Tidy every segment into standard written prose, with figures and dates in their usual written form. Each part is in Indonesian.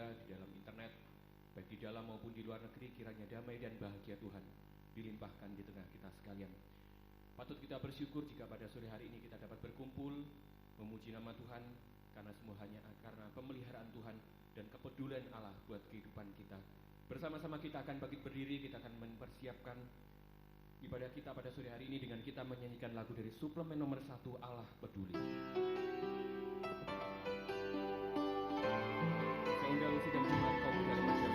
berada di dalam internet, baik di dalam maupun di luar negeri, kiranya damai dan bahagia Tuhan dilimpahkan di tengah kita sekalian. Patut kita bersyukur jika pada sore hari ini kita dapat berkumpul memuji nama Tuhan, karena semua hanya karena pemeliharaan Tuhan dan kepedulian Allah buat kehidupan kita. Bersama-sama kita akan bangkit berdiri, kita akan mempersiapkan ibadah kita pada sore hari ini dengan kita menyanyikan lagu dari suplemen nomor 1, Allah Peduli. Saya undang sidang Jumat kaum muda remaja.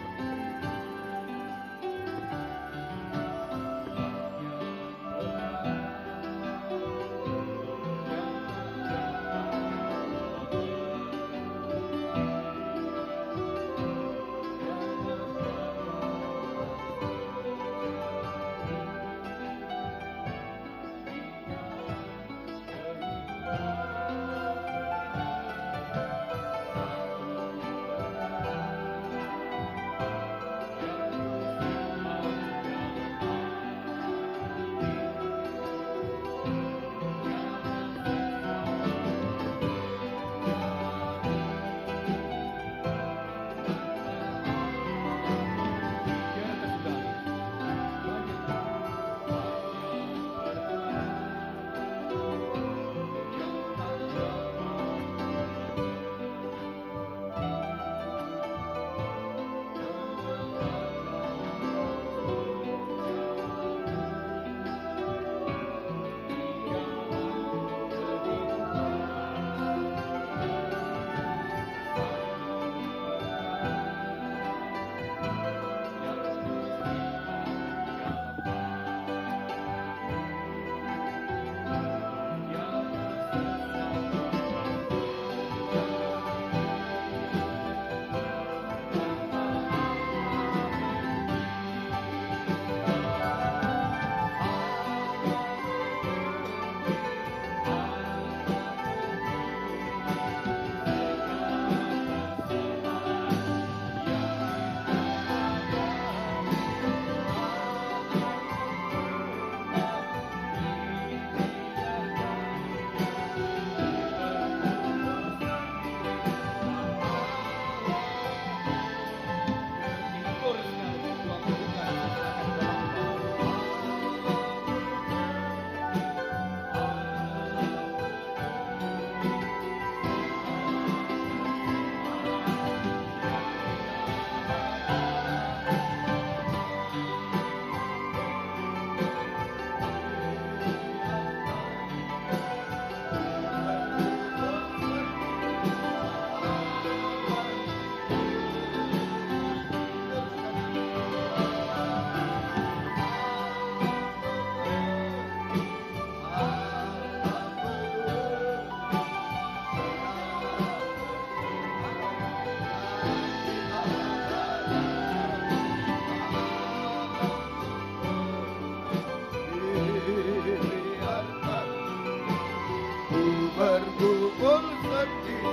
Bergumul sedih,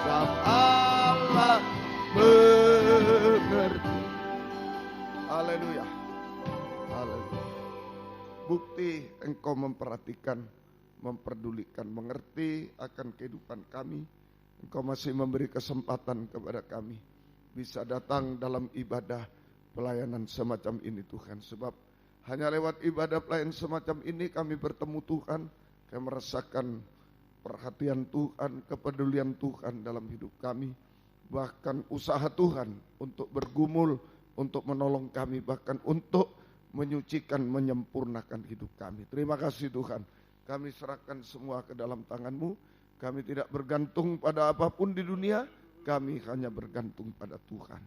sang Allah mengerti. Haleluya. Haleluya. Bukti engkau memperhatikan, memperdulikan, mengerti akan kehidupan kami. Engkau masih memberi kesempatan kepada kami bisa datang dalam ibadah pelayanan semacam ini Tuhan. Sebab hanya lewat ibadah pelayanan semacam ini kami bertemu Tuhan, kami merasakan perhatian Tuhan, kepedulian Tuhan dalam hidup kami. Bahkan usaha Tuhan untuk bergumul, untuk menolong kami, bahkan untuk menyucikan, menyempurnakan hidup kami. Terima kasih Tuhan, kami serahkan semua ke dalam tangan-Mu. Kami tidak bergantung pada apapun di dunia, kami hanya bergantung pada Tuhan.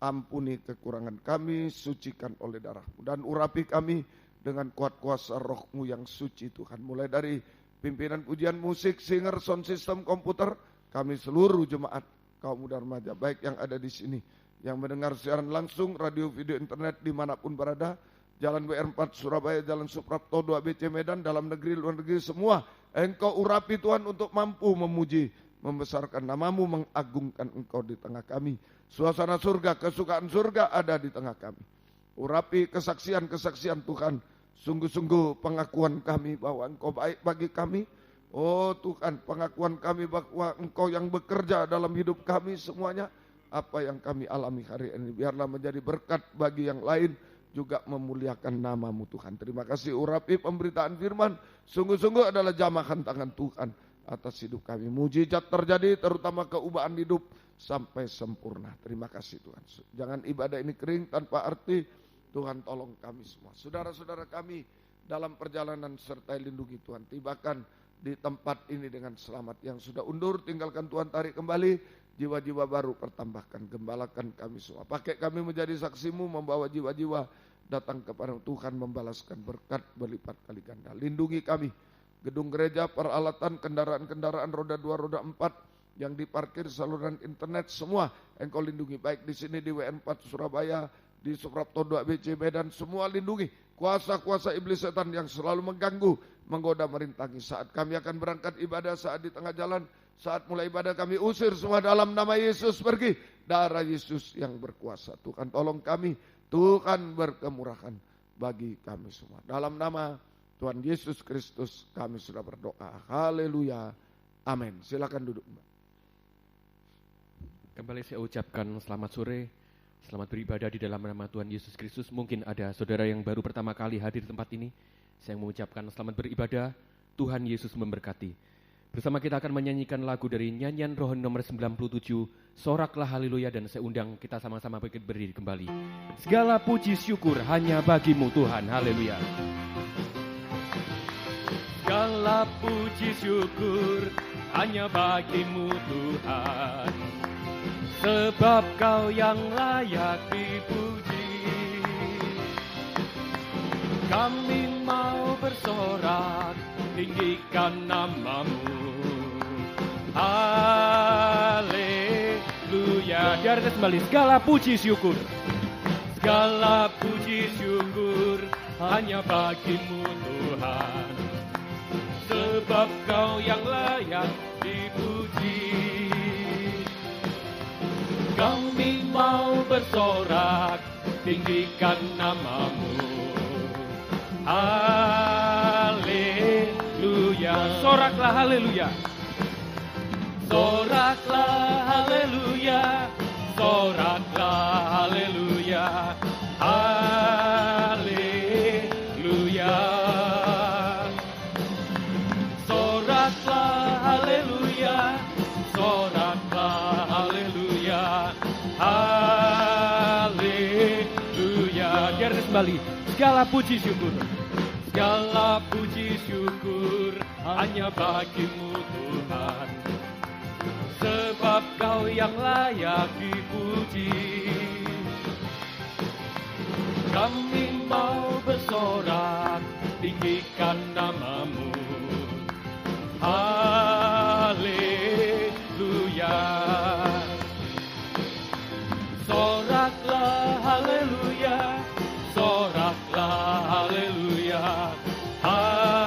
Ampuni kekurangan kami, sucikan oleh darah-Mu, dan urapi kami dengan kuat kuasa Roh-Mu yang suci Tuhan. Mulai dari pimpinan pujian musik, singer, sound system, komputer, kami seluruh jemaat kaum muda remaja, baik yang ada di sini, yang mendengar siaran langsung, radio, video, internet, dimanapun berada, Jalan WR4 Surabaya, Jalan Suprapto 2 BC Medan, dalam negeri, luar negeri, semua, Engkau urapi Tuhan untuk mampu memuji, membesarkan nama-Mu, mengagungkan Engkau di tengah kami. Suasana surga, kesukaan surga ada di tengah kami. Urapi kesaksian-kesaksian Tuhan, sungguh-sungguh pengakuan kami bahwa Engkau baik bagi kami. Oh Tuhan, pengakuan kami bahwa Engkau yang bekerja dalam hidup kami semuanya apa yang kami alami hari ini. Biarlah menjadi berkat bagi yang lain, juga memuliakan nama-Mu Tuhan. Terima kasih urapi pemberitaan firman, sungguh-sungguh adalah jamahan tangan Tuhan atas hidup kami. Mujizat terjadi, terutama keubahan hidup sampai sempurna. Terima kasih Tuhan. Jangan ibadah ini kering tanpa arti. Tuhan tolong kami semua. Saudara-saudara kami dalam perjalanan serta lindungi Tuhan. Tibakan di tempat ini dengan selamat. Yang sudah undur tinggalkan Tuhan tarik kembali. Jiwa-jiwa baru pertambahkan, gembalakan kami semua. Pakai kami menjadi saksi-Mu, membawa jiwa-jiwa datang kepada Tuhan, membalaskan berkat berlipat kali ganda. Lindungi kami, gedung gereja, peralatan, kendaraan-kendaraan roda 2, roda 4 yang diparkir, saluran internet, semua Engkau lindungi. Baik di sini di WN4 Surabaya, di Suprapto 2 BC Medan, semua lindungi. Kuasa-kuasa iblis setan yang selalu mengganggu, menggoda, merintangi. Saat kami akan berangkat ibadah, saat di tengah jalan, saat mulai ibadah kami usir semua dalam nama Yesus, pergi. Darah Yesus yang berkuasa. Tuhan tolong kami, Tuhan berkemurahan bagi kami semua. Dalam nama Tuhan Yesus Kristus kami sudah berdoa. Haleluya. Amin. Silakan duduk. Kembali saya ucapkan selamat sore, selamat beribadah di dalam nama Tuhan Yesus Kristus. Mungkin ada saudara yang baru pertama kali hadir di tempat ini. Saya mengucapkan selamat beribadah, Tuhan Yesus memberkati. Bersama kita akan menyanyikan lagu dari nyanyian rohani nomor 97, Soraklah Haleluya, dan saya undang kita sama-sama berdiri kembali. Segala puji syukur hanya bagi-Mu Tuhan, haleluya. Segala puji syukur hanya bagi-Mu Tuhan, sebab Kau yang layak dipuji. Kami mau bersorak, tinggikan nama-Mu. Haleluya. Di atas kembali, segala puji syukur, segala puji syukur hanya bagi-Mu Tuhan, sebab Kau yang layak dipuji. Kami mau bersorak, tinggikan nama-Mu. Haleluya. Soraklah haleluya. Soraklah haleluya. Soraklah haleluya. Haleluya. Soraklah haleluya. Soraklah haleluya. Haleluya. Di atas kembali, segala puji syukur, segala puji syukur hanya bagi-Mu Tuhan, sebab Kau yang layak dipuji. Kami mau bersorak, tinggikan nama-Mu. Haleluya. Soraklah haleluya. Soraklah haleluya. Haleluya.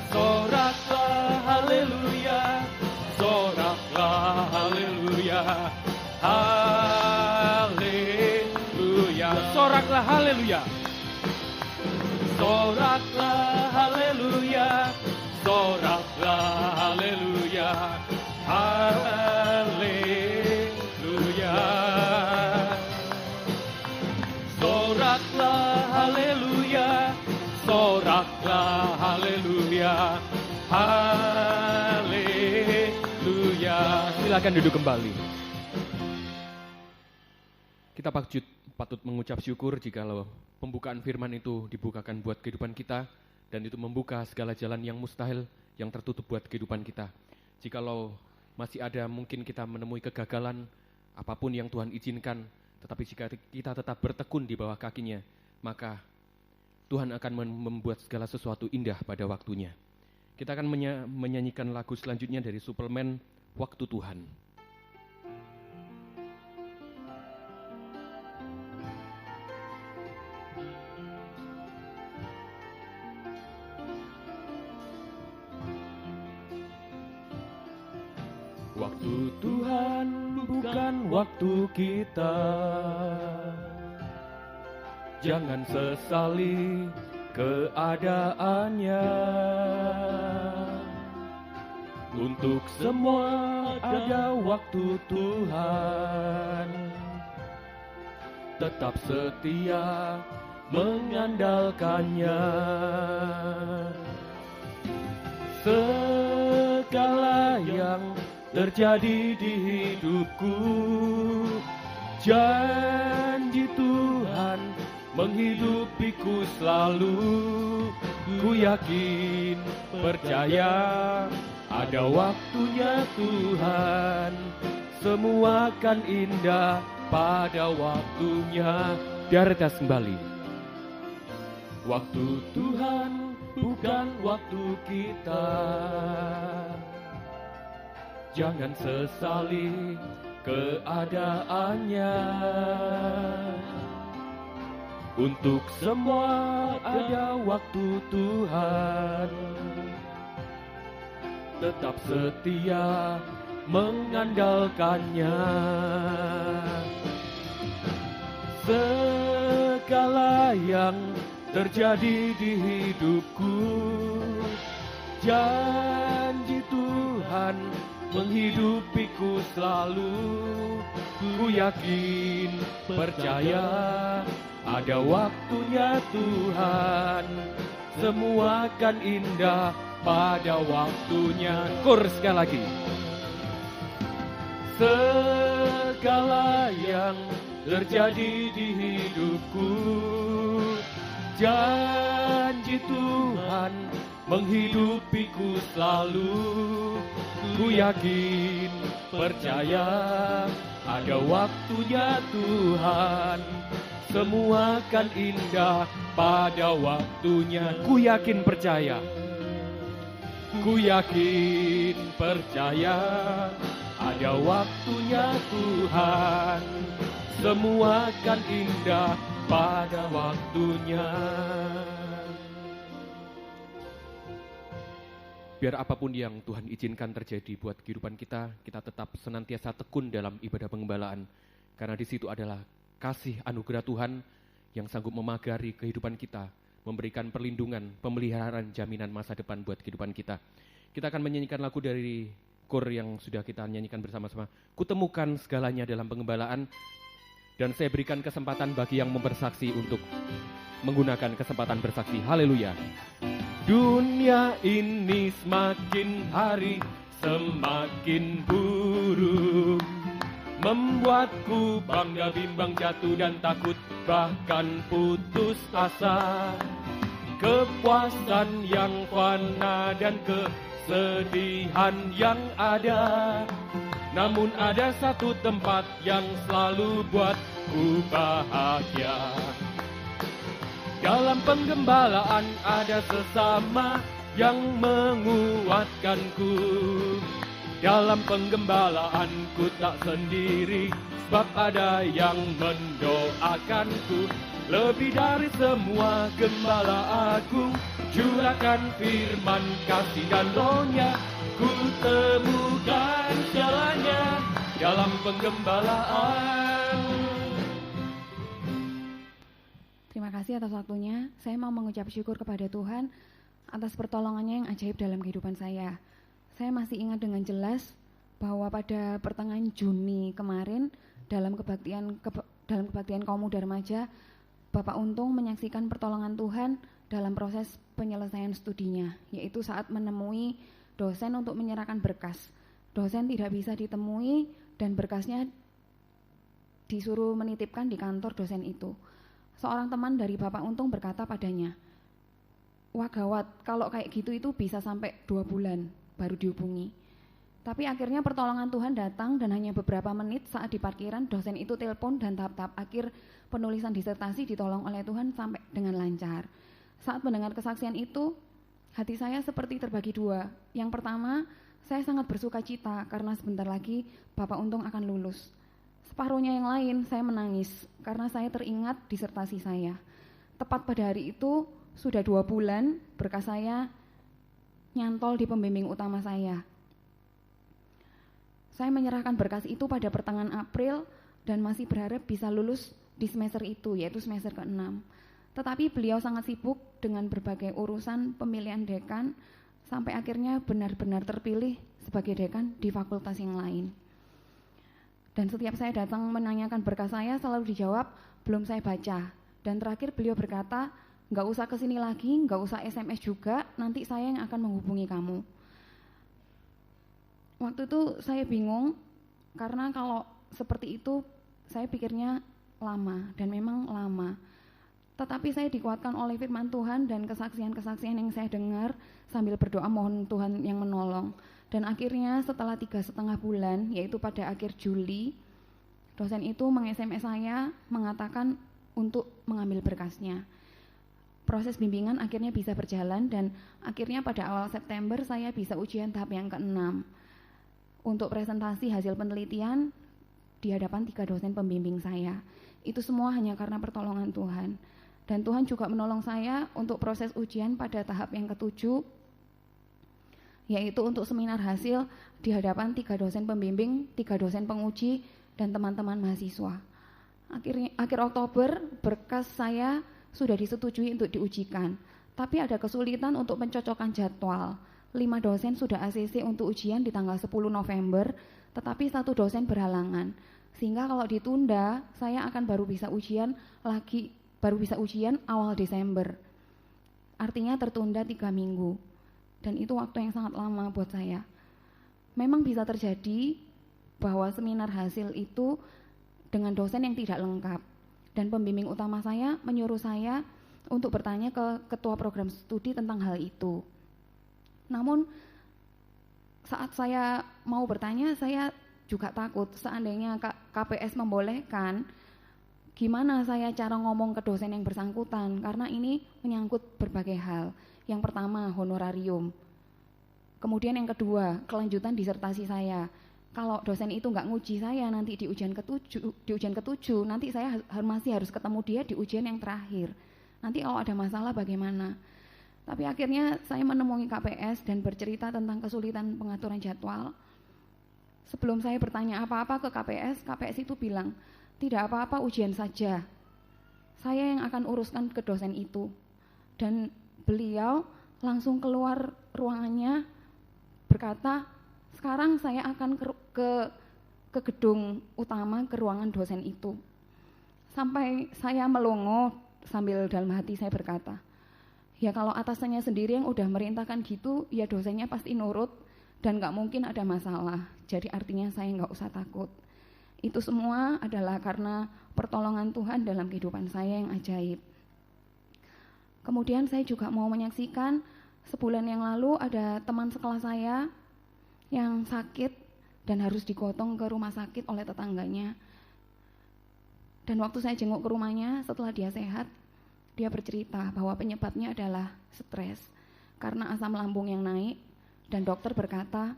Soraklah haleluya. Soraklah haleluya. Haleluya. Soraklah haleluya. Soraklah haleluya. Soraklah haleluya. Haleluya. Soraklah haleluya. Soraklah haleluya. Haleluya. Silakan duduk kembali. Kita patut mengucap syukur jikalau pembukaan firman itu dibukakan buat kehidupan kita, dan itu membuka segala jalan yang mustahil, yang tertutup buat kehidupan kita. Jikalau masih ada mungkin kita menemui kegagalan, apapun yang Tuhan izinkan, tetapi jika kita tetap bertekun di bawah kakinya, maka Tuhan akan membuat segala sesuatu indah pada waktunya. Kita akan menyanyikan lagu selanjutnya dari suplemen Waktu Tuhan. Waktu Tuhan bukan waktu kita. Jangan sesali keadaannya. Untuk semua ada waktu Tuhan. Tetap setia mengandalkannya. Segala yang terjadi di hidupku, janji Tuhan menghidupiku selalu. Ku yakin, percaya, ada waktunya Tuhan. Semua akan indah pada waktunya. Biar kita kembali. Waktu Tuhan bukan waktu kita. Jangan sesali keadaannya. Untuk semua ada waktu Tuhan. Tetap setia mengandalkannya. Segala yang terjadi di hidupku, janji Tuhan menghidupiku selalu. Ku yakin, percaya, ada waktunya Tuhan. Semua akan indah pada waktunya. Kur sekali lagi. Segala yang terjadi di hidupku, janji Tuhan menghidupiku selalu. Ku yakin, percaya, ada waktunya Tuhan. Semua akan indah pada waktunya. Ku yakin, percaya. Ku yakin, percaya, ada waktunya Tuhan. Semua akan indah pada waktunya. Biar apapun yang Tuhan izinkan terjadi buat kehidupan kita, kita tetap senantiasa tekun dalam ibadah pengembalaan. Karena di situ adalah kasih anugerah Tuhan yang sanggup memagari kehidupan kita, memberikan perlindungan, pemeliharaan, jaminan masa depan buat kehidupan kita. Kita akan menyanyikan lagu dari kor yang sudah kita nyanyikan bersama-sama. Kutemukan segalanya dalam pengembalaan. Dan saya berikan kesempatan bagi yang bersaksi untuk menggunakan kesempatan bersaksi. Haleluya. Dunia ini semakin hari semakin buruk, membuatku bangga bimbang, jatuh dan takut, bahkan putus asa. Kepuasan yang fana dan kesedihan yang ada, namun ada satu tempat yang selalu buatku bahagia. Dalam penggembalaan ada sesama yang menguatkanku. Dalam penggembalaanku tak sendiri, sebab ada yang mendoakanku. Lebih dari semua gembala agung, curahkan firman kasih dan rohnya. Ku temukan jalannya dalam penggembalaan. Terima kasih atas waktunya. Saya mau mengucap syukur kepada Tuhan atas pertolongannya yang ajaib dalam kehidupan saya. Saya masih ingat dengan jelas bahwa pada pertengahan Juni kemarin dalam kebaktian kaum muda remaja, Bapak Untung menyaksikan pertolongan Tuhan dalam proses penyelesaian studinya, yaitu saat menemui dosen untuk menyerahkan berkas. Dosen tidak bisa ditemui dan berkasnya disuruh menitipkan di kantor dosen itu. Seorang teman dari Bapak Untung berkata padanya, "Wah gawat, kalau kayak gitu itu bisa sampai 2 bulan baru dihubungi." Tapi akhirnya pertolongan Tuhan datang dan hanya beberapa menit saat di parkiran dosen itu telepon dan tahap-tahap akhir penulisan disertasi ditolong oleh Tuhan sampai dengan lancar. Saat mendengar kesaksian itu, hati saya seperti terbagi dua. Yang pertama, saya sangat bersuka cita karena sebentar lagi Bapak Untung akan lulus. Separuhnya yang lain, saya menangis karena saya teringat disertasi saya. Tepat pada hari itu, sudah 2 bulan berkas saya nyantol di pembimbing utama saya. Saya menyerahkan berkas itu pada pertengahan April dan masih berharap bisa lulus di semester itu, yaitu semester ke-6. Tetapi beliau sangat sibuk dengan berbagai urusan pemilihan dekan, sampai akhirnya benar-benar terpilih sebagai dekan di fakultas yang lain. Dan setiap saya datang menanyakan berkas saya selalu dijawab, belum saya baca. Dan terakhir beliau berkata, nggak usah kesini lagi, nggak usah SMS juga, nanti saya yang akan menghubungi kamu. Waktu itu saya bingung, karena kalau seperti itu saya pikirnya lama, dan memang lama. Tetapi saya dikuatkan oleh firman Tuhan dan kesaksian-kesaksian yang saya dengar sambil berdoa mohon Tuhan yang menolong. Dan akhirnya setelah 3,5 bulan, yaitu pada akhir Juli, dosen itu meng-SMS saya mengatakan untuk mengambil berkasnya. Proses bimbingan akhirnya bisa berjalan dan akhirnya pada awal September saya bisa ujian tahap yang ke-6. Untuk presentasi hasil penelitian di hadapan 3 dosen pembimbing saya. Itu semua hanya karena pertolongan Tuhan. Dan Tuhan juga menolong saya untuk proses ujian pada tahap yang ke-7, yaitu untuk seminar hasil di hadapan 3 dosen pembimbing, 3 dosen penguji, dan teman-teman mahasiswa. Akhir Oktober berkas saya sudah disetujui untuk diujikan, tapi ada kesulitan untuk pencocokan jadwal. 5 dosen sudah ACC untuk ujian di tanggal 10 November, tetapi 1 dosen berhalangan. Sehingga kalau ditunda, saya akan baru bisa ujian awal Desember. Artinya tertunda 3 minggu. Dan itu waktu yang sangat lama buat saya. Memang bisa terjadi bahwa seminar hasil itu dengan dosen yang tidak lengkap. Dan pembimbing utama saya menyuruh saya untuk bertanya ke ketua program studi tentang hal itu. Namun saat saya mau bertanya, saya juga takut seandainya KPS membolehkan, gimana saya cara ngomong ke dosen yang bersangkutan, karena ini menyangkut berbagai hal. Yang pertama, honorarium. Kemudian yang kedua, kelanjutan disertasi saya. Kalau dosen itu nggak nguji saya nanti di ujian ke-7, nanti saya masih harus ketemu dia di ujian yang terakhir. Nanti kalau ada masalah bagaimana? Tapi akhirnya saya menemui KPS dan bercerita tentang kesulitan pengaturan jadwal. Sebelum saya bertanya apa-apa ke KPS itu bilang, tidak apa-apa, ujian saja. Saya yang akan uruskan ke dosen itu. Dan beliau langsung keluar ruangannya berkata, sekarang saya akan ke gedung utama, ke ruangan dosen itu. Sampai saya melongo sambil dalam hati saya berkata, ya kalau atasannya sendiri yang udah merintahkan gitu, ya dosennya pasti nurut dan gak mungkin ada masalah. Jadi artinya saya gak usah takut. Itu semua adalah karena pertolongan Tuhan dalam kehidupan saya yang ajaib. Kemudian saya juga mau menyaksikan, sebulan yang lalu ada teman sekelas saya yang sakit dan harus digotong ke rumah sakit oleh tetangganya. Dan waktu saya jenguk ke rumahnya setelah dia sehat, dia bercerita bahwa penyebabnya adalah stres karena asam lambung yang naik, dan dokter berkata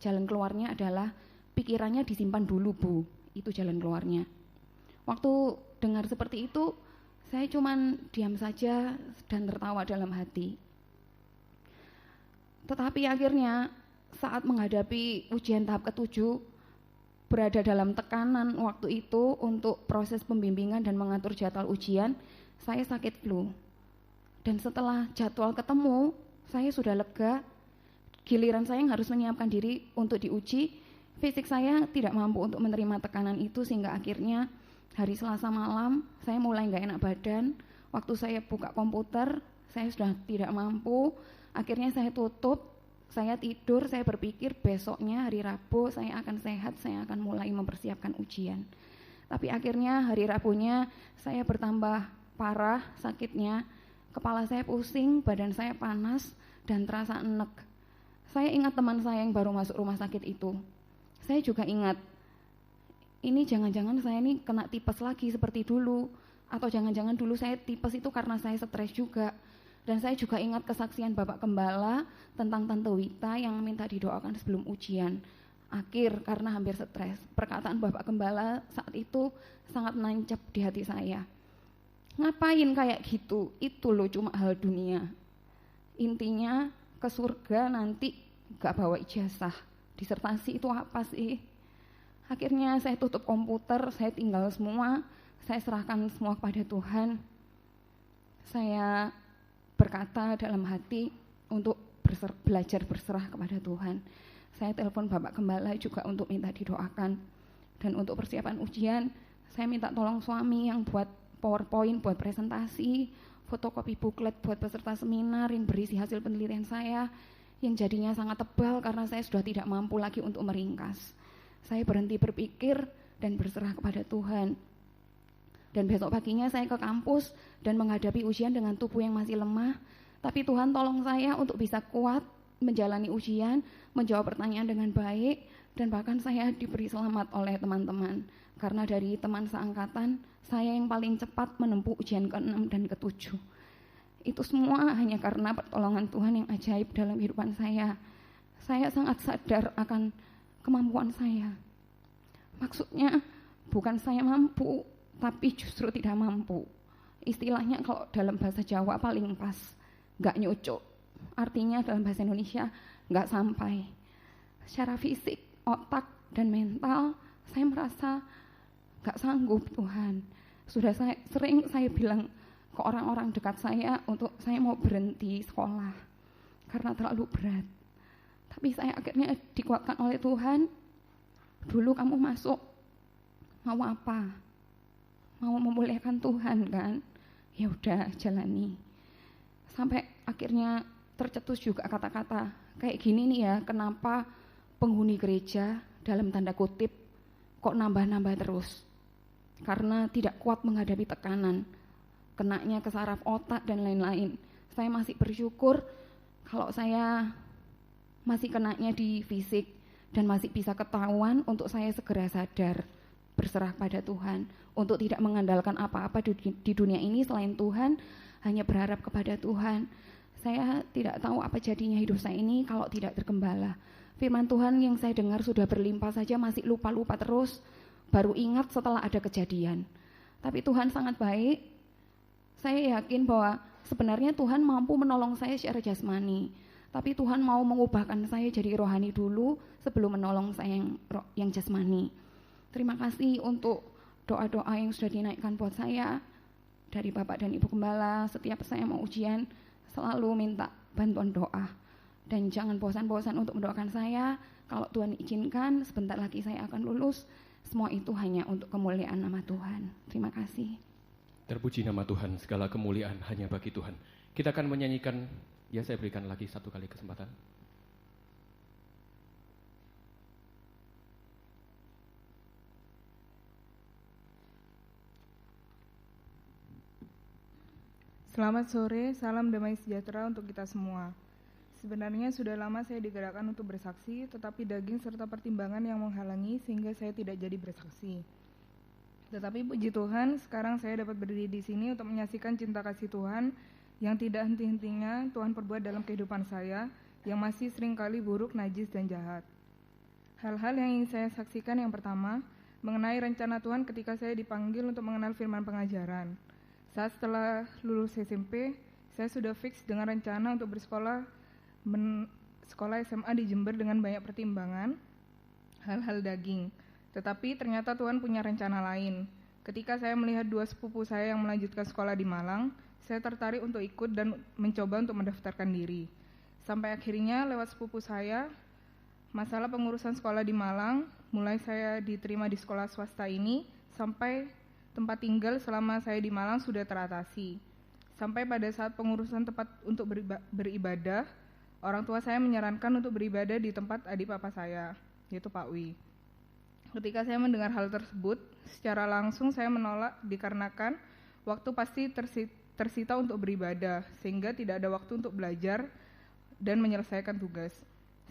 jalan keluarnya adalah pikirannya disimpan dulu Bu, itu jalan keluarnya. Waktu dengar seperti itu, saya cuman diam saja dan tertawa dalam hati. Tetapi akhirnya saat menghadapi ujian tahap ke-7, berada dalam tekanan waktu itu untuk proses pembimbingan dan mengatur jadwal ujian, saya sakit flu. Dan setelah jadwal ketemu, saya sudah lega. Giliran saya yang harus menyiapkan diri untuk diuji, fisik saya tidak mampu untuk menerima tekanan itu, sehingga akhirnya hari Selasa malam saya mulai nggak enak badan. Waktu saya buka komputer, saya sudah tidak mampu. Akhirnya saya tutup, saya tidur, saya berpikir besoknya hari Rabu saya akan sehat, saya akan mulai mempersiapkan ujian. Tapi akhirnya hari Rabunya saya bertambah parah sakitnya, kepala saya pusing, badan saya panas dan terasa enek. Saya ingat teman saya yang baru masuk rumah sakit itu. Saya juga ingat, ini jangan-jangan saya ini kena tipes lagi seperti dulu, atau jangan-jangan dulu saya tipes itu karena saya stres juga. Dan saya juga ingat kesaksian Bapak Gembala tentang Tante Wita yang minta didoakan sebelum ujian akhir karena hampir stres. Perkataan Bapak Gembala saat itu sangat menancap di hati saya. Ngapain kayak gitu? Itu loh cuma hal dunia. Intinya ke surga nanti gak bawa ijazah. Disertasi itu apa sih? Akhirnya saya tutup komputer, saya tinggal semua, saya serahkan semua kepada Tuhan. Saya berkata dalam hati untuk belajar berserah kepada Tuhan. Saya telepon Bapak Gembala juga untuk minta didoakan. Dan untuk persiapan ujian, saya minta tolong suami yang buat PowerPoint, buat presentasi, fotokopi buklet buat peserta seminar yang berisi hasil penelitian saya, yang jadinya sangat tebal karena saya sudah tidak mampu lagi untuk meringkas. Saya berhenti berpikir dan berserah kepada Tuhan. Dan besok paginya saya ke kampus dan menghadapi ujian dengan tubuh yang masih lemah. Tapi Tuhan tolong saya untuk bisa kuat menjalani ujian, menjawab pertanyaan dengan baik, dan bahkan saya diberi selamat oleh teman-teman. Karena dari teman seangkatan, saya yang paling cepat menempuh ujian ke-6 dan ke-7. Itu semua hanya karena pertolongan Tuhan yang ajaib dalam kehidupan saya. Saya sangat sadar akan kemampuan saya. Maksudnya bukan saya mampu, tapi justru tidak mampu. Istilahnya kalau dalam bahasa Jawa paling pas, gak nyucuk. Artinya dalam bahasa Indonesia gak sampai. Secara fisik, otak, dan mental, saya merasa gak sanggup Tuhan. Sudah sering saya bilang ke orang-orang dekat saya untuk saya mau berhenti sekolah karena terlalu berat. Tapi saya akhirnya dikuatkan oleh Tuhan. Dulu kamu masuk, mau apa? Mau memuliakan Tuhan kan? Ya udah jalani. Sampai akhirnya tercetus juga kata-kata kayak gini nih ya, kenapa penghuni gereja dalam tanda kutip kok nambah-nambah terus? Karena tidak kuat menghadapi tekanan, kenanya ke saraf otak dan lain-lain. Saya masih bersyukur kalau saya masih kenanya di fisik dan masih bisa ketahuan untuk saya segera sadar, berserah pada Tuhan, untuk tidak mengandalkan apa-apa di dunia ini selain Tuhan, hanya berharap kepada Tuhan. Saya tidak tahu apa jadinya hidup saya ini kalau tidak tergembala. Firman Tuhan yang saya dengar sudah berlimpah saja masih lupa-lupa terus, baru ingat setelah ada kejadian. Tapi Tuhan sangat baik. Saya yakin bahwa sebenarnya Tuhan mampu menolong saya secara jasmani, tapi Tuhan mau mengubahkan saya jadi rohani dulu sebelum menolong saya yang jasmani. Terima kasih untuk doa-doa yang sudah dinaikkan buat saya dari Bapak dan Ibu Gembala. Setiap saya mau ujian selalu minta bantuan doa, dan jangan bosan-bosan untuk mendoakan saya. Kalau Tuhan izinkan sebentar lagi saya akan lulus. Semua itu hanya untuk kemuliaan nama Tuhan. Terima kasih. Terpuji nama Tuhan, segala kemuliaan hanya bagi Tuhan. Kita akan menyanyikan, ya saya berikan lagi satu kali kesempatan. Selamat sore, salam damai sejahtera untuk kita semua. Sebenarnya sudah lama saya digerakkan untuk bersaksi, tetapi daging serta pertimbangan yang menghalangi sehingga saya tidak jadi bersaksi. Tetapi puji Tuhan, sekarang saya dapat berdiri di sini untuk menyaksikan cinta kasih Tuhan yang tidak henti-hentinya Tuhan perbuat dalam kehidupan saya, yang masih seringkali buruk, najis, dan jahat. Hal-hal yang ingin saya saksikan yang pertama, mengenai rencana Tuhan ketika saya dipanggil untuk mengenal firman pengajaran. Saat setelah lulus SMP, saya sudah fix dengan rencana untuk bersekolah sekolah SMA di Jember dengan banyak pertimbangan, hal-hal daging. Tetapi ternyata Tuhan punya rencana lain. Ketika saya melihat dua sepupu saya yang melanjutkan sekolah di Malang, saya tertarik untuk ikut dan mencoba untuk mendaftarkan diri. Sampai akhirnya lewat sepupu saya, masalah pengurusan sekolah di Malang, mulai saya diterima di sekolah swasta ini, sampai tempat tinggal selama saya di Malang sudah teratasi. Sampai pada saat pengurusan tempat untuk beribadah, orang tua saya menyarankan untuk beribadah di tempat adik papa saya, yaitu Pak Wi. Ketika saya mendengar hal tersebut, secara langsung saya menolak dikarenakan waktu pasti tersita untuk beribadah, sehingga tidak ada waktu untuk belajar dan menyelesaikan tugas.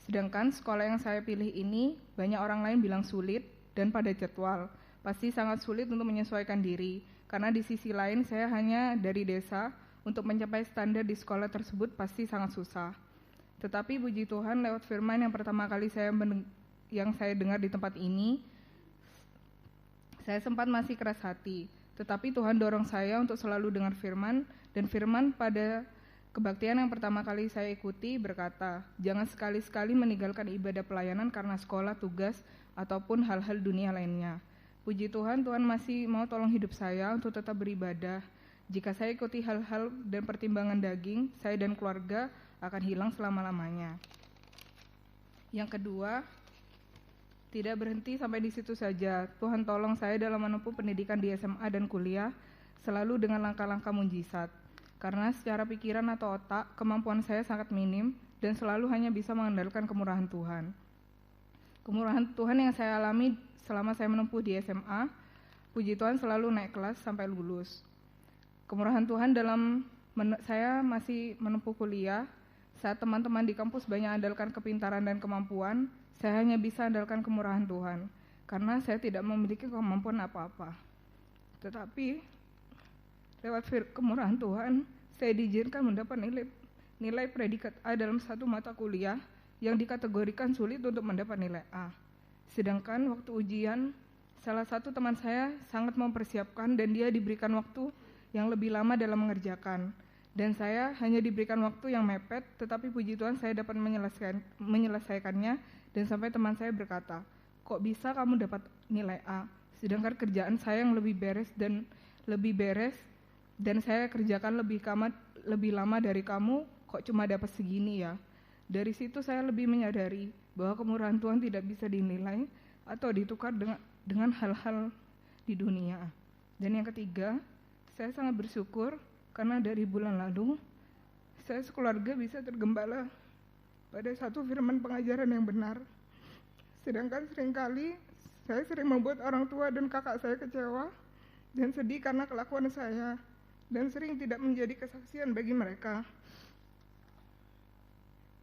Sedangkan sekolah yang saya pilih ini, banyak orang lain bilang sulit dan pada jadwal. Pasti sangat sulit untuk menyesuaikan diri, karena di sisi lain saya hanya dari desa, untuk mencapai standar di sekolah tersebut pasti sangat susah. Tetapi puji Tuhan lewat firman yang pertama kali saya dengar di tempat ini, saya sempat masih keras hati, tetapi Tuhan dorong saya untuk selalu dengar firman, dan firman pada kebaktian yang pertama kali saya ikuti berkata, jangan sekali-sekali meninggalkan ibadah pelayanan karena sekolah, tugas, ataupun hal-hal dunia lainnya. Puji Tuhan, Tuhan masih mau tolong hidup saya untuk tetap beribadah. Jika saya ikuti hal-hal dan pertimbangan daging, saya dan keluarga akan hilang selama-lamanya. Yang kedua, tidak berhenti sampai di situ saja. Tuhan tolong saya dalam menempuh pendidikan di SMA dan kuliah selalu dengan langkah-langkah mujizat. Karena secara pikiran atau otak, kemampuan saya sangat minim dan selalu hanya bisa mengandalkan kemurahan Tuhan. Kemurahan Tuhan yang saya alami selama saya menempuh di SMA, puji Tuhan selalu naik kelas sampai lulus. Kemurahan Tuhan dalam saya masih menempuh kuliah, saat teman-teman di kampus banyak andalkan kepintaran dan kemampuan, saya hanya bisa andalkan kemurahan Tuhan, karena saya tidak memiliki kemampuan apa-apa. Tetapi, lewat kemurahan Tuhan, saya diizinkan mendapat nilai predikat A dalam satu mata kuliah yang dikategorikan sulit untuk mendapat nilai A. Sedangkan waktu ujian, salah satu teman saya sangat mempersiapkan dan dia diberikan waktu yang lebih lama dalam mengerjakan. Dan saya hanya diberikan waktu yang mepet, tetapi puji Tuhan saya dapat menyelesaikannya, dan sampai teman saya berkata, kok bisa kamu dapat nilai A, sedangkan kerjaan saya yang lebih beres dan saya kerjakan lebih lama dari kamu, kok cuma dapat segini ya. Dari situ saya lebih menyadari bahwa kemurahan Tuhan tidak bisa dinilai atau ditukar dengan hal-hal di dunia. Dan yang ketiga, saya sangat bersyukur karena dari bulan lalu, saya sekeluarga bisa tergembala pada satu firman pengajaran yang benar. Sedangkan seringkali saya sering membuat orang tua dan kakak saya kecewa dan sedih karena kelakuan saya, dan sering tidak menjadi kesaksian bagi mereka.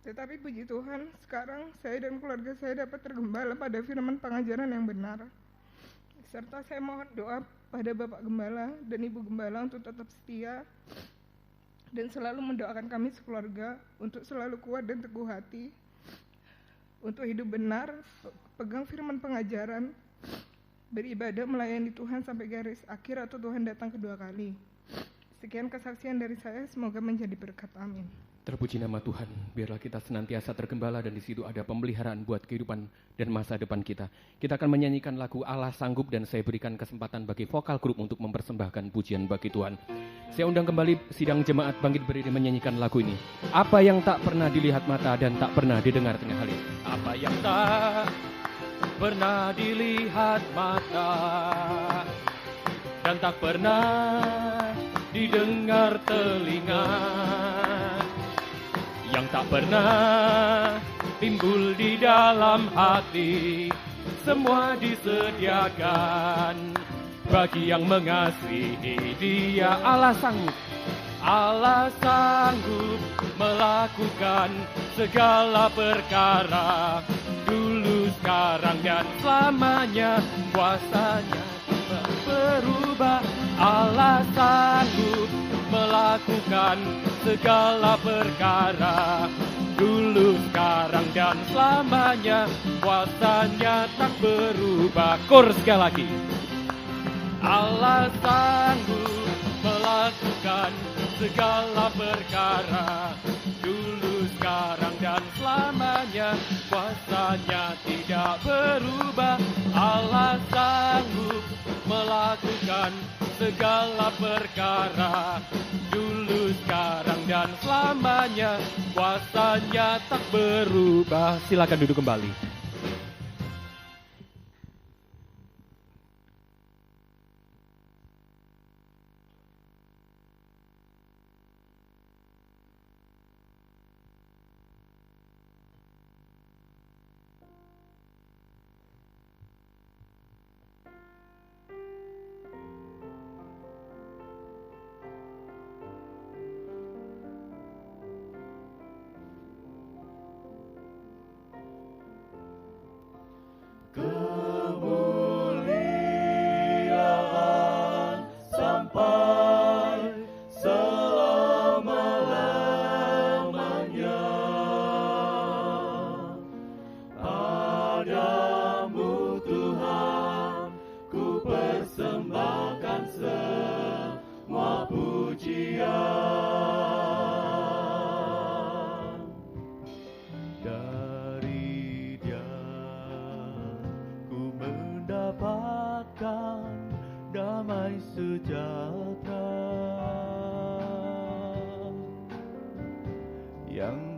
Tetapi puji Tuhan, sekarang saya dan keluarga saya dapat tergembala pada firman pengajaran yang benar. Serta saya mohon doa pada Bapak Gembala dan Ibu Gembala untuk tetap setia dan selalu mendoakan kami sekeluarga untuk selalu kuat dan teguh hati, untuk hidup benar, pegang firman pengajaran, beribadah melayani Tuhan sampai garis akhir atau Tuhan datang kedua kali. Sekian kesaksian dari saya, semoga menjadi berkat. Amin. Terpuji nama Tuhan, biarlah kita senantiasa tergembala dan di situ ada pemeliharaan buat kehidupan dan masa depan kita. Kita akan menyanyikan lagu Allah Sanggup dan saya berikan kesempatan bagi vokal grup untuk mempersembahkan pujian bagi Tuhan. Saya undang kembali sidang jemaat bangkit berdiri menyanyikan lagu ini. Apa yang tak pernah dilihat mata dan tak pernah didengar tengah hari. Apa yang tak pernah dilihat mata dan tak pernah didengar telinga, yang tak pernah timbul di dalam hati, semua disediakan bagi yang mengasihi Dia. Allah sanggup melakukan segala perkara, dulu, sekarang, dan selamanya. Kuasanya tak berubah. Allah sanggup melakukan segala perkara, dulu, sekarang, dan selamanya. Kuasanya tak berubah. Kor sekali lagi. Allah sanggup melakukan segala perkara, dulu, sekarang, dan selamanya. Kuasanya tidak berubah. Allah sanggup melakukan segala perkara, dulu, sekarang, dan selamanya. Kuasanya tak berubah. Silakan duduk kembali. Kemuliaan sampai selama-lamanya padamu Tuhan, ku persembahkan semua pujian. Damai sejahtera yang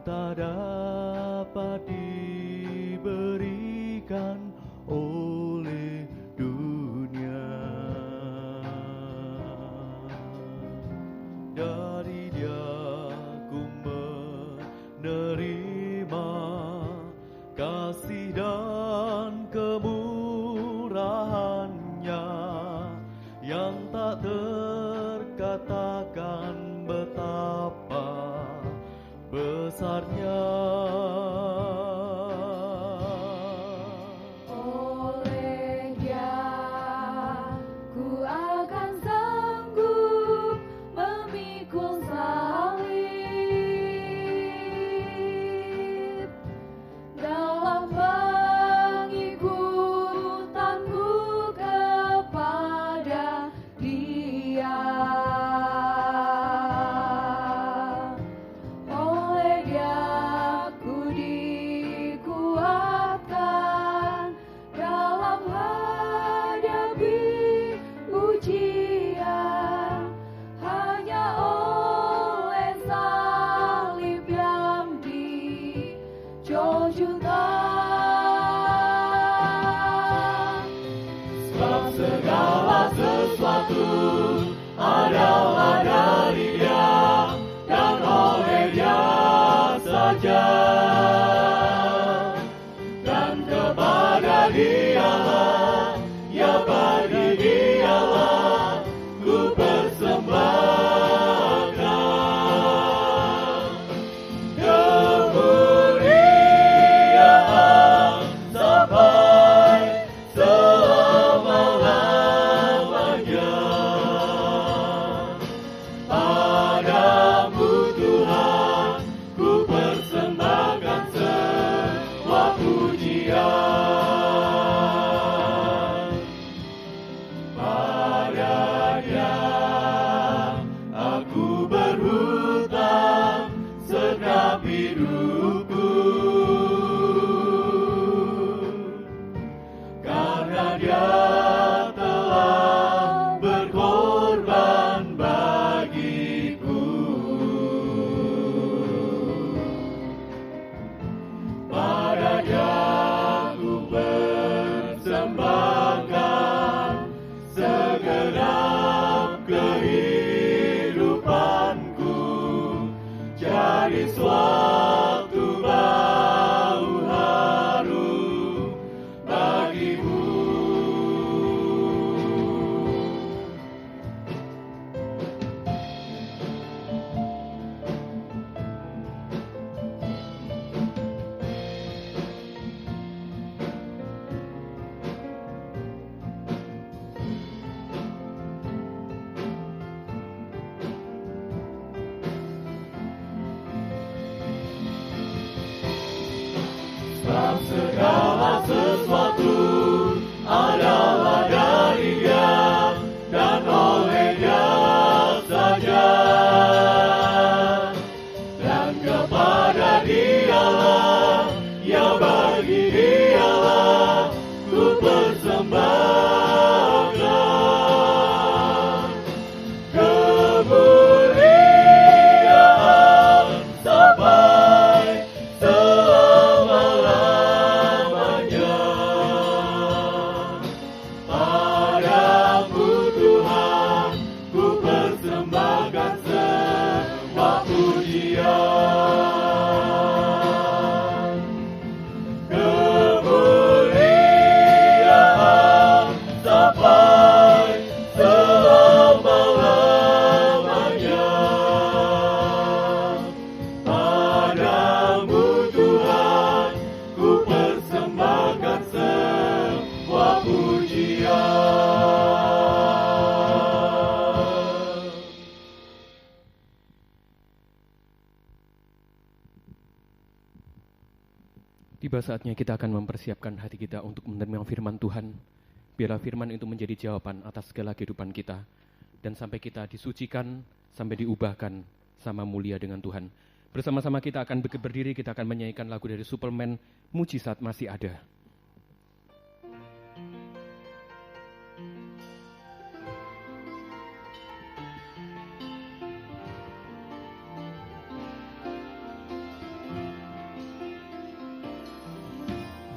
mewujudkan. Sebab segala sesuatu adalah dari Dia dan oleh Dia saja, dan kepada Dialah, ya bagi Dialah ku persembahkan kemuliaan sampai selama-lamanya. Padamu Tuhan ku persembahkan semua pujian. Padanya aku berhutang segenap hidupku, karena Dia telah berkorban bagiku. Padanya ku persembahkan segenap kehidupanku, jadi suatu bau harum bagimu. Sebab segala sesuatu adalah dari Dia dan oleh Dia saja, dan kepada Dialah, ya bagi Dialah ku persembahkan kemuliaan sampai selama-lamanya. Padamu Tuhan ku persembahkan semua pujian. Kemuliaan sampai selama-lamanya. Padamu Tuhan ku persembahkan semua pujian. Tiba saatnya kita akan mempersiapkan hati kita untuk menerima firman Tuhan. Biarlah firman itu menjadi jawaban atas segala kehidupan kita. Dan sampai kita disucikan, sampai diubahkan sama mulia dengan Tuhan. Bersama-sama kita akan berdiri, kita akan menyanyikan lagu dari Superman, Mujizat Masih Ada.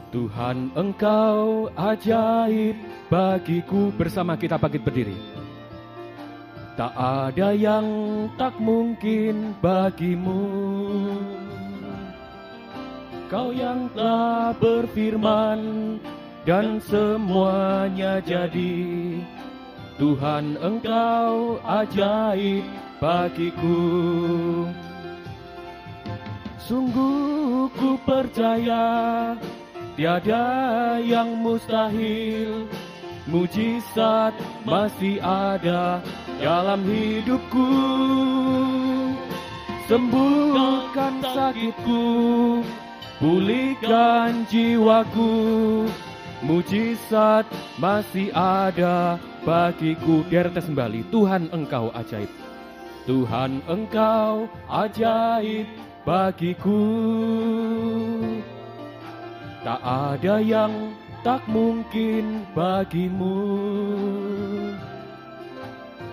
Tuhan, Engkau ajaib bagiku. Bersama kita bangkit berdiri. Tak ada yang tak mungkin bagimu. Kau yang telah berfirman dan semuanya jadi. Tuhan, Engkau ajaib bagiku. Sungguh ku percaya tiada yang mustahil, mujizat masih ada dalam hidupku. Sembuhkan sakitku, pulihkan jiwaku, mujizat masih ada bagiku. Di atas kembali, Tuhan Engkau ajaib. Tuhan Engkau ajaib bagiku. Tak ada yang tak mungkin bagimu.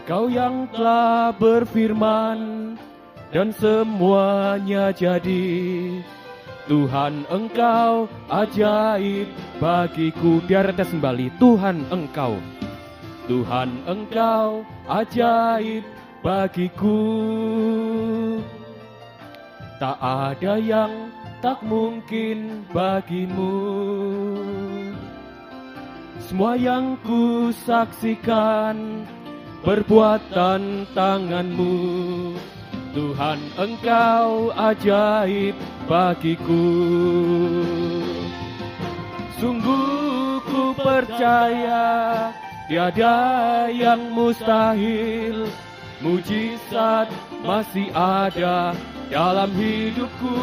Kau yang telah berfirman dan semuanya jadi. Tuhan Engkau ajaib bagiku. Biar tes kembali. Tuhan Engkau ajaib bagiku. Tak ada yang tak mungkin bagimu. Semua yang ku saksikan perbuatan tanganmu. Tuhan Engkau ajaib bagiku. Sungguh ku percaya tiada yang mustahil. Mujizat masih ada dalam hidupku.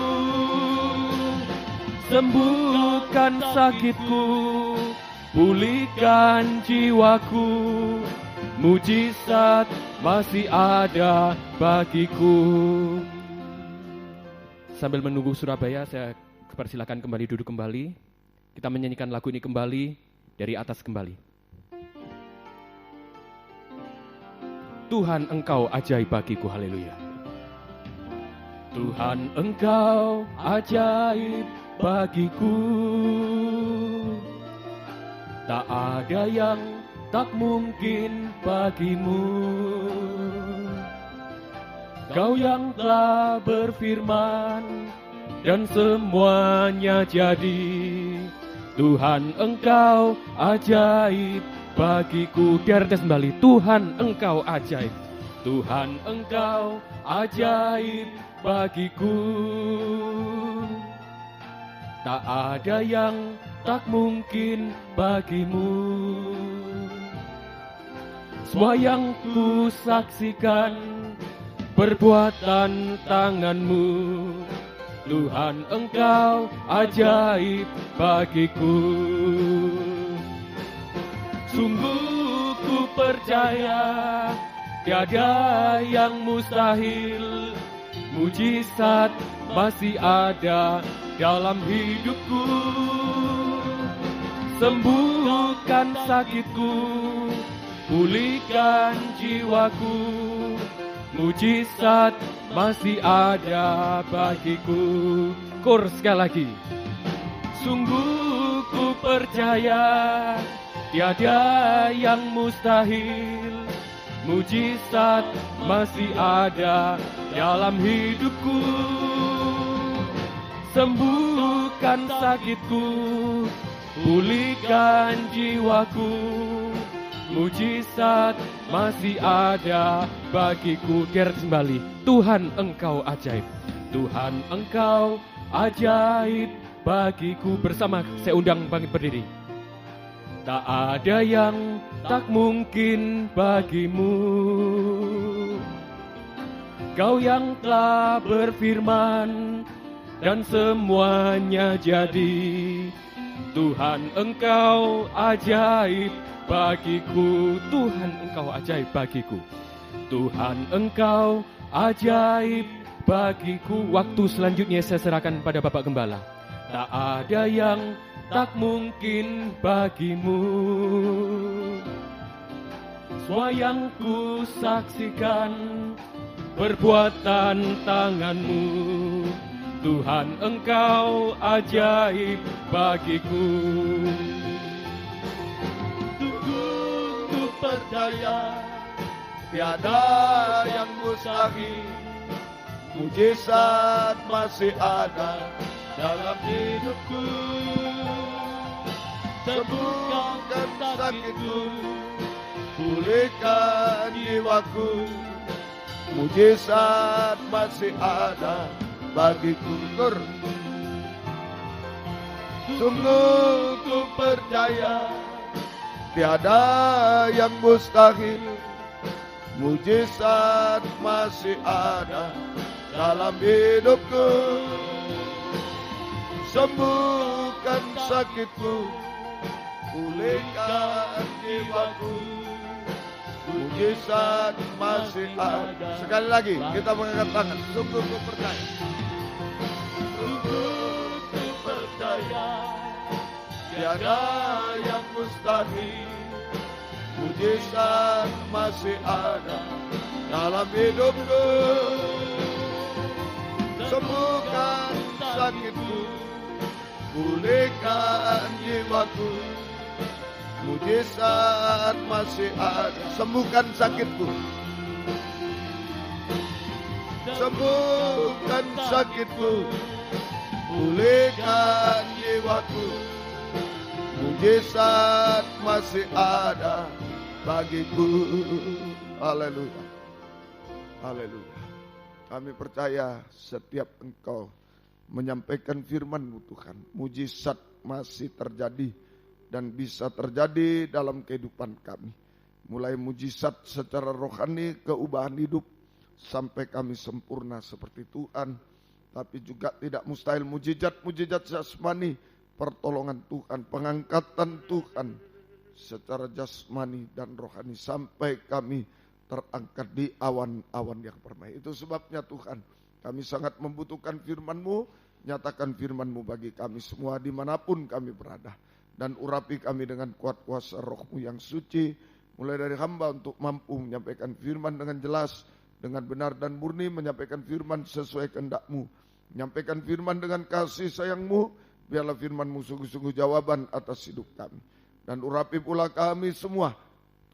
Sembuhkan sakitku, pulihkan jiwaku. Mujizat masih ada bagiku. Sambil menunggu Surabaya, saya persilakan kembali duduk kembali. Kita menyanyikan lagu ini kembali, dari atas kembali. Tuhan Engkau ajaib bagiku, haleluya. Tuhan Engkau ajaib bagiku. Tak ada yang tak mungkin bagimu. Kau yang telah berfirman dan semuanya jadi. Tuhan Engkau ajaib bagiku. Biar tes kembali. Tuhan Engkau ajaib. Tuhan Engkau ajaib bagiku. Tak ada yang tak mungkin bagimu. Semua yang ku saksikan perbuatan tanganmu. Tuhan Engkau ajaib bagiku. Sungguh ku percaya tiada yang mustahil. Mujizat masih ada dalam hidupku. Sembuhkan sakitku, pulihkan jiwaku. Mujizat masih ada bagiku. Kor sekali lagi. Sungguh ku percaya tiada yang mustahil. Mujizat masih ada dalam hidupku. Sembuhkan sakitku, pulihkan jiwaku. Mujizat masih ada bagiku. Biar kembali. Tuhan Engkau ajaib. Tuhan Engkau ajaib bagiku. Bersama saya undang bangkit berdiri. Tak ada yang tak mungkin bagimu. Kau yang telah berfirman dan semuanya jadi. Tuhan Engkau ajaib bagiku. Tuhan Engkau ajaib bagiku. Tuhan Engkau ajaib bagiku. Waktu selanjutnya saya serahkan pada Bapak Gembala. Tak ada yang tak mungkin bagimu. Semua yang ku saksikan perbuatan tanganmu. Tuhan Engkau ajaib bagiku. Sungguh ku percaya tiada yang mustahil. Mujizat masih ada dalam hidupku. Sembuhkan sakitku, pulihkan jiwaku. Mujizat masih ada bagiku. Sungguh ku percaya tiada yang mustahil. Mujizat masih ada dalam hidupku. Sembuhkan sakitku, pulihkan jiwaku. Mujizat masih ada. Sekali lagi kita mengangkat tangan. Sungguh ku percaya. Sungguh ku percaya tiada yang mustahil. Mujizat masih ada dalam hidupku. Sembuhkan sakitku, pulihkan jiwaku. Mujizat masih ada, sembuhkan sakitku, sembuhkan sakitku, pulihkan jiwaku. Mujizat masih ada bagiku. Haleluya, haleluya. Kami percaya setiap Engkau menyampaikan firman-Mu Tuhan, mujizat masih terjadi dan bisa terjadi dalam kehidupan kami. Mulai mujizat secara rohani, keubahan hidup, sampai kami sempurna seperti Tuhan. Tapi juga tidak mustahil mujizat jasmani, pertolongan Tuhan, pengangkatan Tuhan secara jasmani dan rohani sampai kami terangkat di awan-awan yang permai. Itu sebabnya Tuhan, kami sangat membutuhkan firman-Mu. Nyatakan firman-Mu bagi kami semua dimanapun kami berada. Dan urapi kami dengan kuat kuasa Roh-Mu yang suci. Mulai dari hamba untuk mampu menyampaikan firman dengan jelas, dengan benar dan murni, menyampaikan firman sesuai kehendak-Mu. Menyampaikan firman dengan kasih sayang-Mu. Biarlah firman-Mu sungguh-sungguh jawaban atas hidup kami. Dan urapi pula kami semua,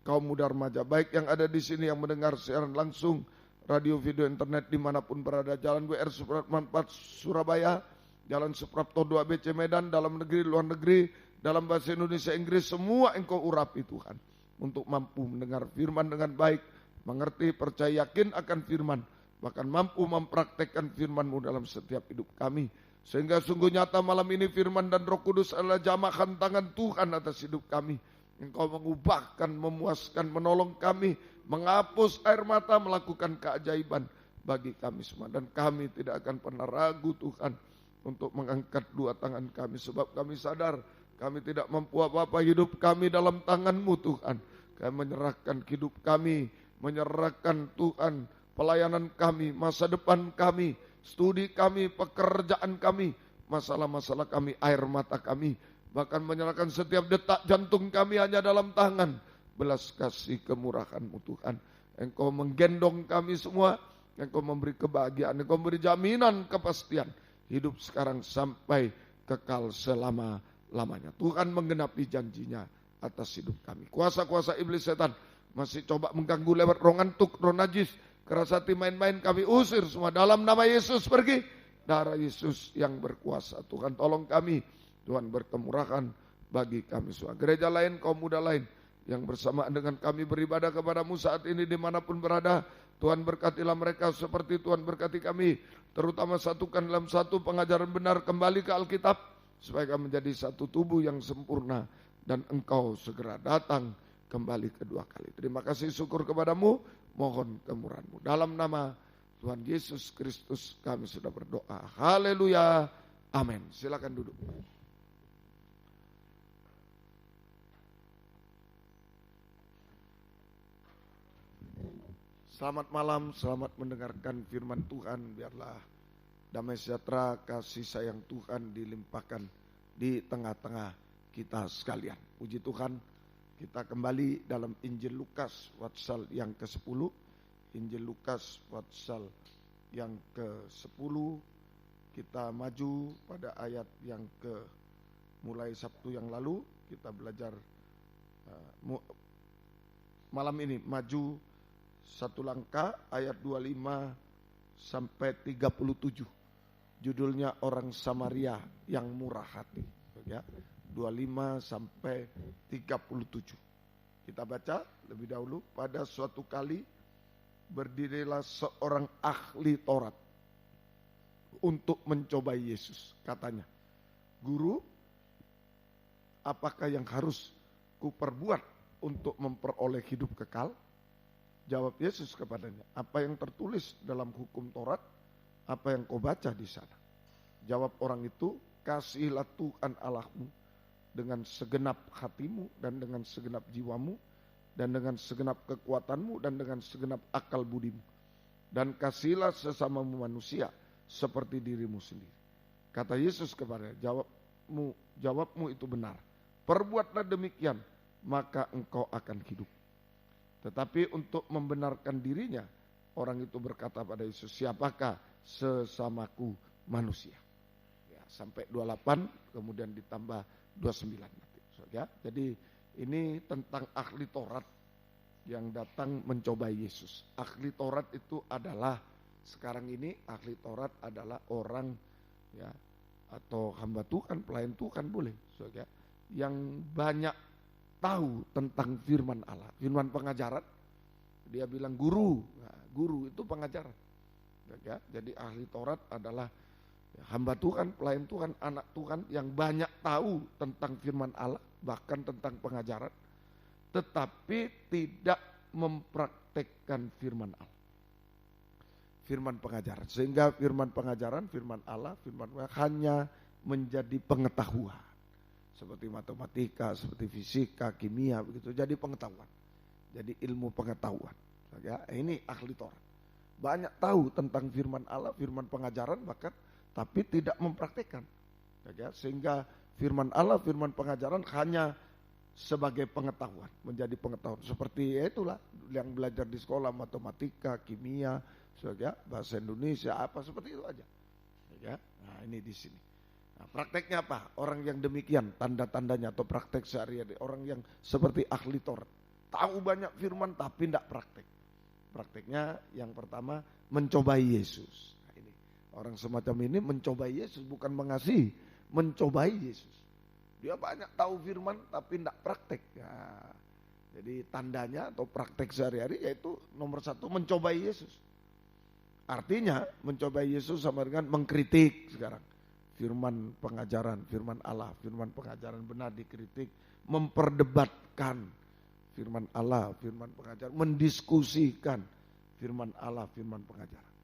kaum muda remaja, baik yang ada di sini yang mendengar siaran langsung, radio, video, internet dimanapun berada, Jalan WR Supratman 4 Surabaya, Jalan Suprapto 2 BC Medan, dalam negeri, luar negeri, dalam bahasa Indonesia, Inggris, semua Engkau urapi Tuhan. Untuk mampu mendengar firman dengan baik, mengerti, percaya, yakin akan firman, bahkan mampu mempraktekkan firman-Mu dalam setiap hidup kami. Sehingga sungguh nyata malam ini firman dan Roh Kudus adalah jamahan tangan Tuhan atas hidup kami. Engkau mengubahkan, memuaskan, menolong kami, menghapus air mata, melakukan keajaiban bagi kami semua. Dan kami tidak akan pernah ragu Tuhan untuk mengangkat dua tangan kami. Sebab kami sadar kami tidak mampu apa-apa, hidup kami dalam tangan-Mu Tuhan. Kami menyerahkan hidup kami, menyerahkan Tuhan pelayanan kami, masa depan kami, studi kami, pekerjaan kami, masalah-masalah kami, air mata kami. Bahkan menyerahkan setiap detak jantung kami hanya dalam tangan belas kasih kemurahan-Mu Tuhan. Engkau menggendong kami semua, Engkau memberi kebahagiaan, Engkau memberi jaminan kepastian hidup sekarang sampai kekal selama-lamanya. Tuhan menggenapi janjinya atas hidup kami. Kuasa-kuasa iblis setan masih coba mengganggu lewat roh ngantuk, roh najis, keras hati, main-main, kami usir semua dalam nama Yesus. Pergi, darah Yesus yang berkuasa. Tuhan tolong kami, Tuhan berkemurahan bagi kami semua. Gereja lain, kaum muda lain yang bersamaan dengan kami beribadah kepada-Mu saat ini dimanapun berada, Tuhan berkatilah mereka seperti Tuhan berkati kami. Terutama satukan dalam satu pengajaran benar, kembali ke Alkitab, supaya kami menjadi satu tubuh yang sempurna. Dan Engkau segera datang kembali kedua kali. Terima kasih, syukur kepada-Mu, mohon kemurahan-Mu. Dalam nama Tuhan Yesus Kristus kami sudah berdoa. Haleluya, amin. Silakan duduk. Selamat malam, selamat mendengarkan firman Tuhan. Biarlah damai sejahtera, kasih sayang Tuhan dilimpahkan di tengah-tengah kita sekalian. Puji Tuhan, kita kembali dalam Injil Lukas pasal yang ke-10. Injil Lukas pasal yang ke-10. Kita maju pada ayat yang mulai Sabtu yang lalu. Kita belajar malam ini maju satu langkah, ayat 25 sampai 37. Judulnya orang Samaria yang murah hati, ya. 25 sampai 37. Kita baca lebih dahulu. Pada suatu kali berdirilah seorang ahli Taurat untuk mencobai Yesus. Katanya, "Guru, apakah yang harus kuperbuat untuk memperoleh hidup kekal?" Jawab Yesus kepadanya, "Apa yang tertulis dalam hukum Taurat? Apa yang kau baca di sana?" Jawab orang itu, "Kasihilah Tuhan Allahmu dengan segenap hatimu dan dengan segenap jiwamu dan dengan segenap kekuatanmu dan dengan segenap akal budimu. Dan kasihilah sesamamu manusia seperti dirimu sendiri." Kata Yesus kepadanya, jawabmu itu benar. Perbuatlah demikian, maka engkau akan hidup. Tetapi untuk membenarkan dirinya, orang itu berkata pada Yesus, "Siapakah sesamaku manusia?" sampai 28 kemudian ditambah 29 nanti. Ya, jadi ini tentang ahli Taurat yang datang mencobai Yesus. Ahli Taurat itu adalah sekarang ini ahli Taurat adalah orang ya atau hamba Tuhan, pelayan Tuhan boleh, ya, yang banyak tahu tentang firman Allah, firman pengajaran. Dia bilang guru, nah, guru itu pengajaran. Ya, jadi ahli Taurat adalah hamba Tuhan, pelayan Tuhan, anak Tuhan yang banyak tahu tentang firman Allah, bahkan tentang pengajaran, tetapi tidak mempraktekkan firman Allah. Firman pengajaran, sehingga firman pengajaran, firman Allah, firman hanya menjadi pengetahuan. Seperti matematika, seperti fisika, kimia, begitu. Jadi pengetahuan, jadi ilmu pengetahuan. Ya, ini ahli Taurat. Banyak tahu tentang firman Allah, firman pengajaran bahkan, tapi tidak mempraktekkan. Ya, sehingga firman Allah, firman pengajaran hanya sebagai pengetahuan, menjadi pengetahuan. Seperti itulah yang belajar di sekolah matematika, kimia, ya, bahasa Indonesia, apa seperti itu aja. Ya, nah ini di sini. Nah, prakteknya apa? Orang yang demikian, tanda-tandanya atau praktek sehari-hari, orang yang seperti ahli Taurat, tahu banyak firman tapi tidak praktek. Prakteknya yang pertama mencobai Yesus. Nah, ini orang semacam ini mencobai Yesus, bukan mengasihi, mencobai Yesus. Dia banyak tahu firman tapi tidak praktek. Nah, jadi tandanya atau praktek sehari-hari yaitu nomor satu mencobai Yesus. Artinya mencobai Yesus sama dengan mengkritik sekarang. Firman pengajaran, firman Allah, firman pengajaran benar dikritik, memperdebatkan firman Allah, firman pengajaran, mendiskusikan firman Allah, firman pengajaran.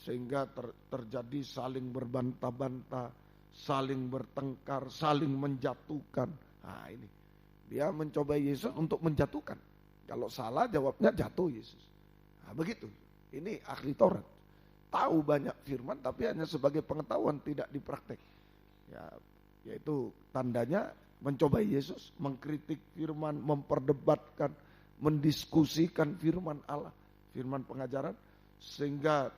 Sehingga terjadi saling berbantah-bantah, saling bertengkar, saling menjatuhkan. Nah ini, dia mencobai Yesus untuk menjatuhkan. Kalau salah jawabnya jatuh Yesus. Nah begitu, ini ahli Taurat. Tahu banyak firman tapi hanya sebagai pengetahuan, tidak dipraktek. Ya, yaitu tandanya mencobai Yesus, mengkritik firman, memperdebatkan, mendiskusikan firman Allah, firman pengajaran, sehingga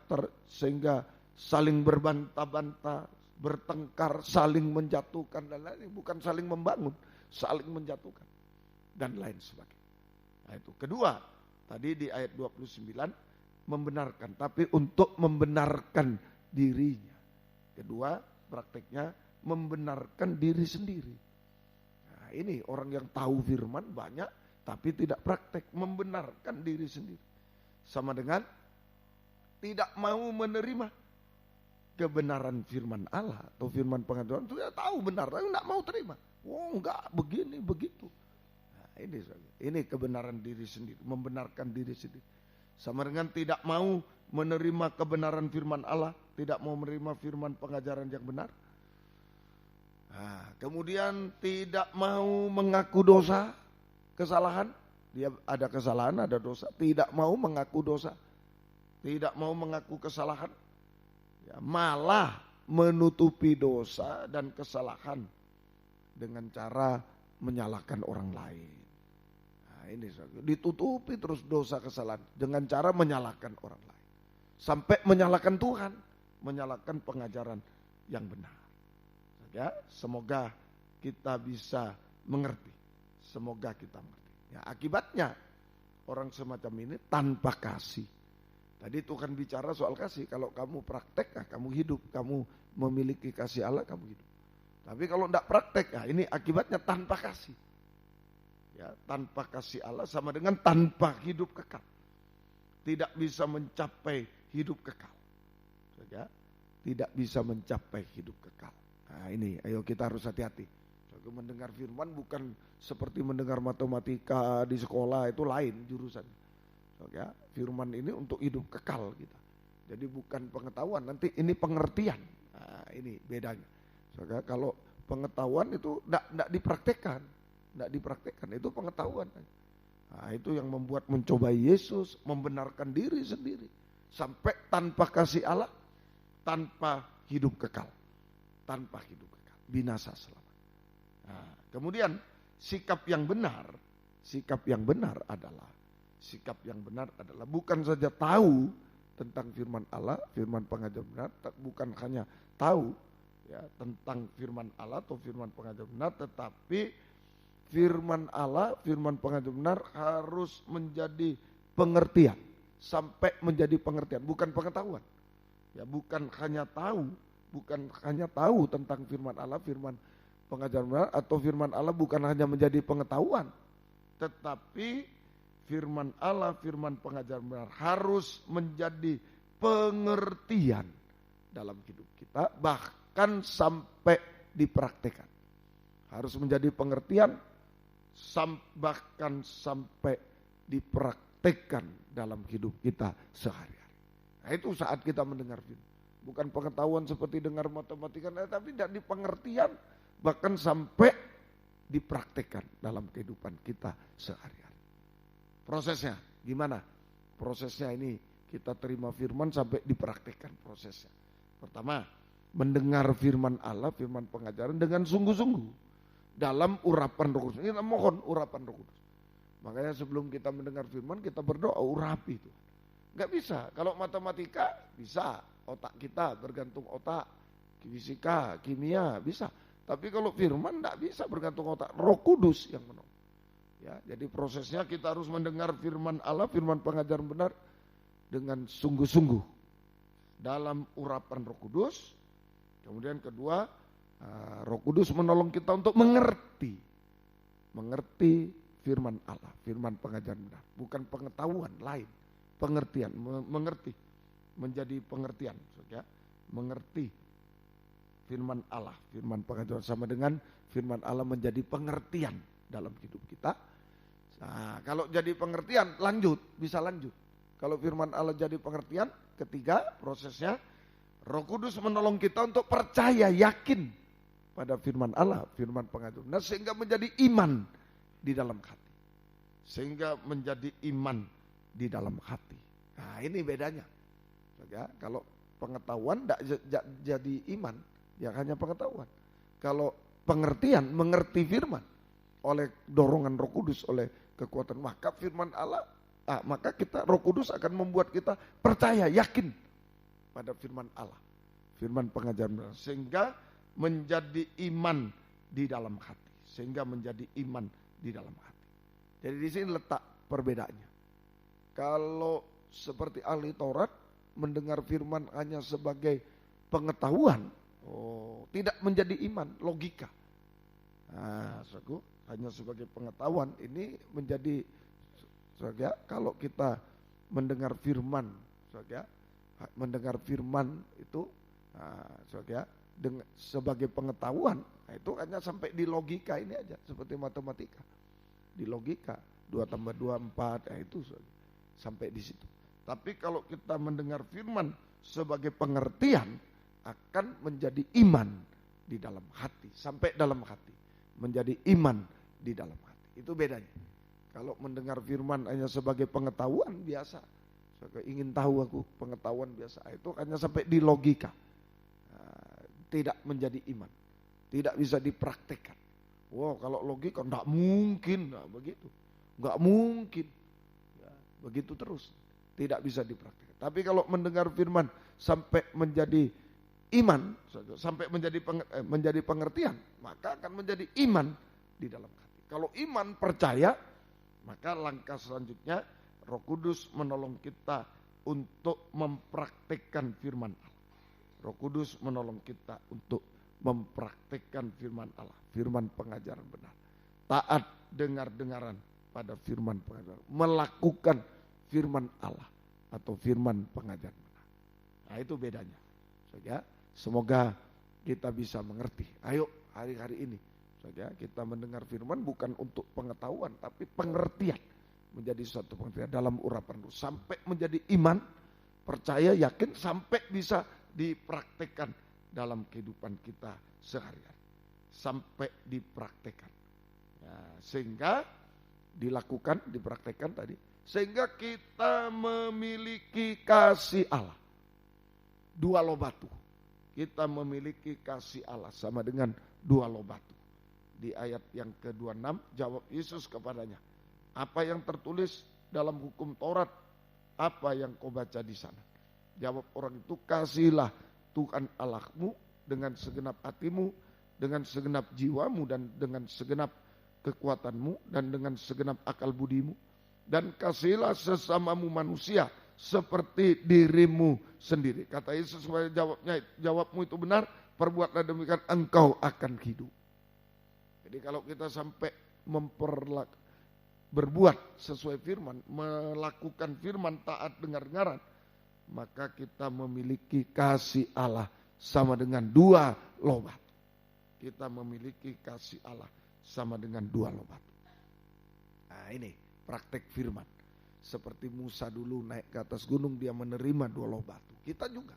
saling berbantah-bantah, bertengkar, saling menjatuhkan dan lain-lain, bukan saling membangun, saling menjatuhkan dan lain sebagainya. Nah itu. Kedua, tadi di ayat 29 membenarkan, tapi untuk membenarkan dirinya. Kedua, prakteknya membenarkan diri sendiri. Nah, ini orang yang tahu firman banyak, tapi tidak praktek, membenarkan diri sendiri. Sama dengan tidak mau menerima kebenaran firman Allah atau firman pengajaran. Sudah tahu benar, tapi tidak mau terima. Oh enggak, begini, begitu. Nah, ini kebenaran diri sendiri, membenarkan diri sendiri. Sama dengan tidak mau menerima kebenaran firman Allah, tidak mau menerima firman pengajaran yang benar. Nah, kemudian tidak mau mengaku dosa, kesalahan. Dia ada kesalahan, ada dosa. Tidak mau mengaku dosa, tidak mau mengaku kesalahan. Ya, malah menutupi dosa dan kesalahan dengan cara menyalahkan orang lain. Ini ditutupi terus dosa kesalahan dengan cara menyalahkan orang lain. Sampai menyalahkan Tuhan, menyalahkan pengajaran yang benar. Ya, semoga kita bisa mengerti. Semoga kita mengerti. Ya, akibatnya orang semacam ini tanpa kasih. Tadi Tuhan bicara soal kasih. Kalau kamu praktek, kamu hidup. Kamu memiliki kasih Allah, kamu hidup. Tapi kalau tidak praktek, ini akibatnya tanpa kasih. Ya, tanpa kasih Allah sama dengan tanpa hidup kekal. Tidak bisa mencapai hidup kekal. Ya, tidak bisa mencapai hidup kekal. Nah ini, ayo kita harus hati-hati. So, mendengar firman bukan seperti mendengar matematika di sekolah, itu lain jurusan. So, ya, firman ini untuk hidup kekal kita. Jadi bukan pengetahuan, nanti ini pengertian. Nah ini bedanya. So, ya, kalau pengetahuan itu tidak dipraktekkan. Tidak dipraktekkan, itu pengetahuan. Nah, itu yang membuat mencobai Yesus, membenarkan diri sendiri. Sampai tanpa kasih Allah, tanpa hidup kekal. Tanpa hidup kekal, binasa selamanya. Nah, kemudian sikap yang benar adalah bukan saja tahu tentang firman Allah, firman pengajaran benar, bukan hanya tahu, ya tentang firman Allah atau firman pengajaran benar, tetapi firman Allah, firman pengajaran benar harus menjadi pengertian, sampai menjadi pengertian, bukan pengetahuan. Ya, bukan hanya tahu tentang firman Allah, firman pengajaran benar, atau firman Allah bukan hanya menjadi pengetahuan, tetapi firman Allah, firman pengajaran benar harus menjadi pengertian dalam hidup kita, bahkan sampai dipraktekkan. Harus menjadi pengertian, bahkan sampai dipraktekkan dalam hidup kita sehari-hari. Nah, itu saat kita mendengar firman. Bukan pengetahuan seperti dengar matematika, tapi di pengertian, bahkan sampai dipraktekkan dalam kehidupan kita sehari-hari. Prosesnya gimana? Prosesnya ini kita terima firman sampai dipraktekkan prosesnya. Pertama, mendengar firman Allah, firman pengajaran dengan sungguh-sungguh dalam urapan Roh Kudus. Kita mohon urapan Roh Kudus. Makanya sebelum kita mendengar firman, kita berdoa urapi itu. Enggak bisa. Kalau matematika bisa, otak kita bergantung otak, fisika, kimia bisa. Tapi kalau firman enggak bisa bergantung otak, Roh Kudus yang menolong. Ya, jadi prosesnya kita harus mendengar firman Allah, firman pengajaran benar dengan sungguh-sungguh dalam urapan Roh Kudus. Kemudian kedua, Roh Kudus menolong kita untuk mengerti firman Allah, firman pengajaran benar, bukan pengetahuan lain, pengertian, mengerti, menjadi pengertian, ya, mengerti firman Allah, firman pengajaran sama dengan firman Allah menjadi pengertian dalam hidup kita. Nah, kalau jadi pengertian bisa lanjut. Kalau firman Allah jadi pengertian, ketiga prosesnya Roh Kudus menolong kita untuk percaya, yakin pada firman Allah, firman pengajaran. Nah, sehingga menjadi iman di dalam hati. Sehingga menjadi iman di dalam hati. Nah, ini bedanya. Ya, kalau pengetahuan tidak jadi iman, ya hanya pengetahuan. Kalau pengertian, mengerti firman oleh dorongan Roh Kudus, oleh kekuatan, maka firman Allah, maka Roh Kudus akan membuat kita percaya, yakin pada firman Allah, firman pengajaran benar, sehingga menjadi iman di dalam hati, sehingga menjadi iman di dalam hati. Jadi di sini letak perbedaannya. Kalau seperti ahli Taurat mendengar firman hanya sebagai pengetahuan, tidak menjadi iman, logika. Nah, hanya sebagai pengetahuan ini menjadi, kalau kita mendengar firman, mendengar firman itu, sebagai pengetahuan, itu hanya sampai di logika ini aja, seperti matematika, di logika 2 tambah 2 4, itu sampai di situ. Tapi kalau kita mendengar firman sebagai pengertian, akan menjadi iman di dalam hati, sampai dalam hati, menjadi iman di dalam hati. Itu bedanya. Kalau mendengar firman hanya sebagai pengetahuan biasa, ingin tahu aku, pengetahuan biasa, itu hanya sampai di logika, tidak menjadi iman, tidak bisa dipraktekkan. Wow, kalau logika enggak mungkin, begitu, enggak mungkin, ya, begitu terus, tidak bisa dipraktekkan. Tapi kalau mendengar firman sampai menjadi iman, sampai menjadi pengertian, maka akan menjadi iman di dalam hati. Kalau iman percaya, maka langkah selanjutnya Roh Kudus menolong kita untuk mempraktekkan firman Allah. Roh Kudus menolong kita untuk mempraktekkan firman Allah, firman pengajaran benar. Taat dengar-dengaran pada firman pengajaran, melakukan firman Allah atau firman pengajaran benar. Nah, itu bedanya. Semoga kita bisa mengerti. Ayo hari-hari ini kita mendengar firman bukan untuk pengetahuan, tapi pengertian, menjadi suatu pengertian dalam urapan Roh, sampai menjadi iman, percaya, yakin, sampai bisa dipraktekkan dalam kehidupan kita sehari-hari, sampai dipraktekkan, ya, sehingga dilakukan, dipraktekkan tadi, sehingga kita memiliki kasih Allah. 2 loh batu. Kita memiliki kasih Allah sama dengan 2 loh batu. Di ayat yang ke-26 jawab Yesus kepadanya, apa yang tertulis dalam hukum Taurat, apa yang kau baca di sana? Jawab orang itu, kasihilah Tuhan Allahmu dengan segenap hatimu, dengan segenap jiwamu, dan dengan segenap kekuatanmu, dan dengan segenap akal budimu. Dan kasihilah sesamamu manusia seperti dirimu sendiri. Kata Yesus sebagai jawabmu itu benar, perbuatlah demikian, engkau akan hidup. Jadi kalau kita sampai berbuat sesuai firman, melakukan firman, taat dengar-dengaran, maka kita memiliki kasih Allah sama dengan 2 lobat. Kita memiliki kasih Allah sama dengan 2 lobat. Nah ini praktek firman. Seperti Musa dulu naik ke atas gunung, dia menerima 2 loh batu. Kita juga.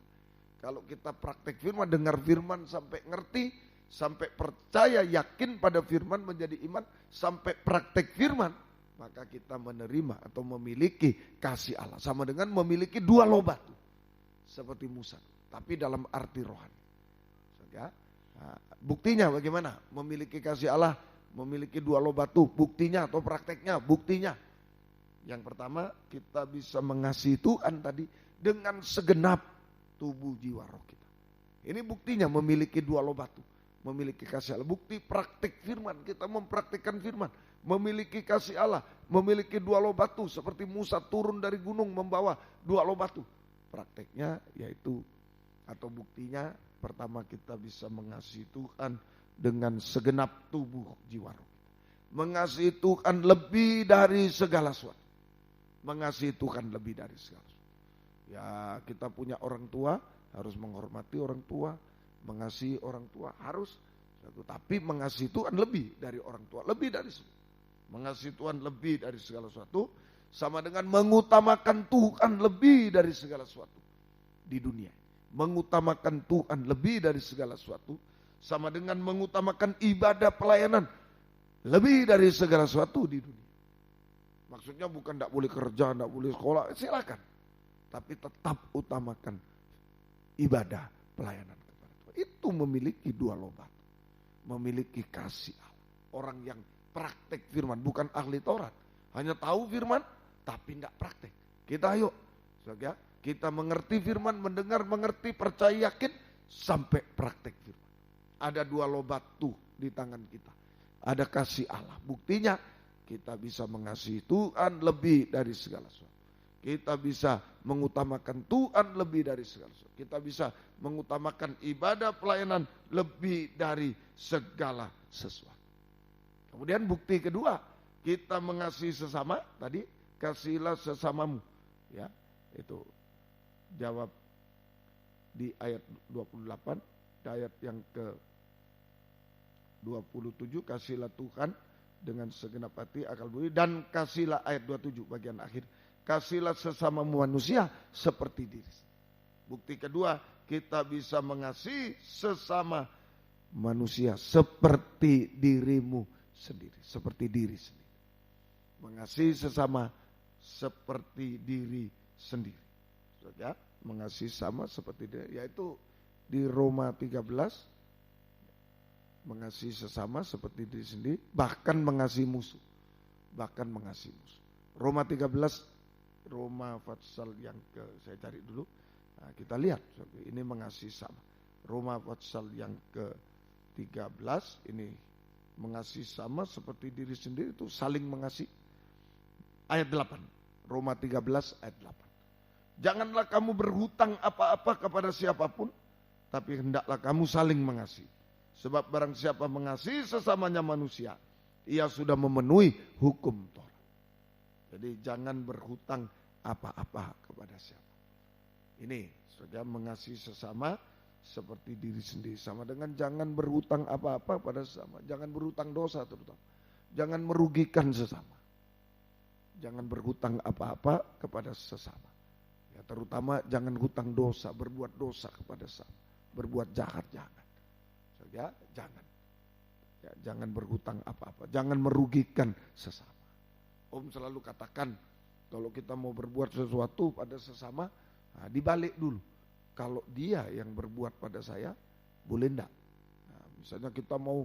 Kalau kita praktek firman, dengar firman sampai ngerti, sampai percaya, yakin pada firman, menjadi iman, sampai praktek firman, maka kita menerima atau memiliki kasih Allah. Sama dengan memiliki 2 loh batu. Seperti Musa. Tapi dalam arti rohani. Ya. Nah, buktinya bagaimana? Memiliki kasih Allah, memiliki 2 loh batu. Buktinya atau prakteknya? Buktinya. Yang pertama, kita bisa mengasihi Tuhan tadi dengan segenap tubuh jiwa roh kita. Ini buktinya memiliki 2 loh batu. Memiliki kasih Allah. Bukti praktik firman, kita mempraktikkan firman. Memiliki kasih Allah, memiliki 2 loh batu. Seperti Musa turun dari gunung membawa 2 loh batu. Prakteknya yaitu, atau buktinya, pertama kita bisa mengasihi Tuhan dengan segenap tubuh jiwa roh kita. Mengasihi Tuhan lebih dari segala sesuatu. Mengasihi Tuhan lebih dari segala sesuatu. Ya, kita punya orang tua, harus menghormati orang tua, mengasihi orang tua harus. Tapi mengasihi Tuhan lebih dari orang tua, lebih dari semua. Mengasihi Tuhan lebih dari segala sesuatu, sama dengan mengutamakan Tuhan lebih dari segala sesuatu di dunia. Mengutamakan Tuhan lebih dari segala sesuatu, sama dengan mengutamakan ibadah pelayanan lebih dari segala sesuatu di dunia. Maksudnya bukan tidak boleh kerja, tidak boleh sekolah, silakan. Tapi tetap utamakan ibadah pelayanan kepada Tuhan. Itu memiliki 2 loh batu. Memiliki kasih Allah. Orang yang praktek firman, bukan ahli Taurat. Hanya tahu firman, tapi tidak praktek. Kita ayo, saudara, kita mengerti firman, mendengar, mengerti, percaya, yakin, sampai praktek firman. Ada 2 loh batu di tangan kita. Ada kasih Allah. Buktinya, kita bisa mengasihi Tuhan lebih dari segala sesuatu. Kita bisa mengutamakan Tuhan lebih dari segala sesuatu. Kita bisa mengutamakan ibadah pelayanan lebih dari segala sesuatu. Kemudian bukti kedua, kita mengasihi sesama, tadi kasihilah sesamamu. Ya, itu jawab di ayat 28, di ayat yang ke 27, kasihilah Tuhan dengan segenap hati, akal budi, dan kasihlah ayat 27 bagian akhir, kasihlah sesama manusia seperti diri. Bukti kedua, kita bisa mengasihi sesama manusia seperti dirimu sendiri, seperti diri sendiri. Mengasihi sesama seperti diri sendiri. Ya, mengasihi sama seperti diri, yaitu di Roma 13, mengasihi sesama seperti diri sendiri, bahkan mengasihi musuh. Bahkan mengasihi musuh. Roma 13, Roma pasal yang ke, saya cari dulu. Nah, kita lihat, ini mengasihi sama. Roma pasal yang ke 13, ini mengasihi sama seperti diri sendiri, itu saling mengasihi. Ayat 8, Roma 13 ayat 8. Janganlah kamu berhutang apa-apa kepada siapapun, tapi hendaklah kamu saling mengasihi. Sebab barang siapa mengasihi sesamanya manusia, ia sudah memenuhi hukum Taurat. Jadi jangan berhutang apa-apa kepada siapa. Ini saudara, mengasihi sesama seperti diri sendiri. Sama dengan jangan berhutang apa-apa pada sesama. Jangan berhutang dosa terutama. Jangan merugikan sesama. Jangan berhutang apa-apa kepada sesama. Ya, terutama jangan hutang dosa, berbuat dosa kepada sesama. Berbuat jahat, jangan. Ya, jangan. Ya, jangan berhutang apa-apa, jangan merugikan sesama. Om selalu katakan, kalau kita mau berbuat sesuatu pada sesama, nah, dibalik dulu. Kalau dia yang berbuat pada saya, boleh enggak? Nah, misalnya kita mau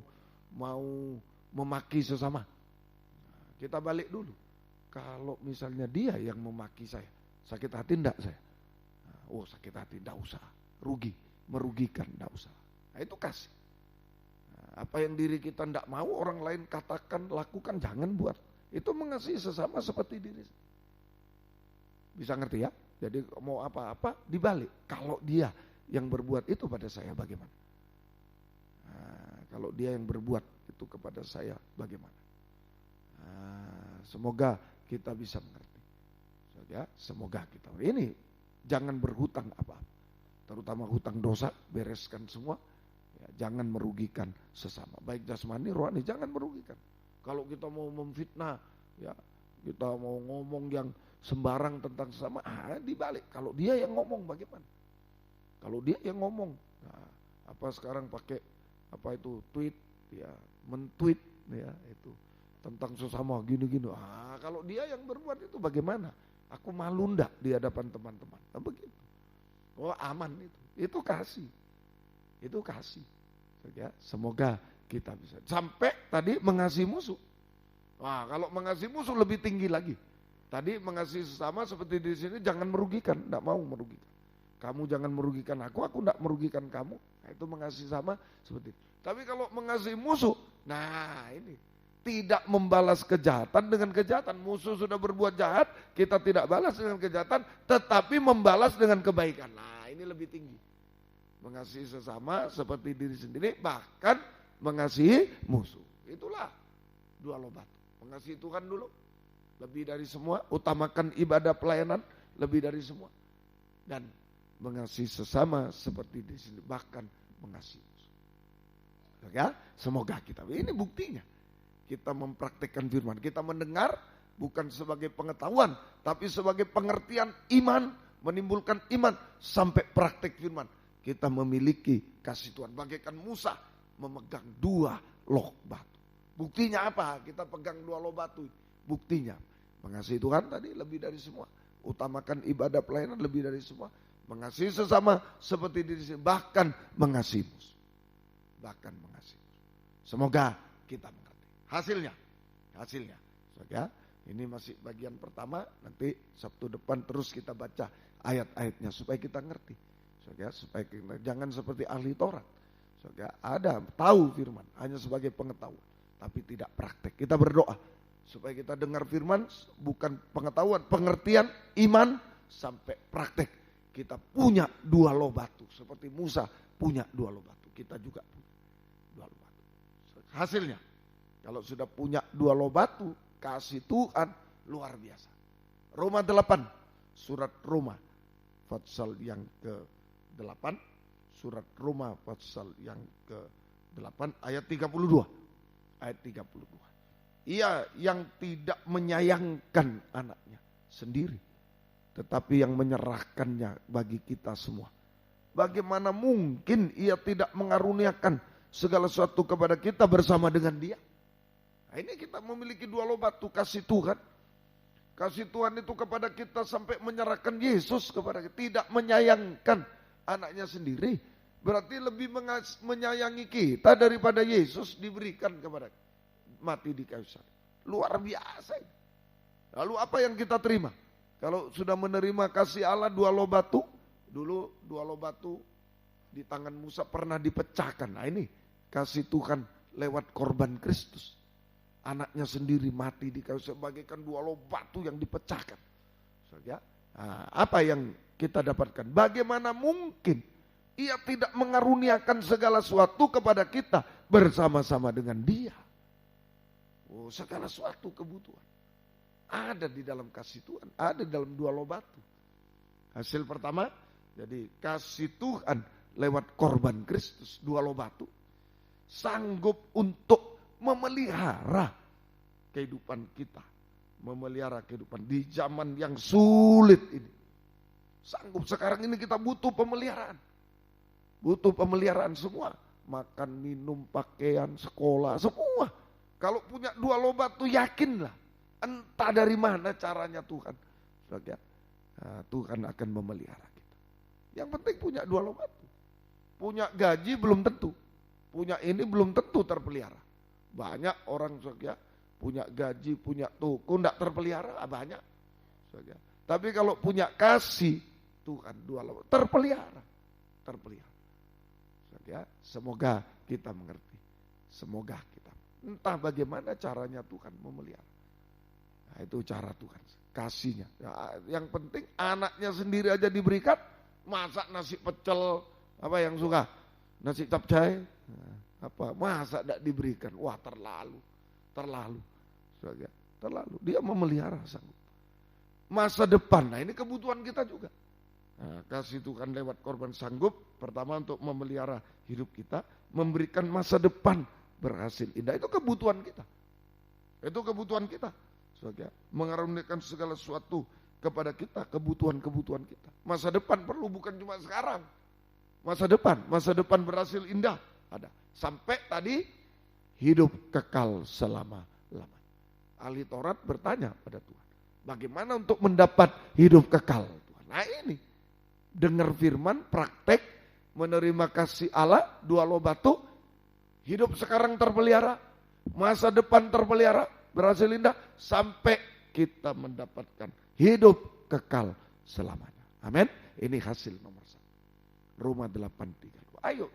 memaki sesama, nah, kita balik dulu. Kalau misalnya dia yang memaki saya, sakit hati enggak saya? Nah, oh sakit hati, enggak usah. Rugi, merugikan, enggak usah. Nah, itu kasih. Nah, apa yang diri kita tidak mau orang lain katakan, lakukan, jangan buat. Itu mengasihi sesama seperti diri. Bisa ngerti ya? Jadi mau apa-apa dibalik. Kalau dia yang berbuat itu pada saya bagaimana? Nah, kalau dia yang berbuat itu kepada saya bagaimana? Nah, semoga kita bisa mengerti. Ya, semoga kita ini jangan berhutang apa-apa, terutama hutang dosa, bereskan semua. Ya, jangan merugikan sesama, baik jasmani, rohani, jangan merugikan. Kalau kita mau memfitnah, ya kita mau ngomong yang sembarang tentang sesama, dibalik. Kalau dia yang ngomong bagaimana? Kalau dia yang ngomong, nah, apa sekarang pakai apa itu tweet, ya mentweet, ya itu tentang sesama gini-gini. Kalau dia yang berbuat itu bagaimana? Aku malu ndak di hadapan teman-teman. Nah, begitu. Oh, aman itu. Itu kasih. Itu kasih. Ya, semoga kita bisa. Sampai tadi mengasihi musuh. Wah, kalau mengasihi musuh lebih tinggi lagi. Tadi mengasihi sesama seperti di sini, jangan merugikan, ndak mau merugikan. Kamu jangan merugikan aku ndak merugikan kamu. Nah, itu mengasihi sama seperti itu. Tapi kalau mengasihi musuh, nah ini tidak membalas kejahatan dengan kejahatan. Musuh sudah berbuat jahat, kita tidak balas dengan kejahatan, tetapi membalas dengan kebaikan. Nah, ini lebih tinggi. Mengasihi sesama seperti diri sendiri, bahkan mengasihi musuh. Itulah dua loh batu. Mengasihi Tuhan dulu, lebih dari semua. Utamakan ibadah pelayanan, lebih dari semua. Dan mengasihi sesama seperti diri sendiri, bahkan mengasihi musuh. Ya, semoga kita. Ini buktinya. Kita mempraktikkan firman, kita mendengar bukan sebagai pengetahuan, tapi sebagai pengertian iman, menimbulkan iman sampai praktik firman. Kita memiliki kasih Tuhan, bagaikan Musa memegang dua loh batu. Buktinya apa? Kita pegang dua loh batu. Buktinya mengasihi Tuhan tadi lebih dari semua, utamakan ibadah pelayanan lebih dari semua, mengasihi sesama seperti diri sendiri, bahkan mengasihi musuh. Bahkan mengasihi musuh. Semoga kita hasilnya, ya, ini masih bagian pertama, nanti Sabtu depan terus kita baca ayat-ayatnya supaya kita ngerti, ya, supaya kita jangan seperti ahli Taurat, ya, ada tahu firman hanya sebagai pengetahuan, tapi tidak praktek. Kita berdoa supaya kita dengar firman bukan pengetahuan, pengertian, iman sampai praktek. Kita punya dua loh batu seperti Musa punya dua loh batu, kita juga punya dua loh batu. Hasilnya, kalau sudah punya dua loh batu, kasih Tuhan luar biasa. Roma 8, surat Roma pasal yang ke-8, surat Roma pasal yang ke-8 ayat 32. Ayat 32. Ia yang tidak menyayangkan anaknya sendiri, tetapi yang menyerahkannya bagi kita semua. Bagaimana mungkin ia tidak mengaruniakan segala sesuatu kepada kita bersama dengan dia? Nah, ini kita memiliki dua loh batu kasih Tuhan. Kasih Tuhan itu kepada kita sampai menyerahkan Yesus kepada kita. Tidak menyayangkan anaknya sendiri. Berarti lebih menyayangi kita daripada Yesus diberikan kepada kita. Mati di kayu salib. Luar biasa. Lalu apa yang kita terima? Kalau sudah menerima kasih Allah dua loh batu. Dulu dua loh batu di tangan Musa pernah dipecahkan. Nah ini kasih Tuhan lewat korban Kristus. Anaknya sendiri mati di kayu sebagaikan dua loh batu yang dipecahkan. Ya, nah, apa yang kita dapatkan? Bagaimana mungkin ia tidak mengaruniakan segala sesuatu kepada kita bersama-sama dengan dia? Oh, segala sesuatu kebutuhan ada di dalam kasih Tuhan, ada di dalam dua loh batu. Hasil pertama, jadi kasih Tuhan lewat korban Kristus, dua loh batu, sanggup untuk memelihara kehidupan kita, memelihara kehidupan di zaman yang sulit ini. Sanggup. Sekarang ini kita butuh pemeliharaan semua, makan, minum, pakaian, sekolah, semua. Kalau punya dua loh batu, yakinlah, entah dari mana caranya Tuhan, Tuhan akan memelihara kita. Yang penting punya dua loh batu. Punya gaji belum tentu, punya ini belum tentu terpelihara. Banyak orang punya gaji, punya toko, tidak terpelihara, banyak. Tapi kalau punya kasih Tuhan dua loh, terpelihara. Ya, semoga kita mengerti. Semoga kita. Entah bagaimana caranya Tuhan memelihara. Nah, itu cara Tuhan, kasihnya. Ya, yang penting anaknya sendiri aja diberikan, masak nasi pecel, apa yang suka? Nasi capcay, apa masa tidak diberikan? Wah, terlalu. Terlalu. Dia memelihara sanggup. Masa depan, nah ini kebutuhan kita juga. Nah, kasih Tuhan lewat korban sanggup, pertama untuk memelihara hidup kita, memberikan masa depan berhasil indah. Itu kebutuhan kita. Sebagai mengaruniakan segala sesuatu kepada kita, kebutuhan-kebutuhan kita. Masa depan perlu bukan cuma sekarang. Masa depan berhasil indah ada. Sampai tadi hidup kekal selama-lamanya. Ahli Taurat bertanya pada Tuhan, bagaimana untuk mendapat hidup kekal? Tuhan, nah ini, dengar firman, praktek, menerima kasih Allah, 2 loh batu, hidup sekarang terpelihara, masa depan terpelihara, berhasil indah, sampai kita mendapatkan hidup kekal selamanya. Amin. Ini hasil nomor 1. Roma 8:32. Ayo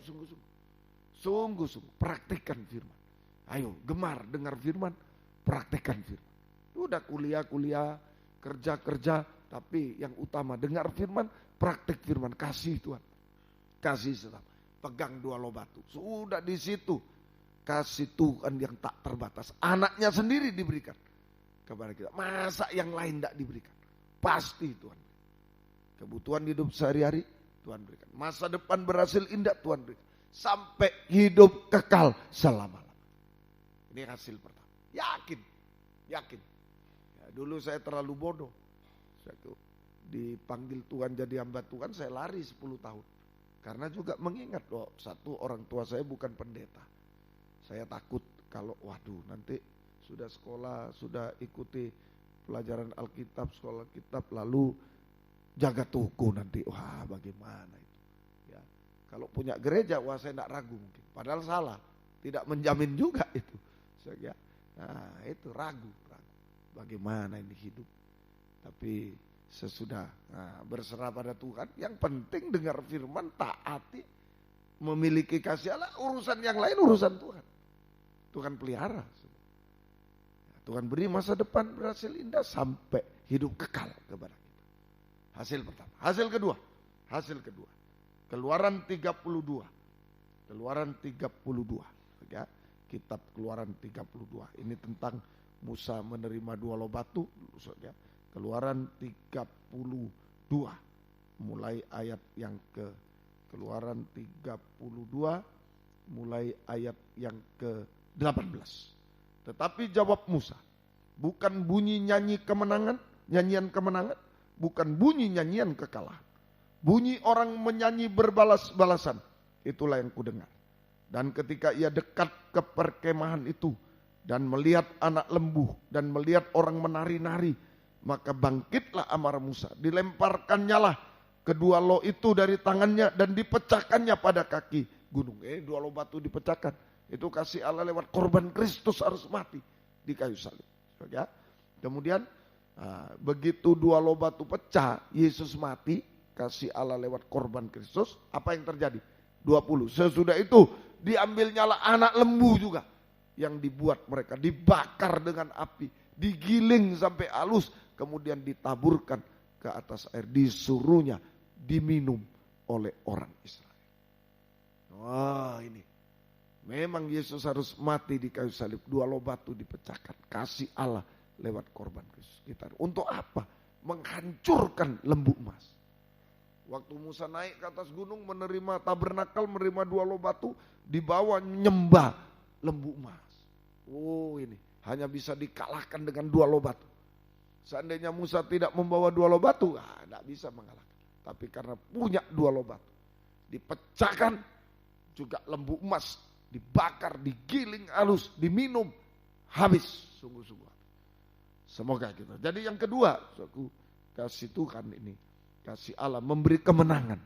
sungguh-sungguh praktikkan firman. Ayo gemar dengar firman, praktikkan firman. Udah kuliah, kerja, tapi yang utama dengar firman, praktik firman, kasih Tuhan. Kasih sedang. Pegang 2 loh batu. Sudah di situ kasih Tuhan yang tak terbatas. Anaknya sendiri diberikan kepada kita. Masa yang lain tidak diberikan? Pasti Tuhan. Kebutuhan hidup sehari-hari Tuhan berikan. Masa depan berhasil indah Tuhan berikan. Sampai hidup kekal selama-lamanya. Ini hasil pertama. Yakin. Ya, dulu saya terlalu bodoh. Saya dipanggil Tuhan jadi hamba Tuhan, saya lari 10 tahun. Karena juga mengingat, satu orang tua saya bukan pendeta. Saya takut kalau nanti sudah sekolah, sudah ikuti pelajaran Alkitab, sekolah kitab, lalu jaga toko nanti. Wah, bagaimana itu? Ya, kalau punya gereja, saya tidak ragu mungkin. Padahal salah, tidak menjamin juga itu. Nah, itu ragu. Bagaimana ini hidup? Tapi sesudah berserah pada Tuhan, yang penting dengar firman, taati, memiliki kasih Allah, urusan yang lain urusan Tuhan. Tuhan pelihara. Tuhan beri masa depan berhasil indah sampai hidup kekal kepada kita. Hasil pertama. Hasil kedua. Keluaran 32. Ya, kitab Keluaran 32. Ini tentang Musa menerima 2 loh batu. Ya. Keluaran 32. Mulai ayat yang Keluaran 32. Mulai ayat yang ke-18. Tetapi jawab Musa, bukan bunyi nyanyian kemenangan, bukan bunyi nyanyian kekalahan. Bunyi orang menyanyi berbalas-balasan, itulah yang kudengar. Dan ketika ia dekat ke perkemahan itu, dan melihat anak lembu, dan melihat orang menari-nari, maka bangkitlah amarah Musa. Dilemparkannya lah kedua loh itu dari tangannya, dan dipecahkannya pada kaki gunung. 2 loh batu dipecahkan. Itu kasih Allah lewat korban Kristus harus mati di kayu salib. Ya. Kemudian begitu 2 loh batu pecah, Yesus mati, kasih Allah lewat korban Kristus, apa yang terjadi? 20. Sesudah itu diambil nyala anak lembu juga, yang dibuat mereka dibakar dengan api, digiling sampai halus, kemudian ditaburkan ke atas air, disuruhnya diminum oleh orang Israel. Wah, ini memang Yesus harus mati di kayu salib, 2 loh batu dipecahkan, kasih Allah lewat korban Kristus kita. Untuk apa? Menghancurkan lembu emas. Waktu Musa naik ke atas gunung menerima tabernakel, menerima 2 loh batu, dibawa nyembah lembu emas. Oh, ini hanya bisa dikalahkan dengan 2 loh batu. Seandainya Musa tidak membawa 2 loh batu, tidak bisa mengalahkan. Tapi karena punya 2 loh batu, dipecahkan juga lembu emas, dibakar, digiling halus, diminum, habis sungguh-sungguh. Semoga kita. Jadi yang kedua, kasih Tuhan ini, kasih Allah memberi kemenangan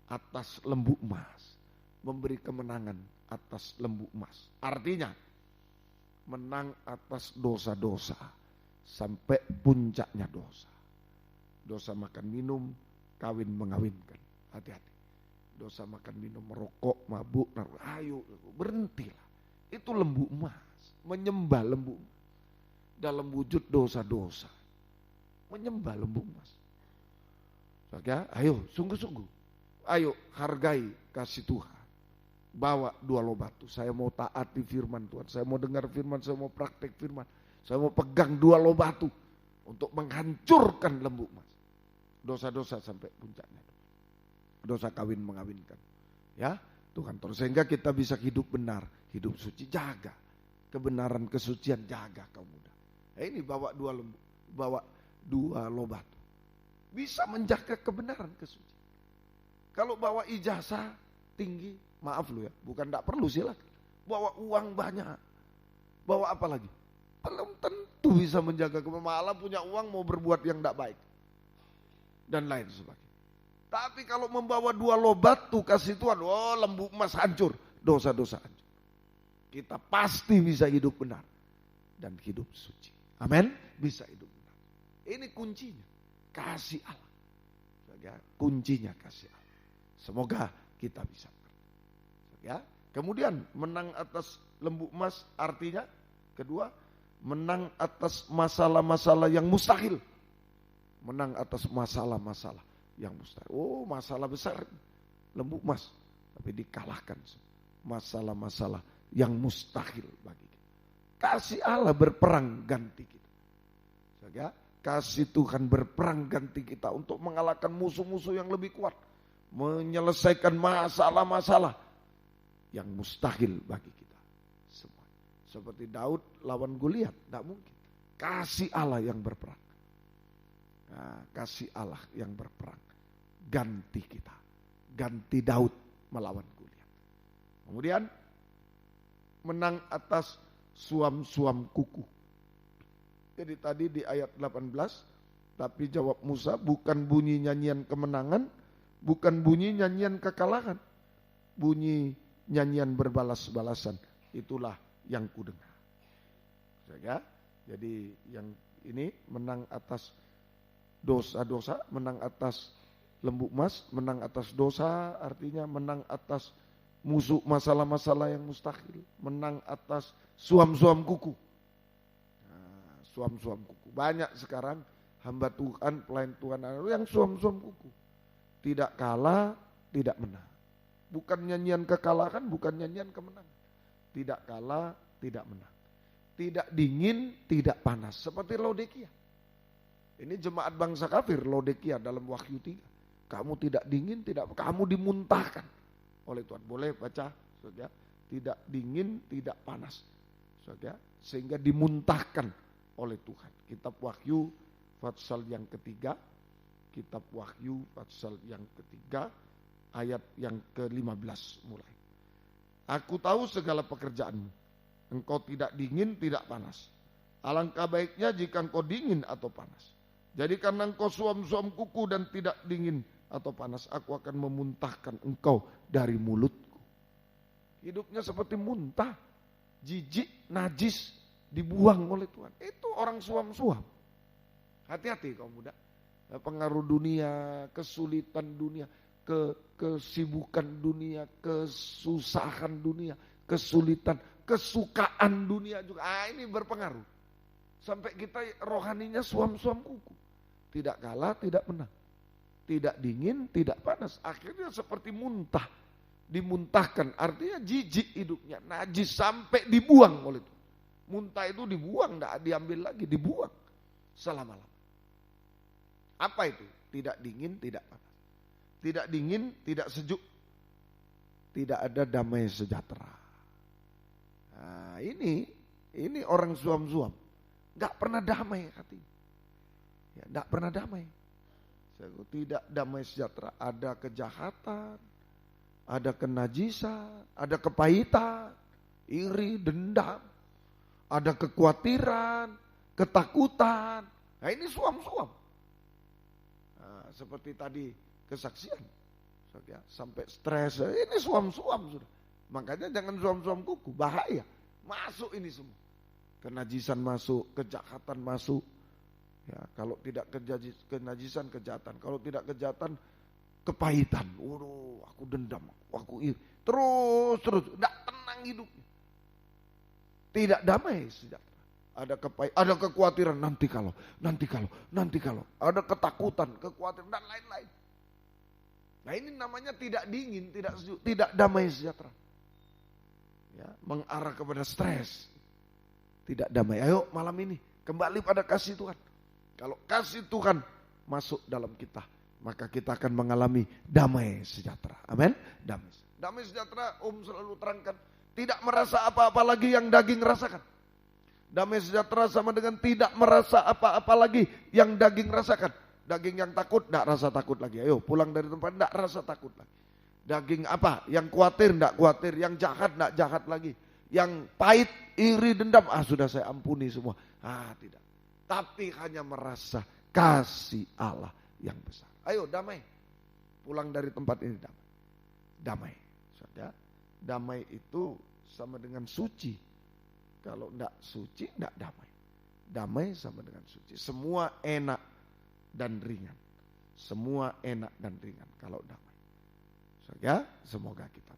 atas lembu emas, memberi kemenangan atas lembu emas. Artinya menang atas dosa-dosa sampai puncaknya dosa. Dosa makan minum, kawin mengawinkan. Hati-hati. dosa makan minum, merokok, mabuk, ayo berhentilah. Itu lembu emas, menyembah lembu dalam wujud dosa-dosa. Menyembah lembu emas. Saudara, ayo sungguh-sungguh. Ayo hargai kasih Tuhan. Bawa 2 loh batu. Saya mau taati firman Tuhan. Saya mau dengar firman, saya mau praktek firman. Saya mau pegang 2 loh batu untuk menghancurkan lembu emas. Dosa-dosa sampai puncaknya. Dosa kawin mengawinkan. Ya, Tuhan terus sehingga kita bisa hidup benar, hidup suci, jaga kebenaran, kesucian, jaga kaum muda. Ini bawa 2 lembu, bawa 2 loh batu. Bisa menjaga kebenaran, kesucian. Kalau bawa ijazah tinggi, maaf lu ya, bukan tidak perlu silakan. Bawa uang banyak, bawa apa lagi? Belum tentu bisa menjaga kebenaran, malah punya uang mau berbuat yang tidak baik. Dan lain sebagainya. Tapi kalau membawa 2 loh batu kasih Tuhan, oh lembu emas hancur, dosa-dosa hancur. Kita pasti bisa hidup benar dan hidup suci. Amin, bisa hidup benar. Ini kuncinya, kasih Allah. Kuncinya kasih Allah. Semoga kita bisa. Ya, kemudian menang atas lembu emas artinya kedua, menang atas masalah-masalah yang mustahil. Menang atas masalah-masalah yang mustahil. Oh, masalah besar lembu emas, tapi dikalahkan masalah-masalah yang mustahil bagi kita. Kasih Allah berperang ganti kita. Ya, kasih Tuhan berperang ganti kita untuk mengalahkan musuh-musuh yang lebih kuat. Menyelesaikan masalah-masalah yang mustahil bagi kita semua. Seperti Daud lawan Goliat, tidak mungkin. Kasih Allah yang berperang. Nah, kasih Allah yang berperang ganti kita, ganti Daud melawan Goliat. Kemudian menang atas suam-suam kuku. Jadi tadi di ayat 18, tapi jawab Musa, bukan bunyi nyanyian kemenangan, bukan bunyi nyanyian kekalahan, bunyi nyanyian berbalas-balasan, itulah yang kudengar. Jadi yang ini menang atas dosa-dosa, menang atas lembu emas, menang atas dosa artinya menang atas musuh masalah-masalah yang mustahil, menang atas suam-suam kuku. Nah, suam-suam kuku. Banyak sekarang hamba Tuhan, pelayan Tuhan yang suam-suam kuku. Tidak kalah, tidak menang. Bukan nyanyian kekalahan, bukan nyanyian kemenangan. Tidak kalah, tidak menang. Tidak dingin, tidak panas. Seperti Laodikia. Ini jemaat bangsa kafir, Laodikia dalam Wahyu 3. Kamu tidak dingin, tidak, kamu dimuntahkan oleh Tuhan. Boleh baca, saudara. Tidak dingin, tidak panas. Saudara, sehingga dimuntahkan oleh Tuhan. Kitab Wahyu pasal yang ketiga. Kitab Wahyu pasal yang ketiga. Ayat yang ke-15 mulai. Aku tahu segala pekerjaanmu. Engkau tidak dingin, tidak panas. Alangkah baiknya jika engkau dingin atau panas. Jadi karena engkau suam-suam kuku dan tidak dingin atau panas, aku akan memuntahkan engkau dari mulutku. Hidupnya seperti muntah, jijik, najis, dibuang oleh Tuhan. Itu orang suam-suam. Hati-hati kaum muda. Pengaruh dunia, kesulitan dunia, kesibukan dunia, kesusahan dunia, kesulitan, kesukaan dunia juga. Ini berpengaruh. Sampai kita rohaninya suam-suam kuku. Tidak kalah, tidak menang. Tidak dingin, tidak panas. Akhirnya seperti muntah. Dimuntahkan, artinya jijik hidupnya. Najis sampai dibuang oleh itu. Muntah itu dibuang, tidak diambil lagi, dibuang. Selama-lama. Apa itu? Tidak dingin, tidak panas. Tidak dingin, tidak sejuk. Tidak ada damai sejahtera. Nah, ini orang suam-suam. Gak pernah damai hati. Ya, gak pernah damai. Tidak damai sejahtera. Ada kejahatan, ada kenajisan, ada kepahitan, iri, dendam, ada kekhawatiran, ketakutan. Nah, ini suam-suam. Nah, seperti tadi kesaksian, sampai stres, ini suam-suam sudah. Makanya jangan suam-suam kuku, bahaya. Masuk ini semua. Kenajisan masuk, kejahatan masuk. Ya, kalau tidak kenajisan, kejahatan. Kalau tidak kejahatan, kepahitan. Waduh, aku dendam, aku iri. Terus, tidak tenang hidupnya. Tidak damai sejahtera. Ada ada kekhawatiran nanti kalau. Ada ketakutan, kekhawatiran dan lain-lain. Nah ini namanya tidak dingin, tidak damai sejahtera. Ya, mengarah kepada stres. Tidak damai. Ayo malam ini kembali pada kasih Tuhan. Kalau kasih Tuhan masuk dalam kita, maka kita akan mengalami damai sejahtera. Amin. Damai sejahtera selalu terangkan. Tidak merasa apa-apa lagi yang daging rasakan. Damai sejahtera sama dengan tidak merasa apa-apa lagi yang daging rasakan. Daging yang takut, tidak rasa takut lagi. Ayo pulang dari tempat, tidak rasa takut lagi. Daging apa? Yang khawatir, tidak khawatir. Yang jahat, tidak jahat lagi. Yang pahit, iri, dendam, sudah saya ampuni semua. Tidak. Tapi hanya merasa kasih Allah yang besar. Ayo damai. Pulang dari tempat ini damai. Saudara, damai itu sama dengan suci. Kalau tidak suci, tidak damai. Damai sama dengan suci. Semua enak dan ringan. Semua enak dan ringan kalau damai. Ya, semoga kita.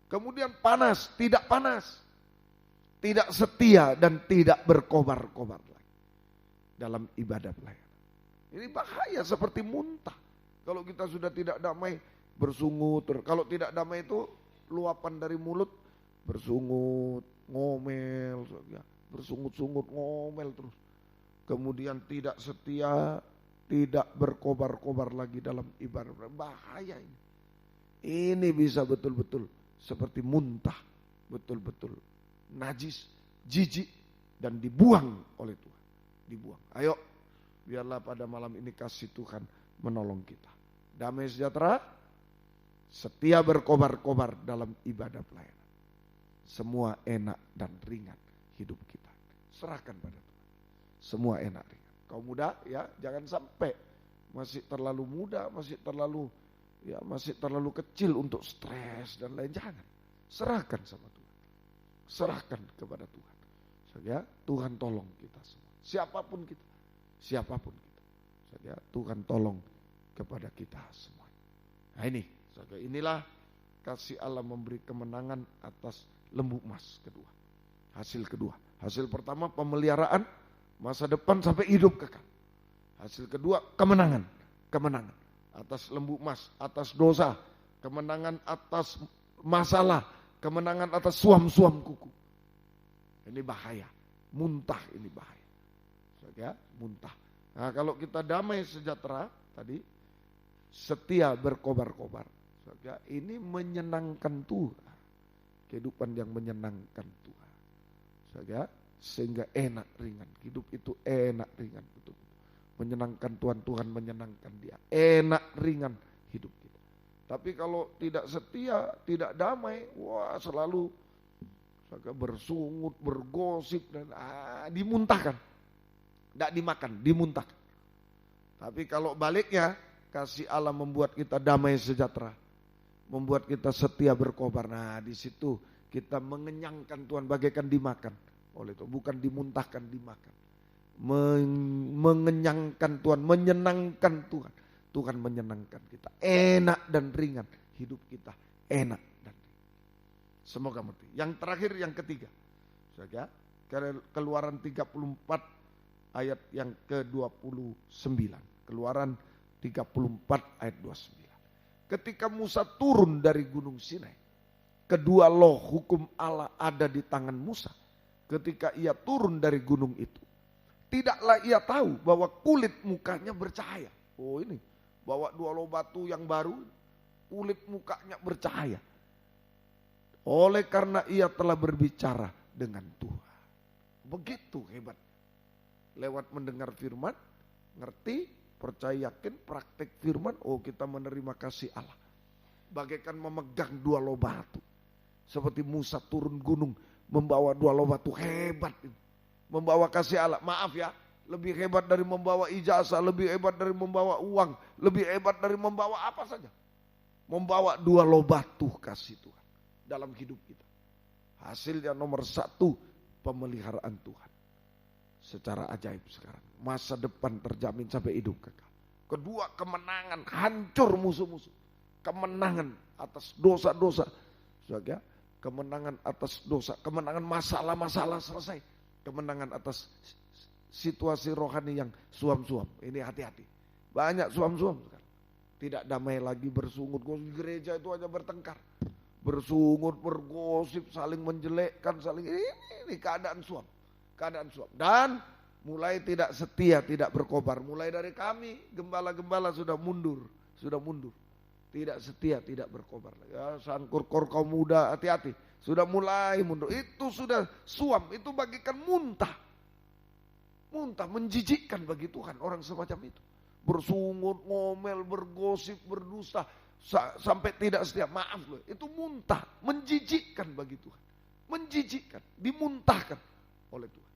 Kemudian panas, tidak panas. Tidak setia dan tidak berkobar-kobar lagi. Dalam ibadah pelayanan. Ini bahaya seperti muntah. Kalau kita sudah tidak damai, bersungut. Kalau tidak damai itu luapan dari mulut, bersungut, ngomel, bersungut-sungut, ngomel terus. Kemudian tidak setia, tidak berkobar-kobar lagi dalam ibadah. Bahaya ini. Ini bisa betul-betul seperti muntah, betul-betul najis, jijik, dan dibuang oleh Tuhan. Dibuang. Ayo, biarlah pada malam ini kasih Tuhan menolong kita. Damai sejahtera, setia berkobar-kobar dalam ibadah pelayanan. Semua enak dan ringan hidup kita. Serahkan pada Tuhan. Semua enak ringan. Kau muda ya, jangan sampai masih terlalu muda, masih terlalu kecil untuk stres dan lain. Jangan. Serahkan sama Tuhan. Serahkan kepada Tuhan. Ya, Tuhan tolong kita semua. Siapapun kita. Ya, Tuhan tolong kepada kita semua. Nah inilah kasih Allah memberi kemenangan atas lembu emas kedua. Hasil kedua. Hasil pertama pemeliharaan masa depan sampai hidup kekal. Hasil kedua kemenangan. Kemenangan atas lembu emas, atas dosa, kemenangan atas masalah, kemenangan atas suam-suam kuku. Ini bahaya. Muntah ini bahaya. Ya, muntah. Nah, kalau kita damai sejahtera tadi, setia berkobar-kobar. Ya, ini menyenangkan Tuhan. Kehidupan yang menyenangkan Tuhan. Ya, sehingga enak ringan. Hidup itu enak ringan betul. Menyenangkan Tuhan, Tuhan menyenangkan dia. Enak ringan hidup kita. Tapi kalau tidak setia, tidak damai, wah selalu bersungut, bergosip dan dimuntahkan. Tidak dimakan, dimuntahkan. Tapi kalau baliknya, kasih Allah membuat kita damai sejahtera. Membuat kita setia berkobar. Nah di situ kita mengenyangkan Tuhan bagaikan dimakan oleh Tuhan. Bukan dimuntahkan, dimakan. Mengenyangkan Tuhan, menyenangkan Tuhan. Tuhan menyenangkan kita. Enak dan ringan hidup kita. Enak dan ringan. Semoga mengerti. Yang terakhir, yang ketiga. Keluaran 34 ayat yang ke-29. Keluaran 34 ayat 29. Ketika Musa turun dari gunung Sinai, kedua loh hukum Allah ada di tangan Musa. Ketika ia turun dari gunung itu, tidaklah ia tahu bahwa kulit mukanya bercahaya. Oh ini, bawa dua loh batu yang baru, kulit mukanya bercahaya. Oleh karena ia telah berbicara dengan Tuhan. Begitu hebat. Lewat mendengar firman, ngerti, percaya, yakin, praktek firman, oh kita menerima kasih Allah. Bagaikan memegang dua loh batu. Seperti Musa turun gunung, membawa dua loh batu, hebat ini. Membawa kasih Allah, maaf ya, lebih hebat dari membawa ijazah, lebih hebat dari membawa uang, lebih hebat dari membawa apa saja. Membawa dua loh batu kasih Tuhan dalam hidup kita. Hasilnya nomor satu, pemeliharaan Tuhan. Secara ajaib sekarang. Masa depan terjamin sampai hidup kekal. Kedua, kemenangan, hancur musuh-musuh. kemenangan atas dosa-dosa. Saudara, kemenangan atas dosa, kemenangan masalah-masalah selesai. Kemenangan atas situasi rohani yang suam-suam. Ini hati-hati. Banyak suam-suam sekarang. Tidak damai lagi, bersungut. Di gereja itu hanya bertengkar. Bersungut, bergosip, saling menjelekkan, saling ini keadaan suam. Keadaan suam. Dan mulai tidak setia, tidak berkobar. Mulai dari kami, gembala-gembala sudah mundur. Tidak setia, tidak berkobar. Ya, sangkur-kor kaum muda, hati-hati. Sudah mulai mundur. Itu sudah suam, itu bagikan muntah. Muntah, menjijikkan bagi Tuhan orang semacam itu. Bersungut, ngomel, bergosip, berdusta. Sampai tidak setia, maaf loh. Itu muntah, menjijikkan bagi Tuhan. Menjijikkan, dimuntahkan oleh Tuhan.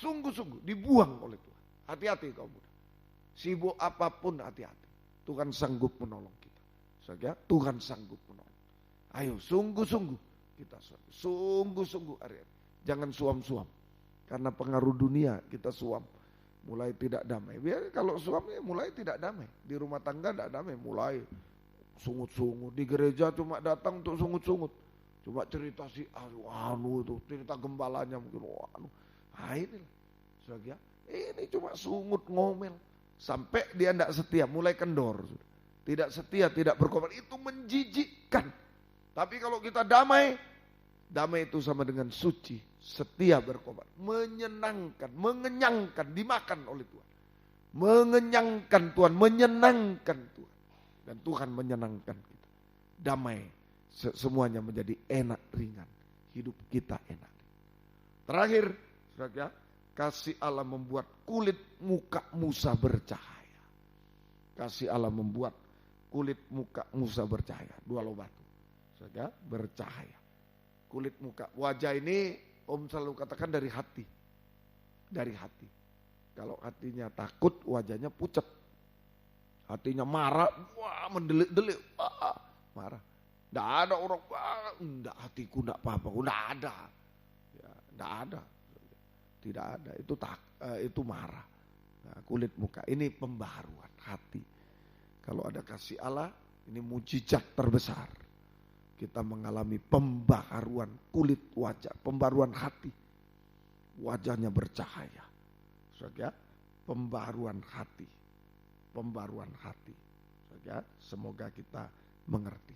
Sungguh-sungguh dibuang oleh Tuhan. Hati-hati kaum muda. Sibuk apapun hati-hati. Tuhan sanggup menolong kita. Saja Tuhan sanggup menolong. Ayo sungguh-sungguh kita sungguh-sungguh hari-hari. Jangan suam-suam. Karena pengaruh dunia kita suam. Mulai tidak damai. Biar kalau suam ya mulai tidak damai. Di rumah tangga tidak damai. Mulai sungut-sungut. Di gereja cuma datang untuk sungut-sungut. Cuma cerita si itu. Cerita gembalanya mungkin. Nah inilah. Saja ini cuma sungut ngomel. Sampai dia tidak setia. Mulai kendor. Tidak setia, tidak berkobar. Itu menjijikkan. Tapi kalau kita damai. Damai itu sama dengan suci. Setia berkobar, menyenangkan, mengenyangkan, dimakan oleh Tuhan. Mengenyangkan Tuhan, menyenangkan Tuhan. Dan Tuhan menyenangkan kita. Damai, semuanya menjadi enak, ringan. Hidup kita enak. Terakhir, saudara, kasih Allah membuat kulit muka Musa bercahaya. Kasih Allah membuat kulit muka Musa bercahaya. 2 loh batu. Saudara, bercahaya. Kulit muka, wajah ini Om selalu katakan dari hati. Dari hati. Kalau hatinya takut, wajahnya pucat. Hatinya marah, wah mendelik-delik, marah. Tidak ada orang, enggak hatiku enggak apa-apa, enggak ada. Ya, enggak ada. Tidak ada, itu marah. Nah, kulit muka, ini pembaharuan hati. Kalau ada kasih Allah, ini mujizat terbesar. Kita mengalami pembaharuan kulit wajah, pembaharuan hati. Wajahnya bercahaya. Saudara, pembaharuan hati. Pembaharuan hati. Saudara, semoga kita mengerti.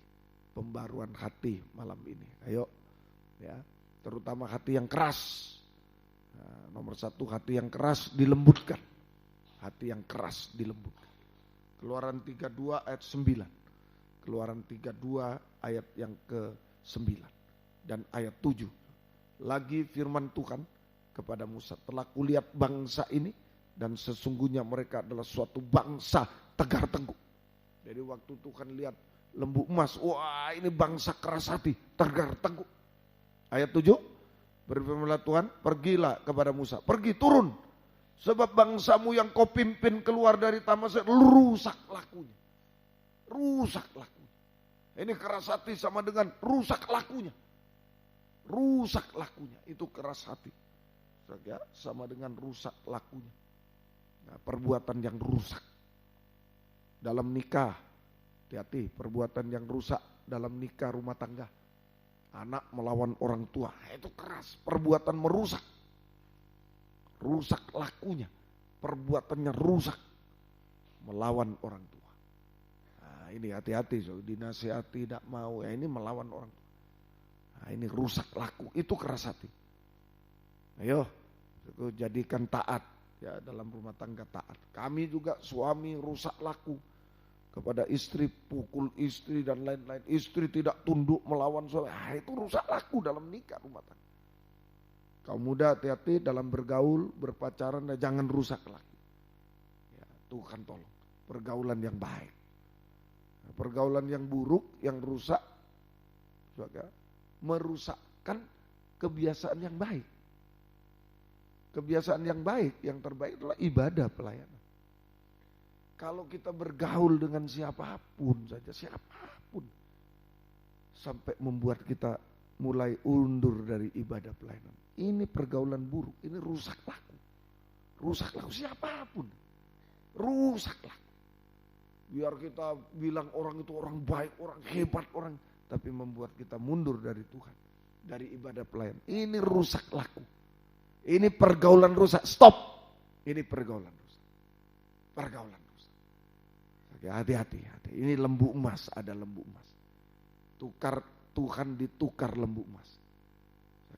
Pembaharuan hati malam ini. Ayo, ya, terutama hati yang keras. Nah, nomor 1, hati yang keras dilembutkan. Hati yang keras dilembutkan. Keluaran 32 ayat 9. Keluaran 32 ayat yang ke-9 dan ayat 7. Lagi firman Tuhan kepada Musa, telah kulihat bangsa ini dan sesungguhnya mereka adalah suatu bangsa tegar tengkuk. Jadi waktu Tuhan lihat lembu emas, wah ini bangsa keras hati, tegar tengkuk. Ayat 7, berfirmanlah Tuhan, pergilah kepada Musa, pergi turun. Sebab bangsamu yang kau pimpin keluar dari tanah Mesir rusak lakunya. Rusak lakunya. Ini keras hati sama dengan rusak lakunya. Rusak lakunya, itu keras hati. Sama dengan rusak lakunya. Nah, perbuatan yang rusak. Dalam nikah, hati-hati, perbuatan yang rusak dalam nikah rumah tangga. Anak melawan orang tua, itu keras. Perbuatan merusak. Rusak lakunya. Perbuatannya rusak. Melawan orang tua. Ini hati-hati, so. Dinasihati tidak mau, ya ini melawan orang tua. Nah, ini rusak laku, itu keras hati. Ayo, jadikan taat ya dalam rumah tangga taat. Kami juga suami rusak laku kepada istri, pukul istri dan lain-lain. Istri tidak tunduk melawan suami, itu rusak laku dalam nikah rumah tangga. Kaum muda hati-hati dalam bergaul, berpacaran, jangan rusak laku. Ya, Tuhan tolong, pergaulan yang baik. Pergaulan yang buruk, yang rusak, merusakkan kebiasaan yang baik. Kebiasaan yang baik, yang terbaik adalah ibadah pelayanan. Kalau kita bergaul dengan siapapun saja, siapapun, sampai membuat kita mulai undur dari ibadah pelayanan. Ini pergaulan buruk, ini rusak laku. Rusak laku siapapun. Rusak laku. Biar kita bilang orang itu orang baik, orang hebat, orang, tapi membuat kita mundur dari Tuhan, dari ibadah pelayan. Ini rusak laku. Ini pergaulan rusak. Stop. Ini pergaulan rusak. Pergaulan rusak. Hati-hati. Ini lembu emas, ada lembu emas. Tukar Tuhan ditukar lembu emas.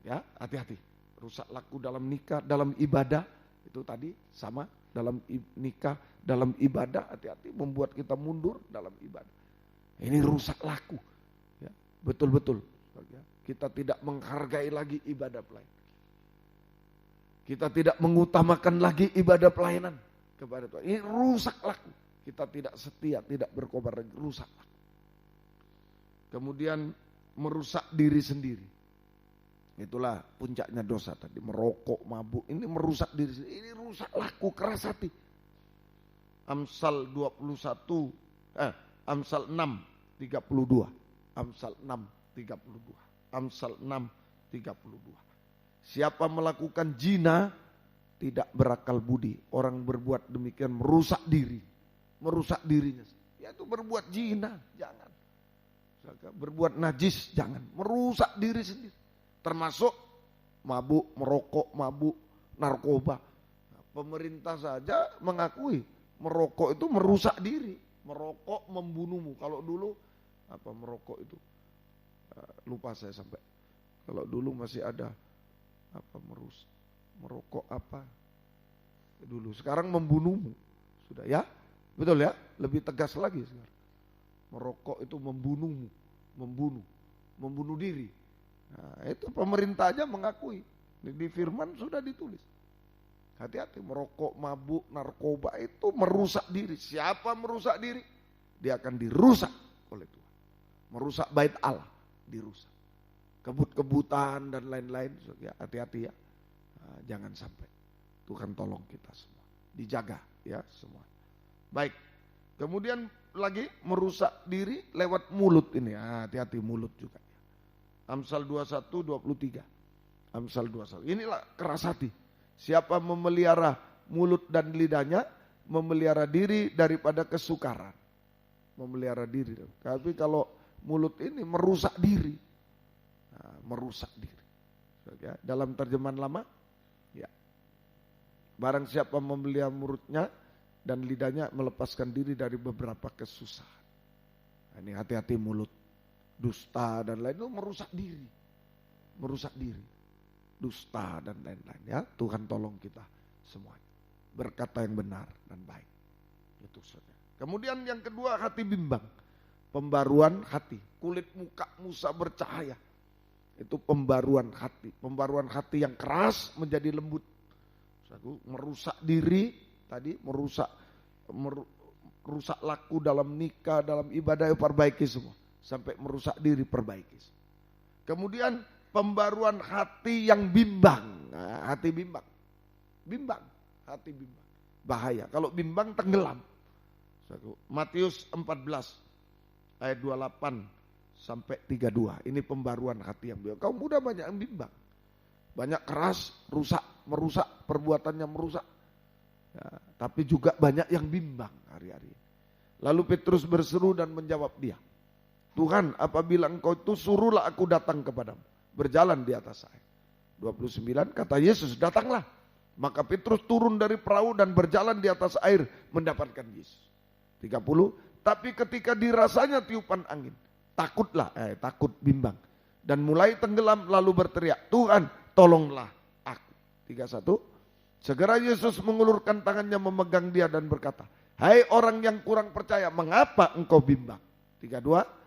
Ya, hati-hati. Rusak laku dalam nikah, dalam ibadah. Itu tadi sama. Dalam nikah, dalam ibadah, hati-hati membuat kita mundur dalam ibadah. Ini rusak laku. Ya, betul-betul. Ya, kita tidak menghargai lagi ibadah pelayanan. Kita tidak mengutamakan lagi ibadah pelayanan kepada Tuhan. Ini rusak laku. Kita tidak setia, tidak berkobar lagi. Rusak laku. Kemudian merusak diri sendiri. Itulah puncaknya dosa tadi, merokok, mabuk, ini merusak diri sendiri, ini rusak laku, keras hati. Amsal 6:32. Amsal 6:32. Siapa melakukan zina tidak berakal budi. Orang berbuat demikian merusak diri, merusak dirinya. Yaitu berbuat zina, jangan. Berbuat najis, jangan. Merusak diri sendiri. Termasuk mabuk, merokok, mabuk, narkoba. Nah, pemerintah saja mengakui merokok itu merusak diri. Merokok membunuhmu. Kalau dulu apa merokok itu? Lupa saya sampai. Kalau dulu masih ada apa merokok apa? Dulu sekarang membunuhmu. Sudah ya? Betul ya? Lebih tegas lagi sekarang. Merokok itu membunuhmu, membunuh diri. Nah, itu pemerintah aja mengakui. Di firman sudah ditulis. Hati-hati, merokok, mabuk, narkoba itu merusak diri. Siapa merusak diri? Dia akan dirusak oleh Tuhan. Merusak bait Allah, dirusak. Kebut-kebutan dan lain-lain, ya, hati-hati ya. Nah, jangan sampai. Tuhan tolong kita semua. Dijaga ya semua. Baik. Kemudian lagi merusak diri lewat mulut ini. Hati-hati mulut juga. Amsal 21:23. Amsal 21. Inilah keras hati. Siapa memelihara mulut dan lidahnya, memelihara diri daripada kesukaran. Memelihara diri. Tapi kalau mulut ini merusak diri. Nah, merusak diri. Ya, dalam terjemahan lama, ya. Barang siapa memelihara mulutnya dan lidahnya melepaskan diri dari beberapa kesusahan. Nah, ini hati-hati mulut. Dusta dan lain itu merusak diri. Merusak diri. Dusta dan lain-lain ya. Tuhan tolong kita semuanya. Berkata yang benar dan baik. Itu saja. Kemudian yang kedua hati bimbang. Pembaruan hati. Kulit muka Musa bercahaya. Itu pembaruan hati. Pembaruan hati yang keras menjadi lembut. Merusak diri tadi. Merusak laku dalam nikah, dalam ibadah, perbaiki semua. Sampai merusak diri, perbaiki. Kemudian pembaruan hati yang bimbang. Nah, hati bimbang. Hati bimbang. Bahaya. Kalau bimbang tenggelam. Matius 14 ayat 28 sampai 32. Ini pembaruan hati yang bimbang. Kaum muda banyak yang bimbang. Banyak keras, merusak, perbuatannya merusak. Ya, tapi juga banyak yang bimbang hari-hari. Lalu Petrus berseru dan menjawab dia. Tuhan, apabila engkau itu suruhlah aku datang kepadamu. Berjalan di atas air. 29 kata Yesus, datanglah. Maka Petrus turun dari perahu dan berjalan di atas air mendapatkan Yesus. 30, tapi ketika dirasanya tiupan angin, takut bimbang. Dan mulai tenggelam lalu berteriak, Tuhan tolonglah aku. 31, segera Yesus mengulurkan tangannya memegang dia dan berkata, hai orang yang kurang percaya, mengapa engkau bimbang? 32,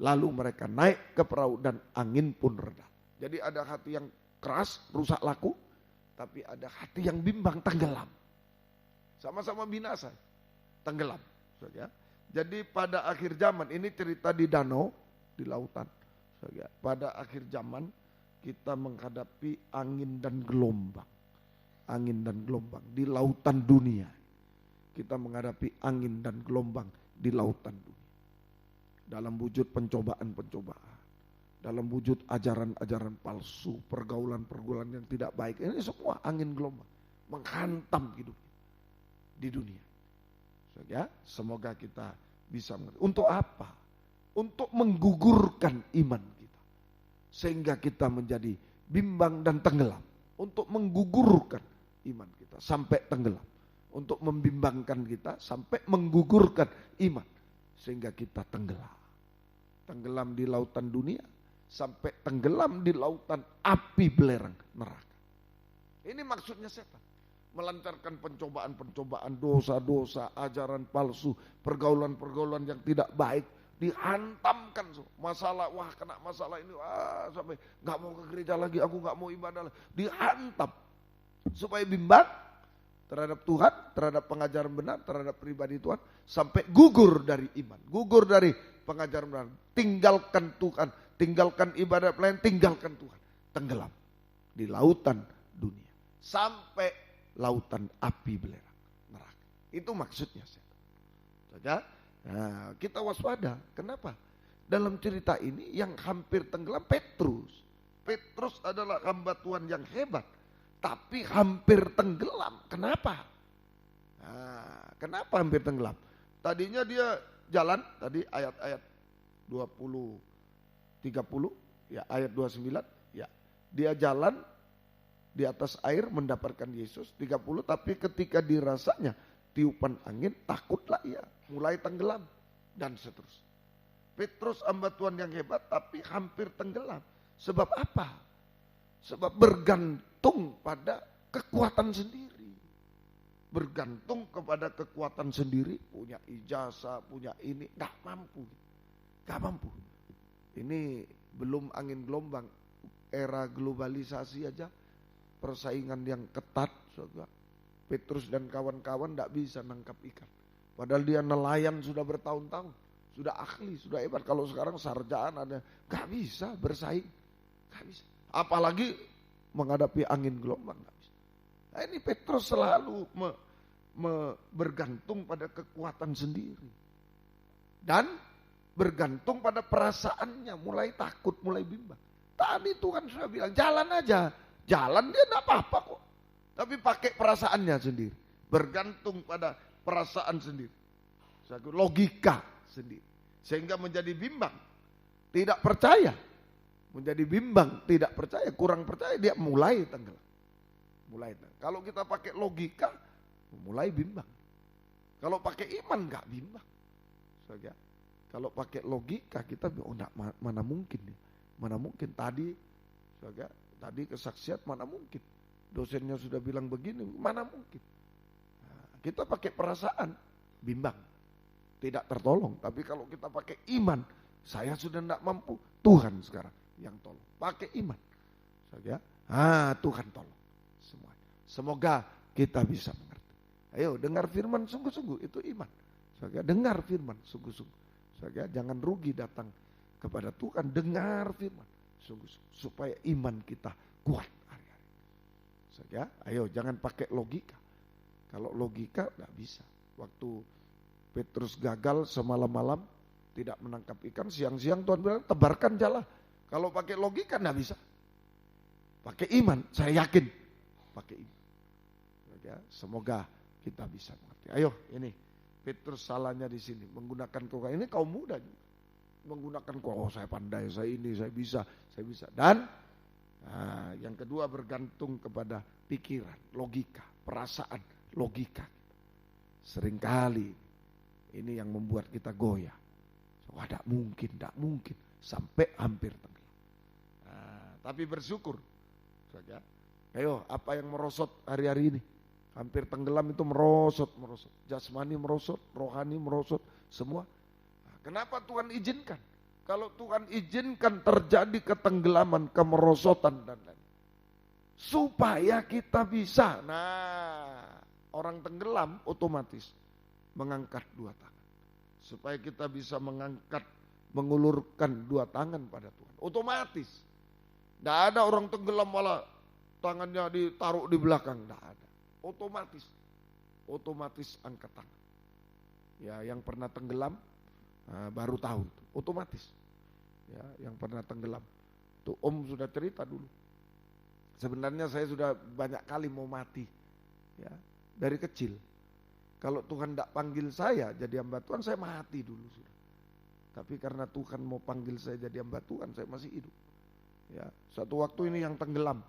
lalu mereka naik ke perahu dan angin pun reda. Jadi ada hati yang keras, rusak laku, tapi ada hati yang bimbang, tenggelam. Sama-sama binasa, tenggelam. Jadi pada akhir zaman, ini cerita di danau, di lautan. Pada akhir zaman kita menghadapi angin dan gelombang. Angin dan gelombang di lautan dunia. Kita menghadapi angin dan gelombang di lautan dunia. Dalam wujud pencobaan-pencobaan, dalam wujud ajaran-ajaran palsu, pergaulan-pergaulan yang tidak baik. Ini semua angin gelombang menghantam hidup di dunia. Ya, semoga kita bisa mengerti. Untuk apa? Untuk menggugurkan iman kita. Sehingga kita menjadi bimbang dan tenggelam. Untuk menggugurkan iman kita sampai tenggelam. Untuk membimbangkan kita sampai menggugurkan iman. Sehingga kita tenggelam. Tenggelam di lautan dunia. Sampai tenggelam di lautan api belerang neraka. Ini maksudnya setan. Melancarkan pencobaan-pencobaan, dosa-dosa, ajaran palsu, pergaulan-pergaulan yang tidak baik, dihantamkan. Masalah, wah kena masalah ini, wah sampai gak mau ke gereja lagi, aku gak mau ibadah lagi. Dihantam, supaya bimbang terhadap Tuhan, terhadap pengajaran benar, terhadap pribadi Tuhan, sampai gugur dari iman, gugur dari pengajaran benar, tinggalkan Tuhan, tinggalkan ibadah lain, tinggalkan Tuhan, tenggelam di lautan dunia, sampai lautan api belerang neraka. Itu maksudnya. Saja, nah, kita waspada. Kenapa? Dalam cerita ini yang hampir tenggelam Petrus. Petrus adalah hamba Tuhan yang hebat, tapi hampir tenggelam. Kenapa? Nah, kenapa hampir tenggelam? Tadinya dia jalan, tadi ayat-ayat 20, 30, ya ayat 29, ya dia jalan di atas air mendapatkan Yesus 30, tapi ketika dirasanya tiupan angin, takutlah ia, mulai tenggelam dan seterusnya. Petrus hamba Tuhan yang hebat tapi hampir tenggelam. Sebab apa? Sebab bergantung pada kekuatan sendiri. Bergantung kepada kekuatan sendiri, punya ijazah, punya ini, gak mampu. Gak mampu. Ini belum angin gelombang, era globalisasi aja. Persaingan yang ketat, saudara. Petrus dan kawan-kawan tidak bisa nangkap ikan. Padahal dia nelayan sudah bertahun-tahun, sudah ahli, sudah hebat. Kalau sekarang sarjana ada, gak bisa bersaing, gak bisa. Apalagi menghadapi angin gelombang, gak bisa. Nah, ini Petrus selalu bergantung pada kekuatan sendiri dan bergantung pada perasaannya, mulai takut, mulai bimbang. Tadi Tuhan sudah bilang jalan aja. Jalan dia tidak apa-apa kok. Tapi pakai perasaannya sendiri. Bergantung pada perasaan sendiri. Logika sendiri. Sehingga menjadi bimbang. Tidak percaya. Menjadi bimbang, tidak percaya, kurang percaya, dia mulai tenggelam. Mulai tenggelam. Kalau kita pakai logika, mulai bimbang. Kalau pakai iman enggak bimbang. Kalau pakai logika kita, oh enggak, mana mungkin. Mana mungkin tadi, tadi kesaksian mana mungkin, dosennya sudah bilang begini, mana mungkin. Nah, kita pakai perasaan, bimbang, tidak tertolong. Tapi kalau kita pakai iman, saya sudah tidak mampu, Tuhan sekarang yang tolong. Pakai iman, Tuhan tolong semuanya. Semoga kita bisa mengerti. Ayo dengar firman sungguh-sungguh, itu iman. Dengar firman sungguh-sungguh. Jangan rugi datang kepada Tuhan, dengar firman. Sungguh-sungguh, supaya iman kita kuat hari-hari. Ayo jangan pakai logika. Kalau logika tidak bisa. Waktu Petrus gagal semalam-malam tidak menangkap ikan, siang-siang Tuhan bilang tebarkan jala. Kalau pakai logika tidak bisa. Pakai iman, saya yakin. Pakai iman. Semoga kita bisa mengerti. Ayo ini Petrus salahnya di sini menggunakan kekuatan. Ini kaum muda juga. Menggunakan oh saya pandai, saya ini, saya bisa. Dan yang kedua bergantung kepada pikiran, logika, perasaan, logika. Seringkali ini yang membuat kita goyah. Wah, tidak mungkin, sampai hampir tenggelam. Tapi bersyukur. Ayo, apa yang merosot hari-hari ini? Hampir tenggelam itu merosot. Jasmani merosot, rohani merosot, semua. Kenapa Tuhan izinkan? Kalau Tuhan izinkan terjadi ketenggelaman, kemerosotan dan lain, supaya kita bisa. Nah, orang tenggelam otomatis mengangkat dua tangan. Supaya kita bisa mengulurkan dua tangan pada Tuhan. Otomatis. Tidak ada orang tenggelam malah tangannya ditaruh di belakang. Tidak ada. Otomatis angkat tangan. Ya, yang pernah tenggelam baru tahu itu, otomatis. Ya, yang pernah tenggelam. Tuh Om sudah cerita dulu. Sebenarnya saya sudah banyak kali mau mati. Ya, dari kecil. Kalau Tuhan tidak panggil saya jadi hamba Tuhan, saya mati dulu sudah. Tapi karena Tuhan mau panggil saya jadi hamba Tuhan, saya masih hidup. Ya, satu waktu ini yang tenggelam.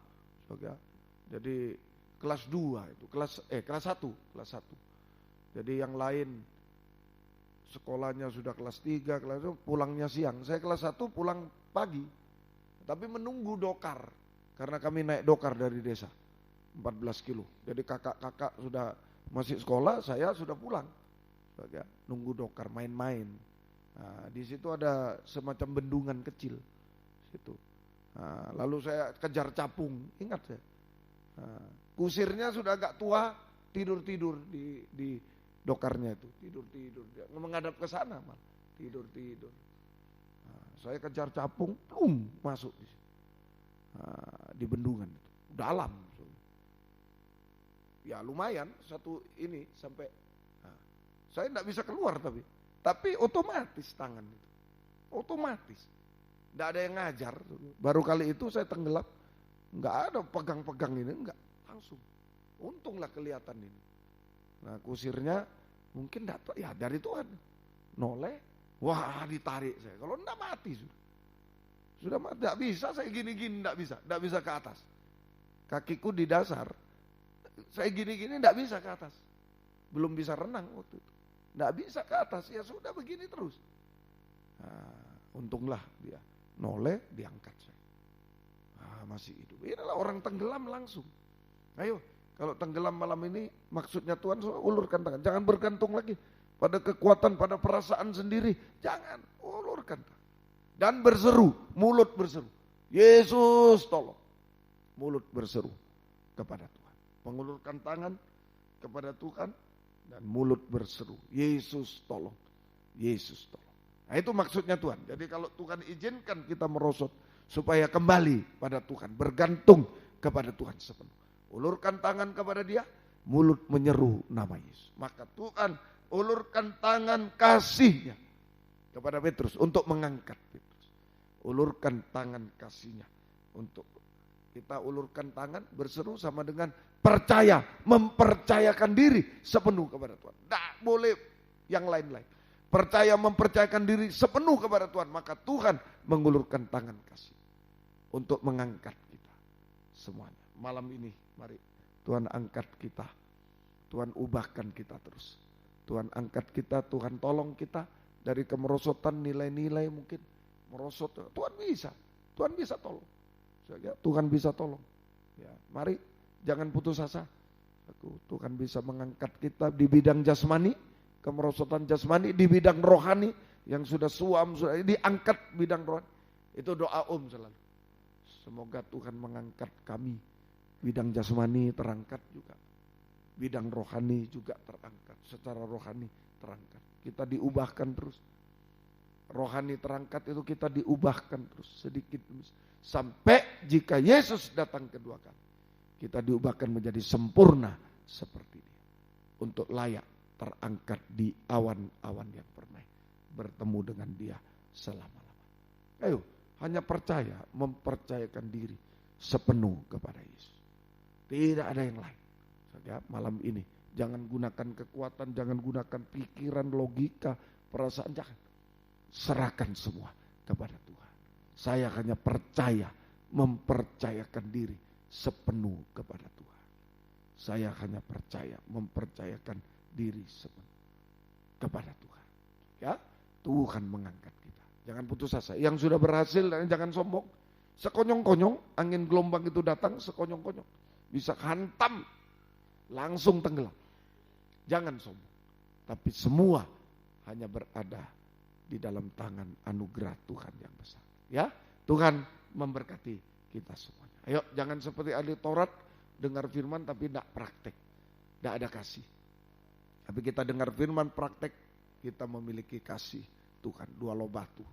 Jadi kelas 2 itu, kelas 1. Jadi yang lain sekolahnya sudah kelas 3, kelas 2, pulangnya siang. Saya kelas 1 pulang pagi. Tapi menunggu dokar. Karena kami naik dokar dari desa. 14 kilo. Jadi kakak-kakak sudah masih sekolah, saya sudah pulang. Nunggu dokar, main-main. Nah, di situ ada semacam bendungan kecil. Situ. Nah, lalu saya kejar capung, ingat saya. Nah, kusirnya sudah agak tua, tidur-tidur di dokarnya itu, tidur-tidur. Dia menghadap ke sana, malah tidur-tidur. Nah, saya kejar capung, masuk di situ. Nah, di bendungan itu, dalam. Ya lumayan satu ini sampai. Nah, saya tidak bisa keluar tapi otomatis tangan itu, otomatis. Tidak ada yang ngajar. Baru kali itu saya tenggelam, nggak ada pegang-pegang ini, nggak langsung. Untunglah kelihatan ini. Nah kusirnya mungkin dapat ya dari Tuhan. Noleh, wah ditarik saya. Kalau enggak mati sudah mati. Tidak bisa saya gini-gini, tidak bisa ke atas. Kakiku di dasar, saya gini-gini tidak bisa ke atas. Belum bisa renang waktu itu. Tidak bisa ke atas, ya sudah begini terus. Nah, untunglah dia noleh, diangkat saya. Nah, masih hidup. Inilah orang tenggelam langsung. Ayo, kalau tenggelam malam ini maksudnya Tuhan ulurkan tangan. Jangan bergantung lagi pada kekuatan, pada perasaan sendiri. Jangan, ulurkan tangan. Dan berseru, mulut berseru. Yesus tolong. Mulut berseru kepada Tuhan. Mengulurkan tangan kepada Tuhan dan mulut berseru. Yesus tolong. Yesus tolong. Nah itu maksudnya Tuhan. Jadi kalau Tuhan izinkan kita merosot supaya kembali pada Tuhan. Bergantung kepada Tuhan sepenuh. Ulurkan tangan kepada dia, mulut menyeru nama Yesus. Maka Tuhan ulurkan tangan kasihnya kepada Petrus untuk mengangkat Petrus. Ulurkan tangan kasihnya untuk kita ulurkan tangan berseru sama dengan percaya, mempercayakan diri sepenuh kepada Tuhan. Tidak boleh yang lain-lain. Percaya mempercayakan diri sepenuh kepada Tuhan, maka Tuhan mengulurkan tangan kasih untuk mengangkat kita semuanya. Malam ini mari Tuhan angkat kita, Tuhan ubahkan kita terus. Tuhan angkat kita, Tuhan tolong kita dari kemerosotan nilai-nilai mungkin merosot. Tuhan bisa tolong. Tuhan bisa tolong. Ya, mari jangan putus asa. Tuhan bisa mengangkat kita di bidang jasmani, kemerosotan jasmani, di bidang rohani yang sudah sudah diangkat bidang rohani. Itu doa selalu. Semoga Tuhan mengangkat kami. Bidang jasmani terangkat juga. Bidang rohani juga terangkat. Secara rohani terangkat. Kita diubahkan terus. Rohani terangkat itu kita diubahkan terus sedikit demi sampai jika Yesus datang kedua kali kita diubahkan menjadi sempurna seperti dia untuk layak terangkat di awan-awan yang permai bertemu dengan dia selama-lamanya. Ayo hanya percaya, mempercayakan diri sepenuh kepada Yesus. Tidak ada yang lain. Malam ini jangan gunakan kekuatan, jangan gunakan pikiran, logika, perasaan, jangan. Serahkan semua kepada Tuhan. Saya hanya percaya, mempercayakan diri sepenuh kepada Tuhan. Saya hanya percaya, mempercayakan diri sepenuh kepada Tuhan. Ya, Tuhan mengangkat kita. Jangan putus asa. Yang sudah berhasil jangan sombong. Sekonyong-konyong angin gelombang itu datang, sekonyong-konyong bisa hantam, langsung tenggelam. Jangan sombong. Tapi semua hanya berada di dalam tangan anugerah Tuhan yang besar. Ya, Tuhan memberkati kita semuanya. Ayo, jangan seperti ahli Taurat, dengar firman tapi tidak praktek, tidak ada kasih. Tapi kita dengar firman, praktek, kita memiliki kasih Tuhan, dua loh batu,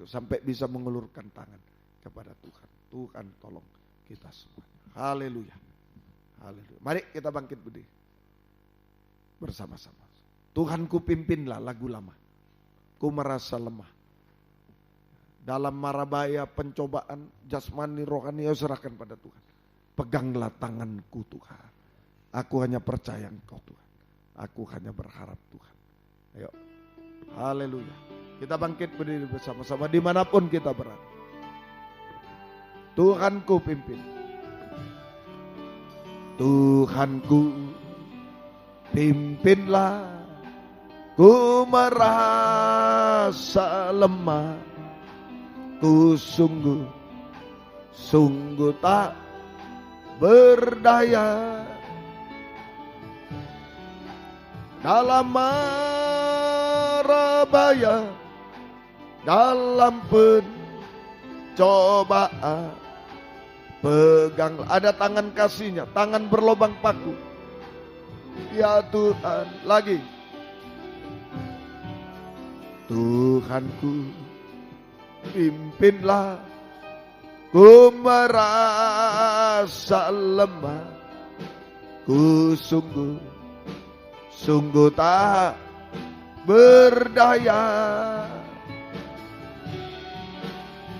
sampai bisa mengulurkan tangan kepada Tuhan. Tuhan tolong kita semuanya. Haleluya, haleluya. Mari kita bangkit berdiri bersama-sama. Tuhan ku pimpinlah lagu lama. Ku merasa lemah. Dalam marabaya pencobaan jasmani rohani, ya serahkan pada Tuhan. Peganglah tanganku Tuhan. Aku hanya percaya Engkau Tuhan. Aku hanya berharap Tuhan. Ayo, haleluya. Kita bangkit berdiri bersama-sama dimanapun kita berada. Tuhanku pimpin. Tuhanku pimpinlah. Ku merasa lemah. Ku sungguh tak berdaya. Dalam mara bahaya, dalam pencobaan, peganglah. Ada tangan kasihnya, tangan berlobang paku. Ya Tuhan, lagi. Tuhanku, pimpinlah. Ku merasa lemah. Ku sungguh tak berdaya.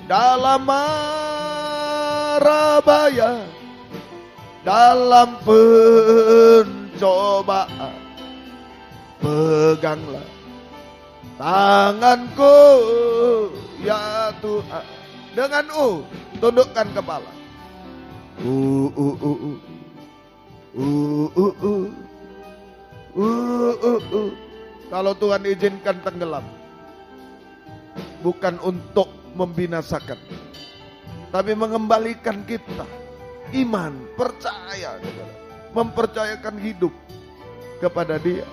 Dalam mara bahaya, dalam pencobaan, peganglah tanganku ya Tuhan. Dengan tundukkan kepala. Kalau Tuhan izinkan tenggelam, bukan untuk membinasakan, tapi mengembalikan kita. Iman, percaya, mempercayakan hidup kepada Dia.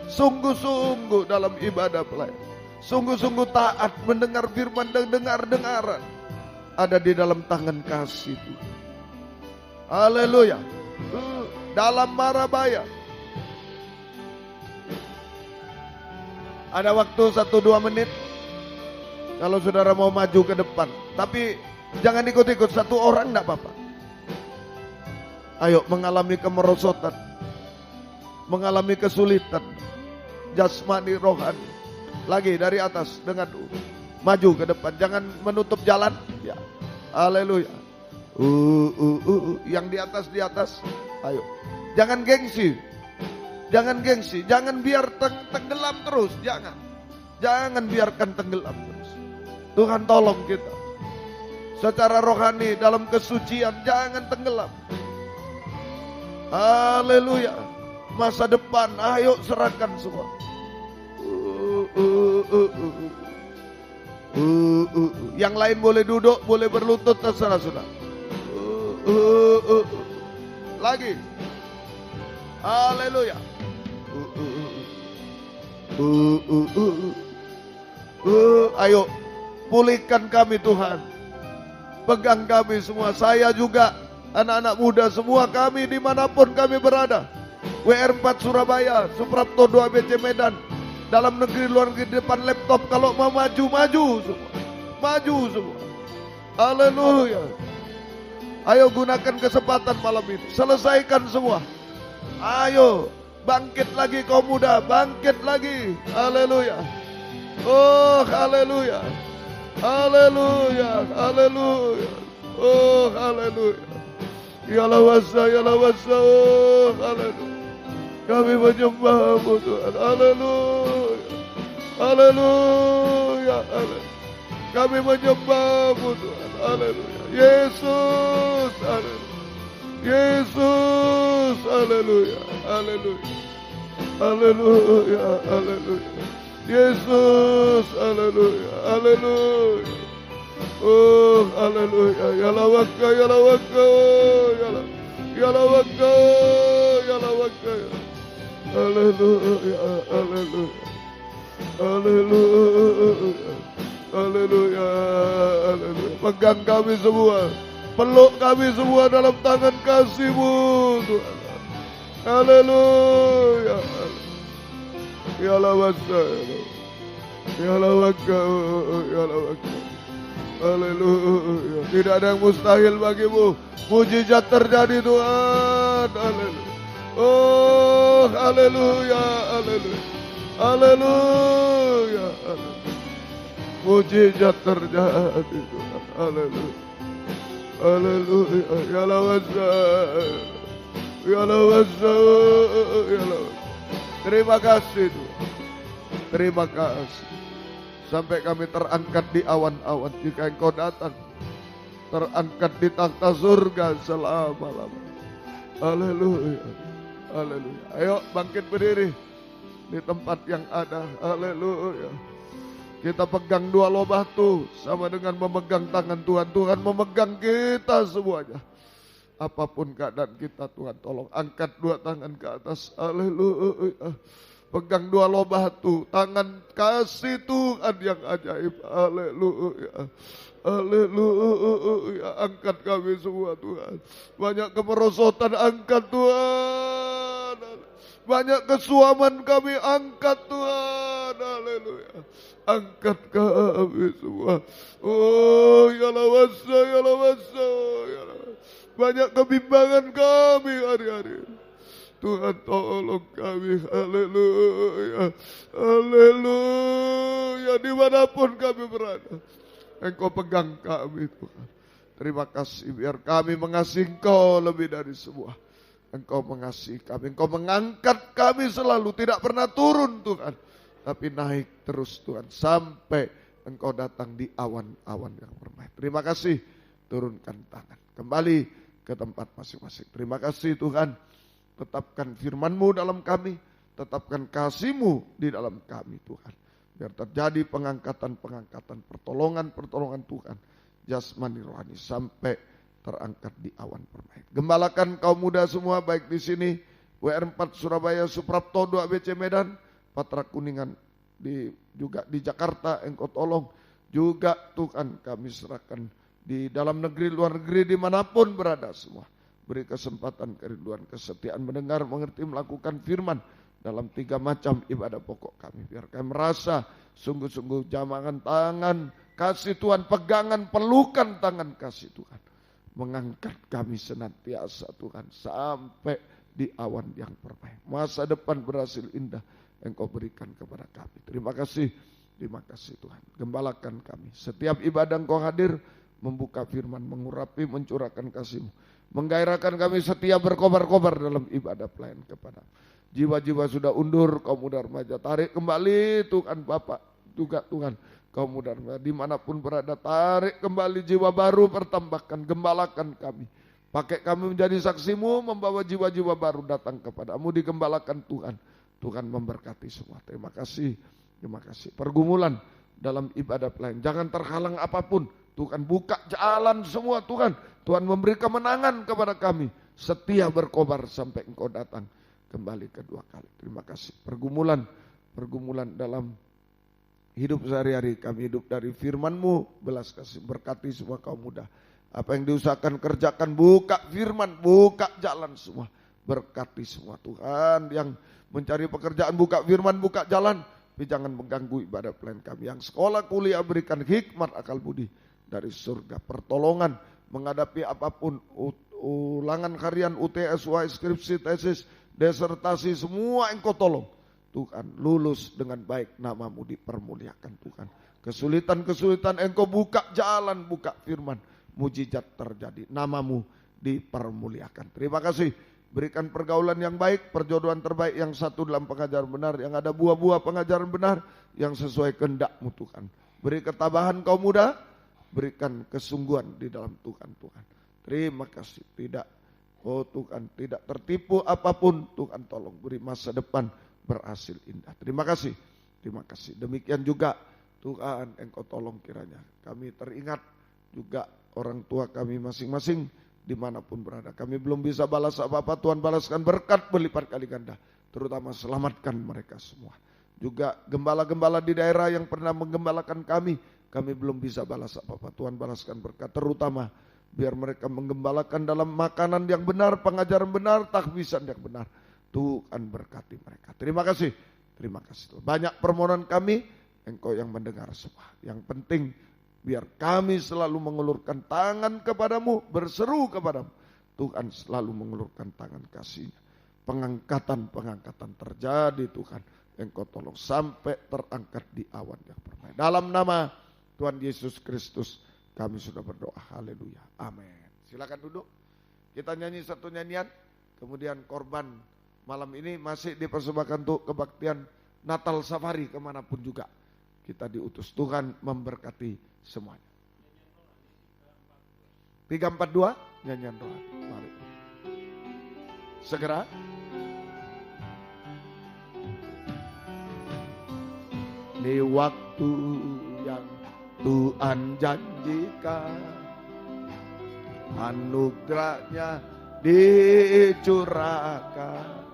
Sungguh-sungguh dalam ibadah pelayan. Sungguh-sungguh taat mendengar firman dan dengar-dengaran. Ada di dalam tangan kasih Tuhan. Haleluya. Dalam mara bahaya. Ada waktu 1-2 menit. Kalau saudara mau maju ke depan. Tapi jangan ikut-ikut, satu orang enggak apa-apa. Ayo, mengalami kemerosotan, mengalami kesulitan jasmani rohani. Lagi dari atas dengan maju ke depan, jangan menutup jalan. Ya. Haleluya. Yang di atas. Ayo. Jangan gengsi. Jangan biar tenggelam terus, jangan biarkan tenggelam terus. Tuhan tolong kita. Secara rohani dalam kesucian jangan tenggelam. Haleluya. Masa depan ayo serahkan semua. Yang lain boleh duduk, boleh berlutut, terserah sudah. Lagi. Haleluya. Ayo pulihkan kami Tuhan. Pegang kami semua. Saya juga, anak-anak muda semua kami dimanapun kami berada. WR4 Surabaya, Suprapto 2 BC Medan, dalam negeri, luar negeri, depan laptop. Kalau mau maju semua. Maju semua. Haleluya. Ayo gunakan kesempatan malam ini. Selesaikan semua. Ayo bangkit lagi kaum muda. Bangkit lagi. Haleluya. Oh haleluya. Haleluya. Haleluya. Oh haleluya. Ya lawasa. Oh haleluya. Kami menyembah-Mu Tuhan. Haleluya. Haleluya. Kami menyembah-Mu Tuhan. Haleluya. Yesus. Haleluya. Yesus. Haleluya. Haleluya. Haleluya. Haleluya. Yesus. Haleluya. Haleluya. Oh haleluya. Ya lawaka. Ya lawaka. Ya lawaka. Ya lawaka. Haleluya. Haleluya. Haleluya. Haleluya. Haleluya. Pegang kami semua. Peluk kami semua dalam tangan kasih-Mu Tuhan. Haleluya. Ya lawaka. Ya lawaka. Ya lawaka. Haleluya. Tidak ada yang mustahil bagi-Mu. Mujizat terjadi Tuhan. Haleluya. Oh haleluya. Haleluya. Haleluya. Mujizat terjadi Tuhan. Haleluya. Haleluya. Ya lawasa. Ya lawasa. Ya lawasa. Terima kasih Tuhan. Terima kasih. Sampai kami terangkat di awan-awan jika Engkau datang. Terangkat di takhta surga selama-lamanya. Haleluya. Haleluya. Ayo bangkit berdiri di tempat yang ada. Haleluya. Kita pegang dua loh batu sama dengan memegang tangan Tuhan. Tuhan memegang kita semuanya. Apapun keadaan kita, Tuhan tolong angkat dua tangan ke atas. Haleluya. Pegang dua loh batu, tangan kasih Tuhan yang ajaib. Haleluya. Haleluya. Angkat kami semua Tuhan. Banyak kemerosotan, angkat Tuhan. Banyak kesuaman kami, angkat Tuhan. Haleluya. Angkat kami semua. Oh ya lawasa, ya lawasa, ya lawasa. Banyak kebimbangan kami hari-hari. Tuhan tolong kami. Haleluya. Haleluya. Dimanapun kami berada, Engkau pegang kami Tuhan. Terima kasih biar kami mengasihi Engkau lebih dari semua. Engkau mengasihi kami. Engkau mengangkat kami selalu. Tidak pernah turun Tuhan. Tapi naik terus Tuhan. Sampai Engkau datang di awan-awan yang bermain. Terima kasih. Turunkan tangan. Kembali ke tempat masing-masing. Terima kasih Tuhan. Tetapkan firman-Mu dalam kami. Tetapkan kasih-Mu di dalam kami Tuhan. Biar terjadi pengangkatan-pengangkatan, pertolongan-pertolongan Tuhan. Jasmani rohani sampai terangkat di awan permai. Gembalakan kaum muda semua baik di sini. WR4 Surabaya, Suprapto 2 BC Medan, Patra Kuningan, juga di Jakarta Engkau tolong. Juga Tuhan kami serahkan di dalam negeri, luar negeri, dimanapun berada semua. Beri kesempatan, kerinduan, kesetiaan mendengar, mengerti, melakukan firman dalam 3 macam ibadah pokok kami. Biar kami merasa sungguh-sungguh jamangan tangan kasih Tuhan, pegangan, pelukan tangan kasih Tuhan. Mengangkat kami senantiasa Tuhan sampai di awan yang permai. Masa depan berhasil indah Engkau berikan kepada kami. Terima kasih Tuhan. Gembalakan kami. Setiap ibadah Engkau hadir, membuka firman, mengurapi, mencurahkan kasih-Mu. Menggairahkan kami setia berkobar-kobar dalam ibadah pelayan kepada jiwa-jiwa sudah undur, kaum muda remaja tarik kembali Tuhan Bapak, juga Tuhan kaum muda remaja dimanapun berada, tarik kembali jiwa baru, pertambahkan, gembalakan kami. Pakai kami menjadi saksi-Mu, membawa jiwa-jiwa baru datang kepada-Mu, digembalakan Tuhan. Tuhan memberkati semua. Terima kasih. Pergumulan dalam ibadah pelayan, jangan terhalang apapun. Tuhan buka jalan semua Tuhan. Tuhan memberi kemenangan kepada kami. Setia berkobar sampai Engkau datang kembali kedua kali. Terima kasih. Pergumulan dalam hidup sehari-hari, kami hidup dari firman-Mu, belas kasih, berkati semua kaum muda. Apa yang diusahakan kerjakan, buka firman, buka jalan semua. Berkati semua Tuhan. Yang mencari pekerjaan, buka firman, buka jalan. Tapi jangan mengganggu ibadah pelayan kami. Yang sekolah kuliah berikan hikmat akal budi dari surga. Pertolongan menghadapi apapun, ulangan harian, UTS, UAS, skripsi, tesis, desertasi, semua Engkau tolong. Tuhan lulus dengan baik, nama-Mu dipermuliakan Tuhan. Kesulitan-kesulitan Engkau buka jalan, buka firman, mujizat terjadi, nama-Mu dipermuliakan. Terima kasih. Berikan pergaulan yang baik, perjodohan terbaik yang satu dalam pengajaran benar, yang ada buah-buah pengajaran benar, yang sesuai kehendak-Mu Tuhan. Beri ketabahan kaum muda, berikan kesungguhan di dalam Tuhan. Terima kasih. Tuhan tidak tertipu apapun, Tuhan tolong beri masa depan berhasil indah. Terima kasih. Demikian juga Tuhan Engkau tolong kiranya kami teringat juga orang tua kami masing-masing dimanapun berada. Kami belum bisa balas apa-apa, Tuhan balaskan berkat berlipat kali ganda. Terutama selamatkan mereka semua. Juga gembala-gembala di daerah yang pernah menggembalakan kami belum bisa balas apa-apa, Tuhan balaskan berkat. Terutama biar mereka menggembalakan dalam makanan yang benar, pengajaran benar, tahbisan yang benar. Tuhan berkati mereka. Terima kasih. Banyak permohonan kami, Engkau yang mendengar semua. Yang penting biar kami selalu mengulurkan tangan kepadamu, berseru kepadamu. Tuhan selalu mengulurkan tangan kasih-Nya. Pengangkatan terjadi Tuhan. Engkau tolong sampai terangkat di awan yang permai. Dalam nama Tuhan Yesus Kristus kami sudah berdoa. Haleluya. Amin. Silakan duduk. Kita nyanyi satu nyanyian. Kemudian korban malam ini masih dipersembahkan untuk kebaktian Natal Safari kemanapun juga kita diutus. Tuhan memberkati semuanya. 342 nyanyian rohani. Mari. Segera. Di waktu yang Tuhan janjikan, anugerahnya dicurahkan,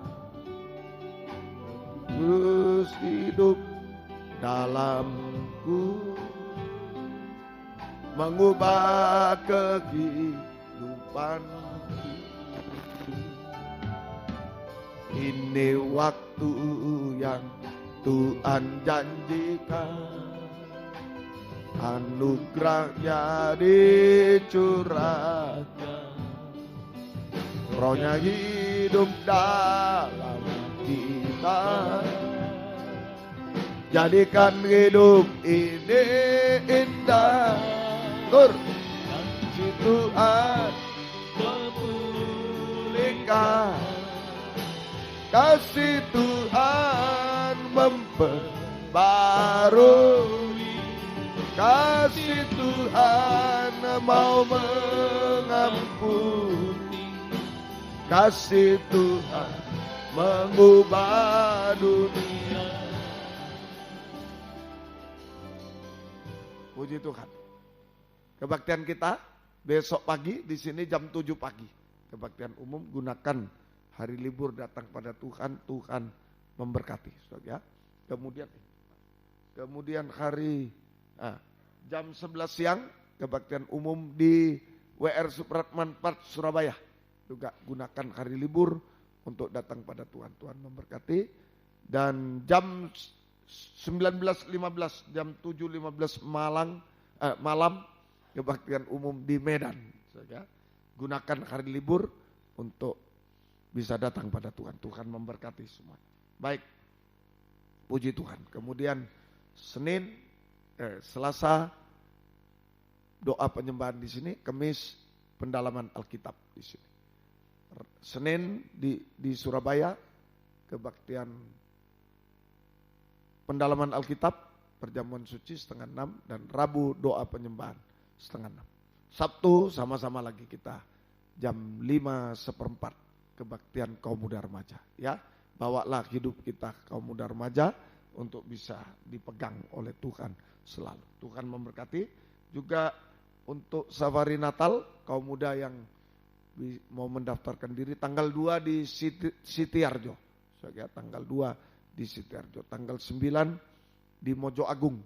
terus hidup dalamku, mengubah kehidupan. Ini waktu yang Tuhan janjikan, anugerahnya dicurahkan, Rohnya hidup dalam kita, jadikan hidup ini indah. Tur, si Tuhan memulihkan, kasih Tuhan memperbarui, kasih Tuhan mau mengampuni, kasih Tuhan mengubah dunia. Puji Tuhan. Kebaktian kita besok pagi di sini jam 7 pagi. Kebaktian umum, gunakan hari libur datang pada Tuhan, Tuhan memberkati, ya. Kemudian hari jam 11 siang kebaktian umum di WR Supratman Park Surabaya. Juga gunakan hari libur untuk datang pada Tuhan. Tuhan memberkati. Dan jam 19.15 jam 7.15 malam kebaktian umum di Medan, ya. Gunakan hari libur untuk bisa datang pada Tuhan. Tuhan memberkati semua. Baik, puji Tuhan. Kemudian Selasa doa penyembahan di sini, Kamis pendalaman Alkitab di sini. Senin di Surabaya kebaktian pendalaman Alkitab, perjamuan suci 5:30, dan Rabu doa penyembahan 5:30. Sabtu sama-sama lagi kita jam 5:15 kebaktian kaum muda remaja, ya. Bawalah hidup kita kaum muda remaja untuk bisa dipegang oleh Tuhan selalu. Tuhan memberkati. Juga untuk safari Natal kaum muda yang mau mendaftarkan diri tanggal 2 di Sitiarjo, ya, tanggal 2 di Sitiarjo, tanggal 9 di Mojo Agung,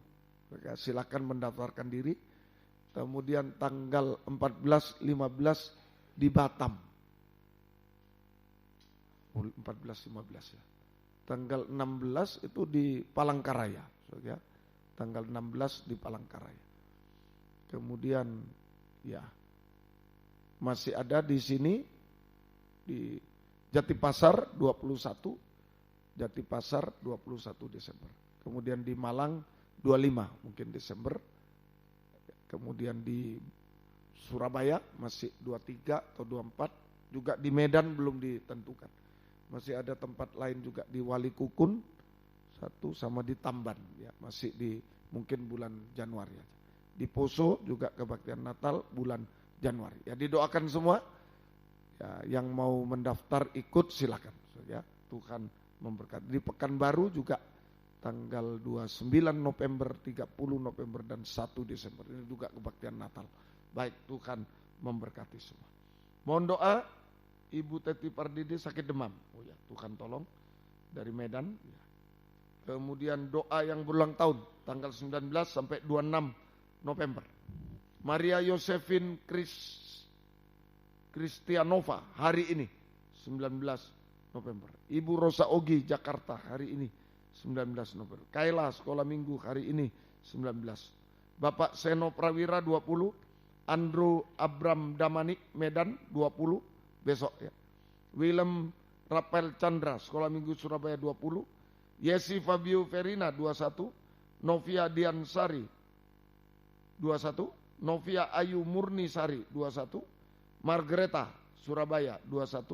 ya, silakan mendaftarkan diri. Kemudian tanggal 14-15 di Batam. 14-15 ya. Tanggal 16 itu di Palangkaraya, ya. Tanggal 16 di Palangkaraya. Kemudian ya masih ada di sini di Jatipasar 21 Desember. Kemudian di Malang 25 mungkin Desember. Kemudian di Surabaya masih 23 atau 24, juga di Medan belum ditentukan. Masih ada tempat lain juga di Walikukun 1 sama di Tamban, ya, masih di mungkin bulan Januari aja. Di Poso juga kebaktian Natal bulan Januari. Ya, didoakan semua. Ya, yang mau mendaftar ikut silakan, ya. Tuhan memberkati. Di Pekanbaru juga tanggal 29 November, 30 November dan 1 Desember. Ini juga kebaktian Natal. Baik, Tuhan memberkati semua. Mohon doa Ibu Teti Pardidi sakit demam. Oh ya, Tuhan tolong, dari Medan. Ya. Kemudian doa yang berulang tahun tanggal 19 sampai 26 November. Maria Yosefin Kristianova hari ini 19 November. Ibu Rosa Ogi Jakarta hari ini 19 November. Kaila sekolah minggu hari ini 19. Bapak Seno Prawira 20. Andrew Abram Damanik Medan 20 besok, ya. Willem Rafael Chandra sekolah minggu Surabaya 20. Yesi Fabio Verina 21. Novia Diansari 21. Novia Ayu Murni Sari 21. Margareta Surabaya 21.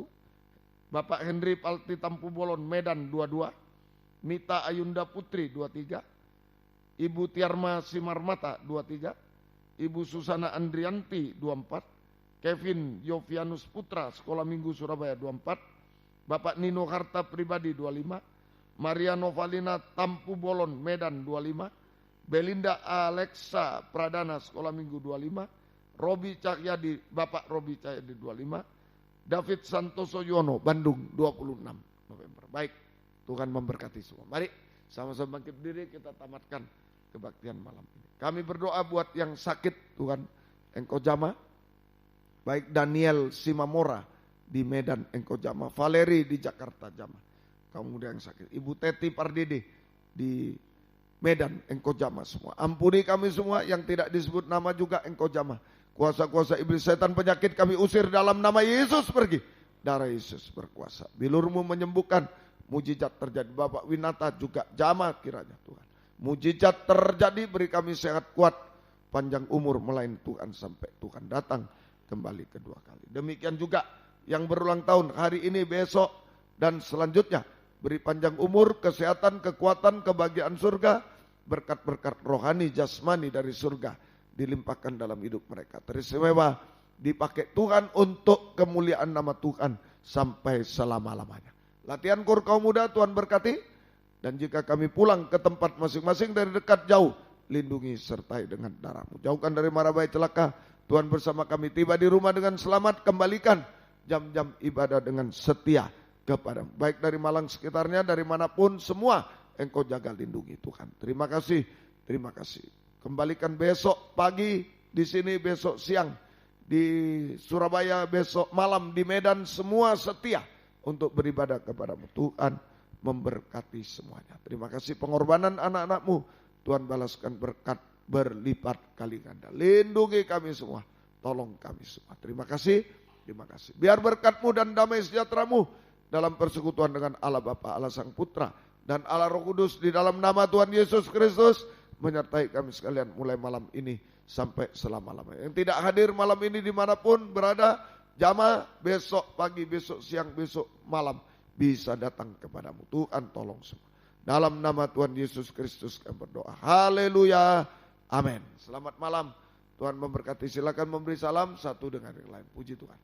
Bapak Henry Palti Tampu Bolon Medan 22, Mita Ayunda Putri 23, Ibu Tiarma Simarmata 23, Ibu Susana Andrianti 24, Kevin Yovianus Putra Sekolah Minggu Surabaya 24, Bapak Nino Harta Pribadi 25, Maria Novalina Tampu Bolon Medan 25, Belinda Alexa Pradana Sekolah Minggu 25, Robi Cahyadi Bapak Robi Cahyadi 25, David Santoso Yono Bandung 26 November. Baik, Tuhan memberkati semua. Mari sama-sama bangkit diri, kita tamatkan kebaktian malam ini. Kami berdoa buat yang sakit, Tuhan Engkau jamah. Baik Daniel Simamora di Medan Engkau jamah, Valeri di Jakarta jamah. Kamu yang sakit, Ibu Teti Pardede di Medan Engkau jamah semua. Ampuni kami semua yang tidak disebut nama juga Engkau jamah. Kuasa-kuasa iblis setan penyakit kami usir dalam nama Yesus, pergi. Darah Yesus berkuasa. Bilurmu menyembuhkan, mujizat terjadi. Bapak Winata juga jamah kiranya Tuhan. Mujizat terjadi, beri kami sehat kuat, panjang umur melayani Tuhan sampai Tuhan datang kembali kedua kali. Demikian juga yang berulang tahun hari ini, besok, dan selanjutnya. Beri panjang umur, kesehatan, kekuatan, kebahagiaan surga, berkat-berkat rohani, jasmani dari surga dilimpahkan dalam hidup mereka. Teristimewa dipakai Tuhan untuk kemuliaan nama Tuhan sampai selama-lamanya. Latihan kur kaum muda Tuhan berkati. Dan jika kami pulang ke tempat masing-masing dari dekat jauh, lindungi sertai dengan darah-Mu. Jauhkan dari mara bahaya celaka. Tuhan bersama kami tiba di rumah dengan selamat. Kembalikan jam-jam ibadah dengan setia kepada-Mu. Baik dari Malang sekitarnya, dari manapun, semua Engkau jaga lindungi Tuhan. Terima kasih, terima kasih. Kembalikan besok pagi di sini, besok siang di Surabaya, besok malam di Medan, semua setia untuk beribadah kepada-Mu. Tuhan memberkati semuanya. Terima kasih pengorbanan anak-anak-Mu. Tuhan balaskan berkat berlipat kali ganda. Lindungi kami semua, tolong kami semua. Terima kasih, terima kasih. Biar berkat-Mu dan damai sejahtera-Mu dalam persekutuan dengan Allah Bapa, Allah Sang Putra, dan Allah Roh Kudus di dalam nama Tuhan Yesus Kristus menyertai kami sekalian mulai malam ini sampai selama-lamanya. Yang tidak hadir malam ini dimanapun berada, jamaah besok pagi, besok siang, besok malam bisa datang kepadamu. Tuhan tolong semua. Dalam nama Tuhan Yesus Kristus kami berdoa. Haleluya. Amin. Selamat malam. Tuhan memberkati. Silakan memberi salam satu dengan yang lain. Puji Tuhan.